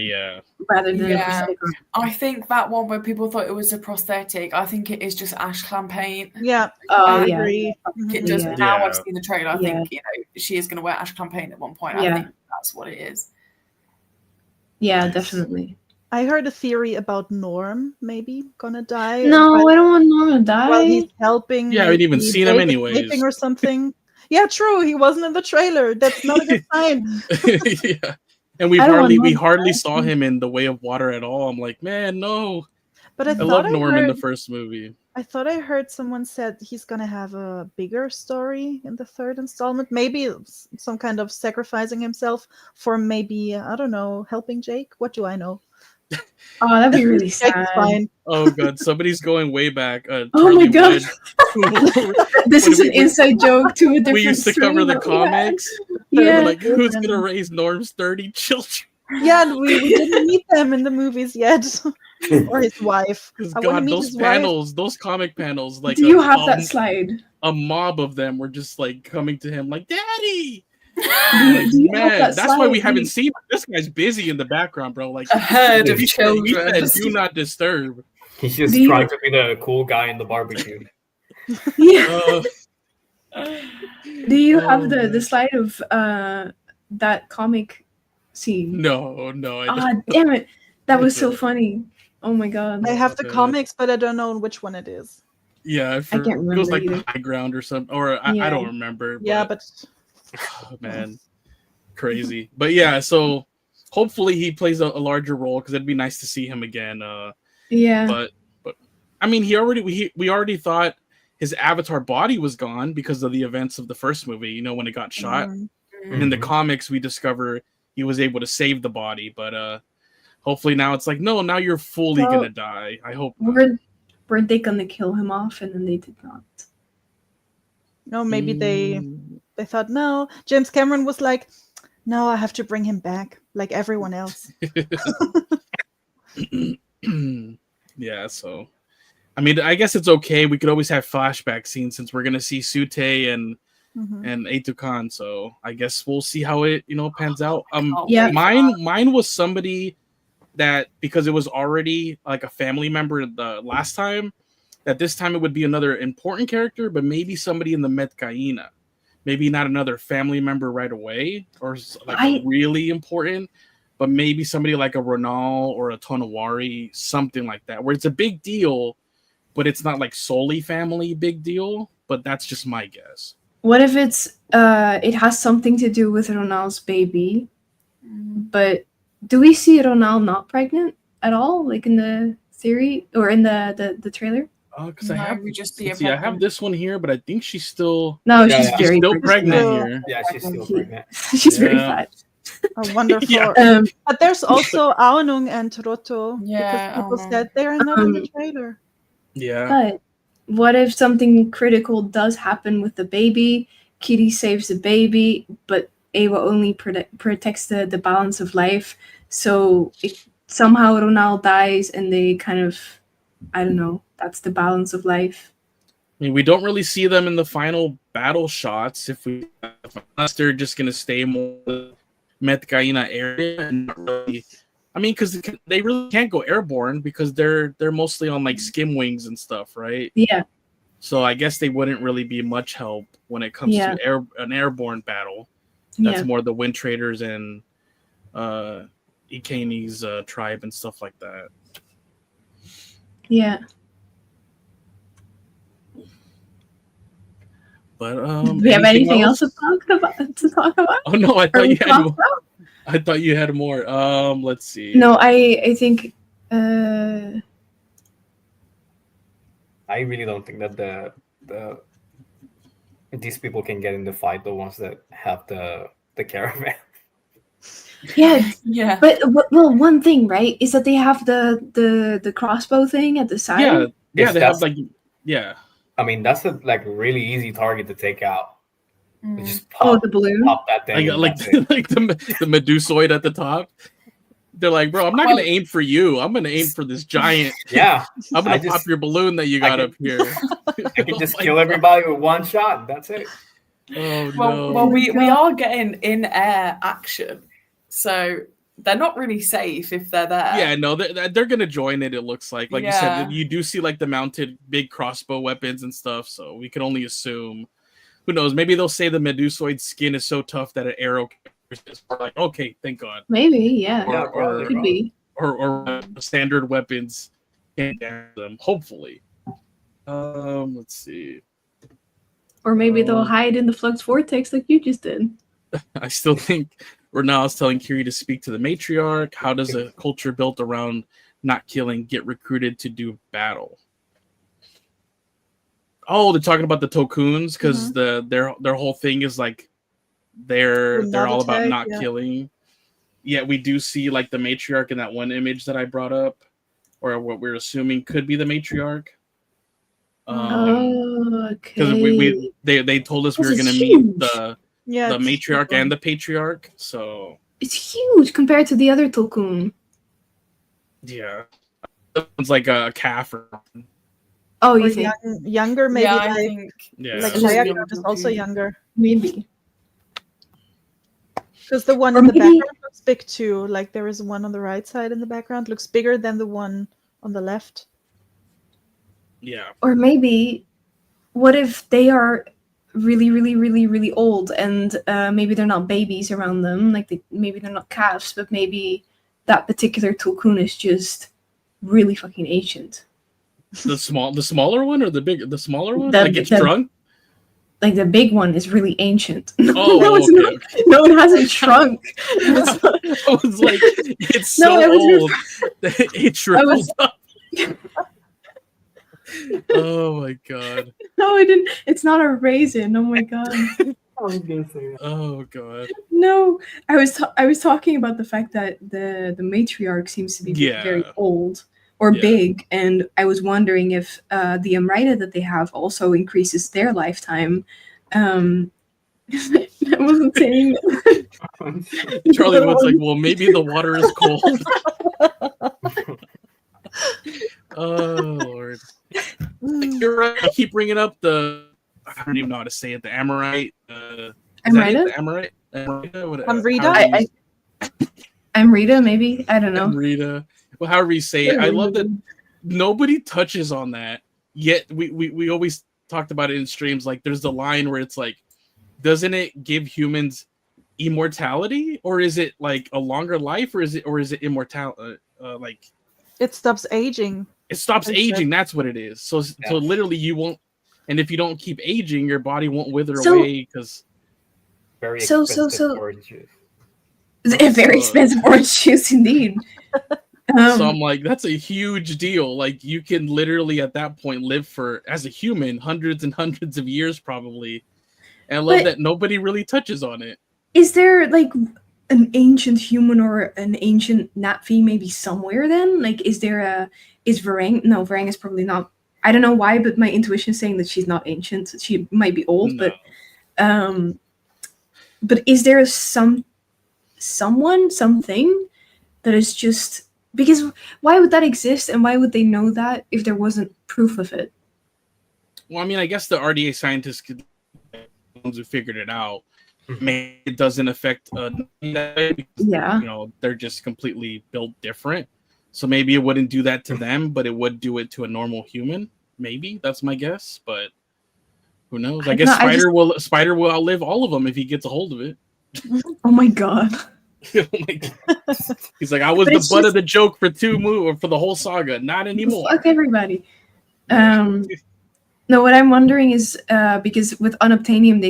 rather than a prosthetic arm. I think that one where people thought it was a prosthetic, I think it is just ash clam paint. Yeah. Oh, I yeah. agree. It does. Now I've seen the trailer. I think she is going to wear ash clam paint at one point. I think that's what it is. Yeah, definitely. I heard a theory about Norm maybe gonna die. No, I don't want Norm to die. Well, he's helping. Yeah, I haven't even seen him anyways. Or something. Yeah, true. He wasn't in the trailer. That's not a good sign. Yeah, and we hardly saw him in The Way of Water at all. I'm like, man, no. But I love Norm in the first movie. I thought I heard someone said he's gonna have a bigger story in the third installment. Maybe some kind of sacrificing himself for maybe, I don't know, helping Jake. What do I know? Oh, that'd be really sad. Fine. Oh god, somebody's going way back. Oh my god, this is an inside joke to a different. We used to cover the comics. Yeah, like who's gonna raise Norm's 30 children? Yeah, and we didn't meet them in the movies yet, or his wife. God, those panels, those comic panels, like do you have that slide? A mob of them were just like coming to him, like, "Daddy, Like, Do you have man, that that's why we slide? haven't seen him. This guy's busy in the background, bro. Like A herd of he children. said, do not disturb. He's just Do you- trying to be the cool guy in the barbecue. Yeah. Uh, Do you have Oh, the man. slide of that comic scene? no, I Ah, don't. damn it! That was It's so a- funny. Oh my god. I have the Okay. comics, but I don't know which one it is. Yeah, I can't it was remember like either. the high ground or something, or I Yeah. don't remember. Yeah, but but oh, man, crazy. But yeah, so hopefully he plays a larger role because it'd be nice to see him again. Yeah. But I mean, we already thought his avatar body was gone because of the events of the first movie. You know, when it got shot. mm, And in the comics, we discover he was able to save the body, but hopefully now it's like, no, now you're fully Well, gonna die. I hope not. Weren't they gonna kill him off, and then they did not? no, maybe they Mm. thought no. James Cameron was like, no, I have to bring him back like everyone else. Yeah, so I mean, I guess it's okay. We could always have flashback scenes since we're gonna see Sute and Mhm. Etukan. So I guess we'll see how it pans out. Yeah. Mine was somebody that, because it was already like a family member the last time, that this time it would be another important character, but maybe somebody in the Metkayina. Maybe not another family member right away, or like really important, but maybe somebody like a Ronal or a Tonowari, something like that, where it's a big deal, but it's not like solely family big deal. But that's just my guess. What if it has something to do with Ronal's baby? But do we see Ronal not pregnant at all, like in the theory or in the trailer? Because No, I have we just see I have this one here, but I think she's still No, Yeah, she's yeah. very still pregnant Still- here. Yeah, she's still pregnant. She's very Yeah. fat. Oh, wonderful. Yeah. But there's also Aonung and Roto. Yeah, Because people Aonung. said they're not in the trailer. Yeah. But what if something critical does happen with the baby? Kiri saves the baby, but Awa only protects the balance of life. So if somehow Ronal dies and they kind of, I don't know, that's the balance of life. I mean, we don't really see them in the final battle shots unless they're just gonna stay more in the Metkayina area and not really. I mean, because they really can't go airborne because they're mostly on like skim wings and stuff, right? Yeah. So I guess they wouldn't really be much help when it comes Yeah. to an airborne battle. That's Yeah. more the Wind Traders and Ikani's tribe and stuff like that. Yeah. But Do we have anything else to talk about? Oh no, I Or thought we you had talked more. about? I thought you had more. Let's see. No, I think I really don't think that these people can get in the fight. The ones that have the caravan. yeah. Yeah. But well, one thing, right, is that they have the crossbow thing at the side. Yeah, Yes, they have that's- like I mean, that's a really easy target to take out. Mm. Just Oh, pop, the balloon. pop that thing. and like that's it. like the Medusoid at the top. They're like, bro, I'm not gonna aim for you. I'm gonna aim for this giant. Yeah, I'm gonna I just- pop your balloon that you got I up here. I can just Oh my kill God. everybody with one shot. That's it. Oh Well, no. well, we are getting in air action, so they're not really safe if they're there. Yeah, no, they're gonna join it. It looks like you Yeah. said, you do see like the mounted big crossbow weapons and stuff. So we can only assume. Who knows? Maybe they'll say the Medusoid skin is so tough that an arrow. We're like, okay, thank God. Maybe, yeah. Yeah, Or- probably, Could probably. be. Or standard weapons can't damage them. Hopefully. Let's see. Or maybe they'll hide in the flux vortex like you just did. I still think Ronal is telling Kiri to speak to the matriarch. How does a culture built around not killing get recruited to do battle? Oh, they're talking about the Tulkuns because their whole thing is like they're Not all about attack, not yeah. killing. Yeah, we do see like the matriarch in that one image that I brought up, or what we're assuming could be the matriarch. Oh, Because okay. they told us we This were is going to meet huge. the Yeah, it's matriarch super. and the patriarch. So It's huge compared to the other Tulkun. yeah, that one's like a calf or something. Oh, Or you think? younger, maybe yeah, I like think Yeah. like Just Payakan younger is also too. younger. Maybe. Because the one Or in the maybe- background looks big too. Like there is one on the right side in the background, looks bigger than the one on the left. Yeah. Or maybe, what if they are really, really, really, really old, and maybe they're not babies around them, like maybe they're not calves, but maybe that particular Tulkun is just really fucking ancient. The smaller one or the smaller one? The- Like it's the- shrunk? Like the big one is really ancient. Oh, no, it's okay, not. okay. No, it hasn't shrunk. It's not- I was like, it's No, so I was old that it shriveled up. Oh my god. No, it didn't. It's not a raisin. Oh my god. I was gonna say that. Oh god. No, I was talking about the fact that the matriarch seems to be very Yeah. old or Yeah. big, and I was wondering if the Amrita that they have also increases their lifetime. I wasn't saying that. Charlie Wood's like, well, maybe the water is cold. Oh lord. You're right. I keep bringing up I don't even know how to say it. The Amorite. Amrita? The Amorite? Amrita? What, Amrita? however you- Amrita, maybe? I don't know. Amrita. Well, however you say it. I love that nobody touches on that. Yet we always talked about it in streams. Like there's the line where it's like, doesn't it give humans immortality, or is it like a longer life, or is it immortality? Like It stops aging. it stops That's it. aging. That's what it is. So literally you won't, and if you don't keep aging, your body won't wither So- away because Very So- expensive orange juice. Very expensive orange juice indeed. so I'm like, that's a huge deal. Like you can literally at that point live for, as a human, hundreds and hundreds of years probably. And I love But- that nobody really touches on it. Is there like an ancient human or an ancient Natfi maybe somewhere then? Like is Varang? No, Varang is probably not. I don't know why, but my intuition is saying that she's not ancient. She might be old, No. but is there something that is just, because why would that exist, and why would they know that if there wasn't proof of it? Well, I mean, I guess the RDA scientists could, the ones who figured it out. Maybe it doesn't affect because, Yeah. you know, they're just completely built different. So maybe it wouldn't do that to them, but it would do it to a normal human. Maybe that's my guess, but who knows? I guess Spider will outlive all of them if he gets a hold of it. Oh my god. He's like, I was But the it's butt just- of the joke for for the whole saga. Not anymore. Fuck everybody. No, what I'm wondering is because with unobtainium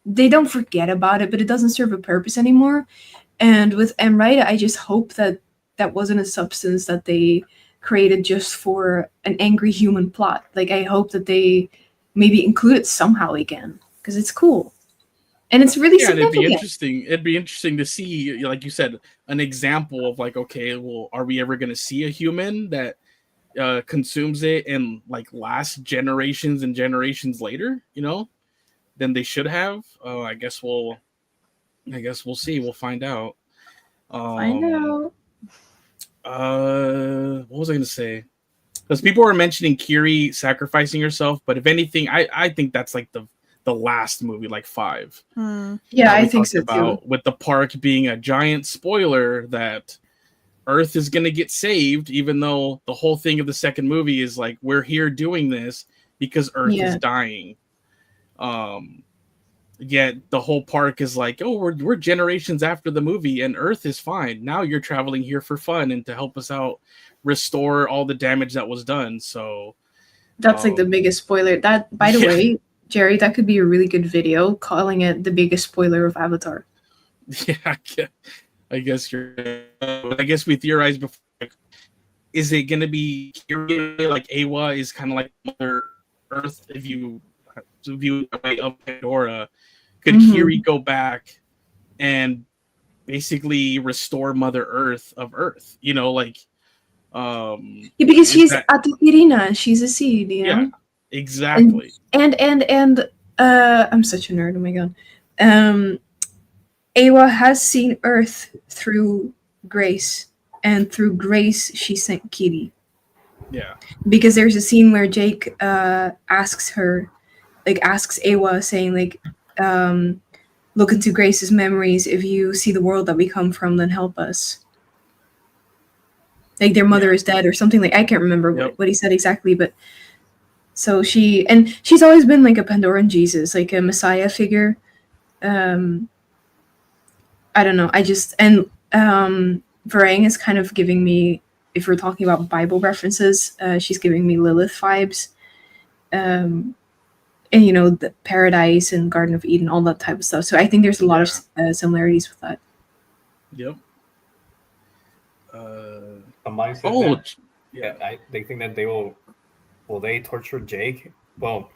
they don't forget about it, but it doesn't serve a purpose anymore. And with Amrita, I just hope that wasn't a substance that they created just for an angry human plot. Like I hope that they maybe include it somehow again, because it's cool. And it's really Yeah, and it'd significant. be interesting. It'd be interesting to see, like you said, an example of like, okay, well, are we ever going to see a human that consumes it and like lasts generations and generations later? You know, than they should have. I guess we'll see. We'll find out. Find out. What was I going to say? Because people were mentioning Kiri sacrificing herself, but if anything, I think that's like the last movie, like 5. Hmm. Yeah, that we I think talked so too. about, with the park being a giant spoiler that Earth is going to get saved, even though the whole thing of the second movie is like, we're here doing this because Earth is dying. Yet the whole park is like, oh, we're generations after the movie and Earth is fine. Now you're traveling here for fun and to help us out restore all the damage that was done. So That's like the biggest spoiler. That, by the way, Jerry, that could be a really good video, calling it the biggest spoiler of Avatar. yeah, I guess I guess we theorized before. Like, is it going to be like Awa is kind of like Mother Earth if you view the way of Pandora? Could Kiri go back and basically restore Mother Earth of Earth? You know, like Yeah, because she's that- Atupirina, she's a seed, you know? yeah, exactly. And I'm such a nerd, oh my god. Awa has seen Earth through grace, and through grace she sent Kiri. Yeah. Because there's a scene where Jake asks Awa, saying like, look into Grace's memories. If you see the world that we come from, then help us. Like their mother is dead or something. Like I can't remember what he said exactly, but so she's always been like a Pandoran Jesus, like a Messiah figure. I don't know. Varang is kind of giving me, if we're talking about Bible references, she's giving me Lilith vibes. And the paradise and Garden of Eden, all that type of stuff. So I think there's a lot of similarities with that. Yep. They think that will they torture Jake? Well,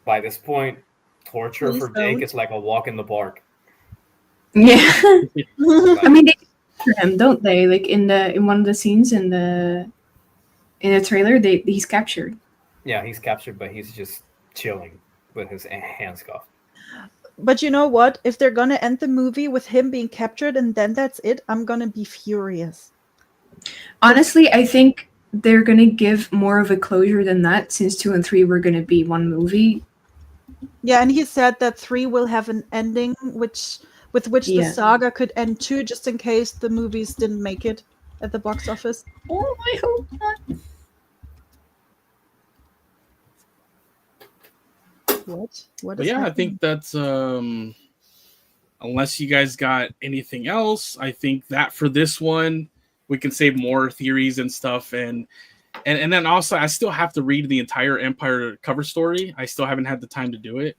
by this point, torture for Jake is like a walk in the park. Yeah. I mean, they torture him, don't they? Like in one of the scenes in the trailer, he's captured. Yeah, he's captured, but he's just chilling with his hands cuffed. But you know what? If they're gonna end the movie with him being captured and then that's it, I'm gonna be furious. Honestly, I think they're gonna give more of a closure than that, since 2 and 3 were gonna be one movie. Yeah, and he said that 3 will have an ending with which the saga could end too, just in case the movies didn't make it at the box office. Oh, I hope not. What? But yeah, happening? I think that's unless you guys got anything else, I think that for this one we can save more theories and stuff, and then also I still have to read the entire Empire cover story. I still haven't had the time to do it.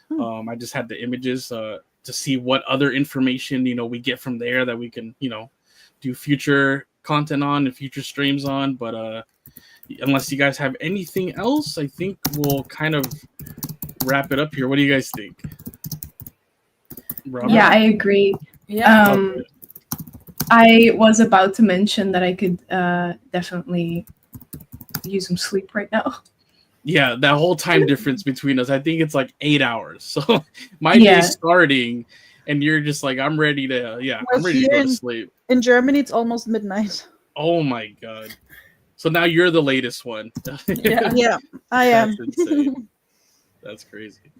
I just had the images to see what other information we get from there that we can do future content on and future streams on. But unless you guys have anything else, I think we'll kind of wrap it up here. What do you guys think? Robert? Yeah, I agree. Yeah. I was about to mention that I could definitely use some sleep right now. Yeah, that whole time difference between us, I think it's like 8 hours. So my day's starting and you're just like, I'm ready to go to sleep. In Germany, it's almost midnight. Oh my God. So now you're the latest one. Yeah, I am. That's insane. That's crazy.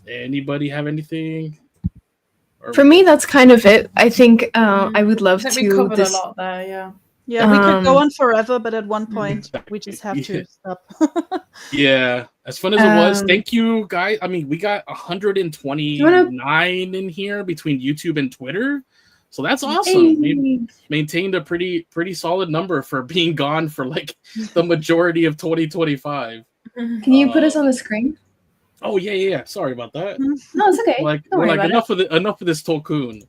Anybody have anything? For me, that's kind of it. I think I would love to. We covered a lot there, yeah. Yeah, we could go on forever, but at one point we just have to stop. Yeah, as fun as it was, thank you guys. I mean, we got 129 in here between YouTube and Twitter, so that's awesome. We maintained a pretty solid number for being gone for like the majority of 2025. Can you put us on the screen? Oh yeah. Sorry about that. No, it's okay. We're like enough of this Tulkun.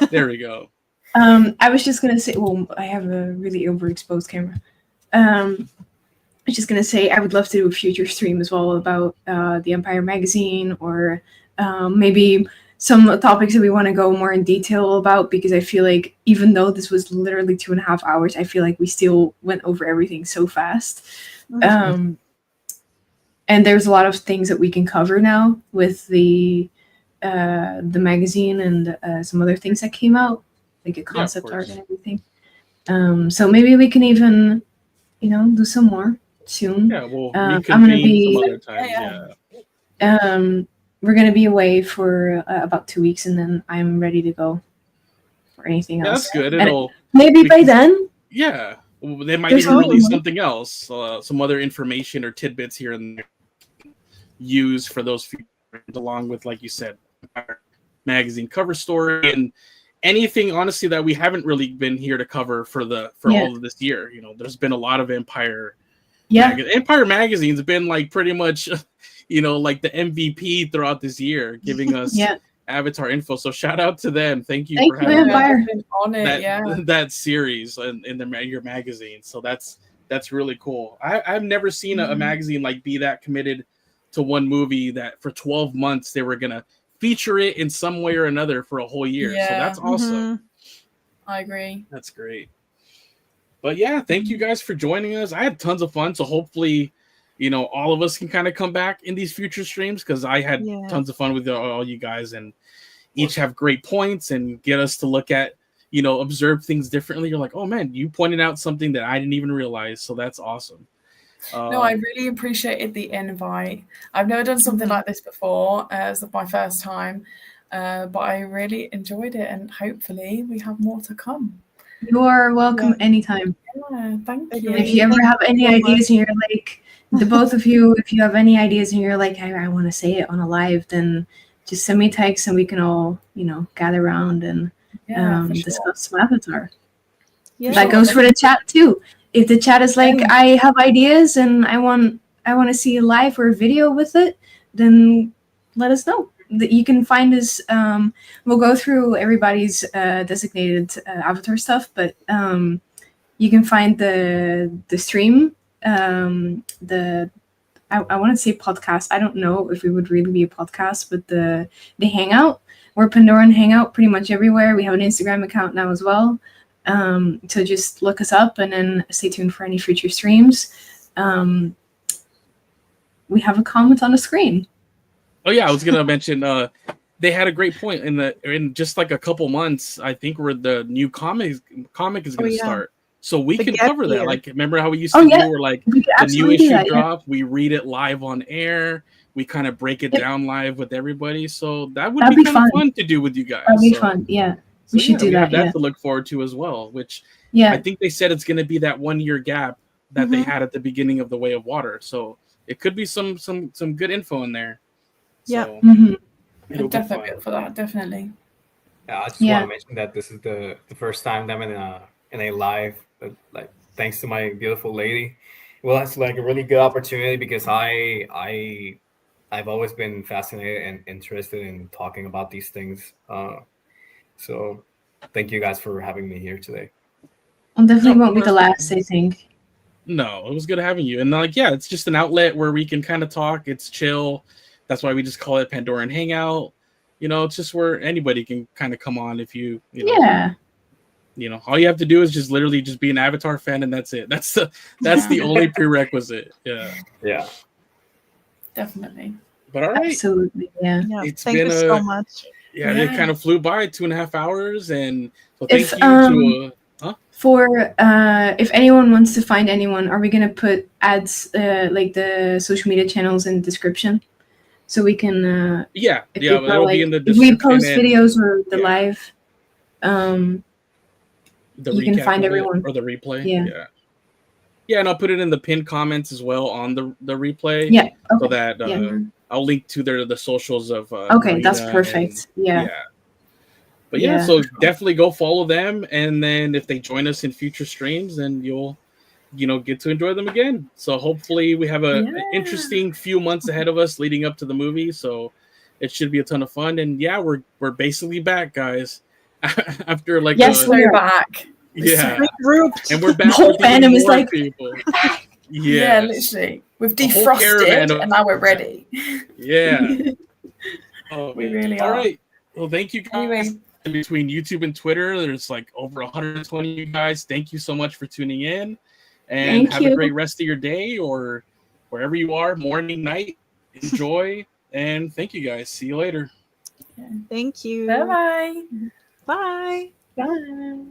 There we go. I was just gonna say. Well, I have a really overexposed camera. I was just gonna say I would love to do a future stream as well about the Empire magazine, or maybe some topics that we want to go more in detail about, because I feel like even though this was literally 2.5 hours, I feel like we still went over everything so fast. And there's a lot of things that we can cover now with the magazine and some other things that came out, like a concept art and everything. So maybe we can even, do some more soon. Yeah, well, I'm gonna be some other time. We're gonna be away for about 2 weeks, and then I'm ready to go for anything else. That's good. Maybe by then. Yeah. They might even release something else, some other information or tidbits here and there, use for those few, along with, like you said, our magazine cover story and anything, honestly, that we haven't really been here to cover for all of this year. There's been a lot of Empire. Yeah, Empire magazine's been like pretty much, like the MVP throughout this year, giving us Avatar info. So shout out to them. Thank you for having that series in your magazine. So that's really cool. I've never seen a magazine like be that committed to one movie that for 12 months they were gonna feature it in some way or another for a whole year. So that's awesome. I agree. That's great. But yeah, thank you guys for joining us. I had tons of fun. So hopefully, all of us can kind of come back in these future streams, because I had tons of fun with all you guys, and each have great points and get us to look at, observe things differently. You're like, oh man, you pointed out something that I didn't even realize. So that's awesome. No, I really appreciated the invite. I've never done something like this before. It's my first time, but I really enjoyed it, and hopefully we have more to come. You are welcome anytime. Yeah, thank you. And if you ever have any ideas and you're like, the both of you, if you have any ideas and you're like, I want to say it on a live, then just send me text and we can all, gather around and discuss some Avatar. Yeah. That goes for the chat too. If the chat is like, I have ideas and I want to see a live or a video with it, then let us know. You can find us. We'll go through everybody's designated Avatar stuff, but you can find the stream. I want to say podcast. I don't know if it would really be a podcast, but the Hangout. We're Pandoran Hangout pretty much everywhere. We have an Instagram account now as well. So just look us up and then stay tuned for any future streams. We have a comment on the screen. Oh yeah, I was gonna mention they had a great point in just like a couple months. I think where the new comic is gonna start, so we can cover that. Like, remember how we used to do where like the new issue drop, we read it live on air, we kind of break it down live with everybody. So that'd be kind of fun to do with you guys. That'd be fun. Yeah, we should do that. That to look forward to as well. Which I think they said it's gonna be that 1 year gap that they had at the beginning of the Way of Water. So it could be some good info in there. Yeah, so, I'd definitely be up for that. Definitely. Yeah, I just want to mention that this is the first time that I'm in a live. Like, thanks to my beautiful lady. Well, it's like a really good opportunity because I've always been fascinated and interested in talking about these things. So, thank you guys for having me here today. Well, definitely won't be the last, I think. No, it was good having you. And it's just an outlet where we can kind of talk. It's chill. That's why we just call it Pandoran Hangout. It's just where anybody can kind of come on if you know. All you have to do is just literally just be an Avatar fan, and that's it. That's the only prerequisite. Yeah. Yeah. Definitely. But all right. Absolutely. Yeah. Thank you so much. Yeah, it kind of flew by 2.5 hours, and so thank you to. For if anyone wants to find anyone, are we gonna put ads like the social media channels in the description? So we can it'll be in the description. If we post videos or the live, you can find everyone or the replay. Yeah, and I'll put it in the pinned comments as well on the replay. Yeah, okay. So that I'll link to the socials of. Okay, that's perfect. But so definitely go follow them, and then if they join us in future streams, then you'll get to enjoy them again. So hopefully we have an interesting few months ahead of us leading up to the movie. So it should be a ton of fun. And we're basically back, guys. After we're back. Yeah, regrouped. And we're back. The whole fandom is like people. Yeah, literally. We've defrosted and now we're ready. Yeah. We really are. All right. Well, thank you guys. Between YouTube and Twitter, there's like over 120 of you guys. Thank you so much for tuning in. And have a great rest of your day or wherever you are, morning, night. Enjoy. And thank you guys. See you later. Thank you. Bye-bye. Bye. Bye.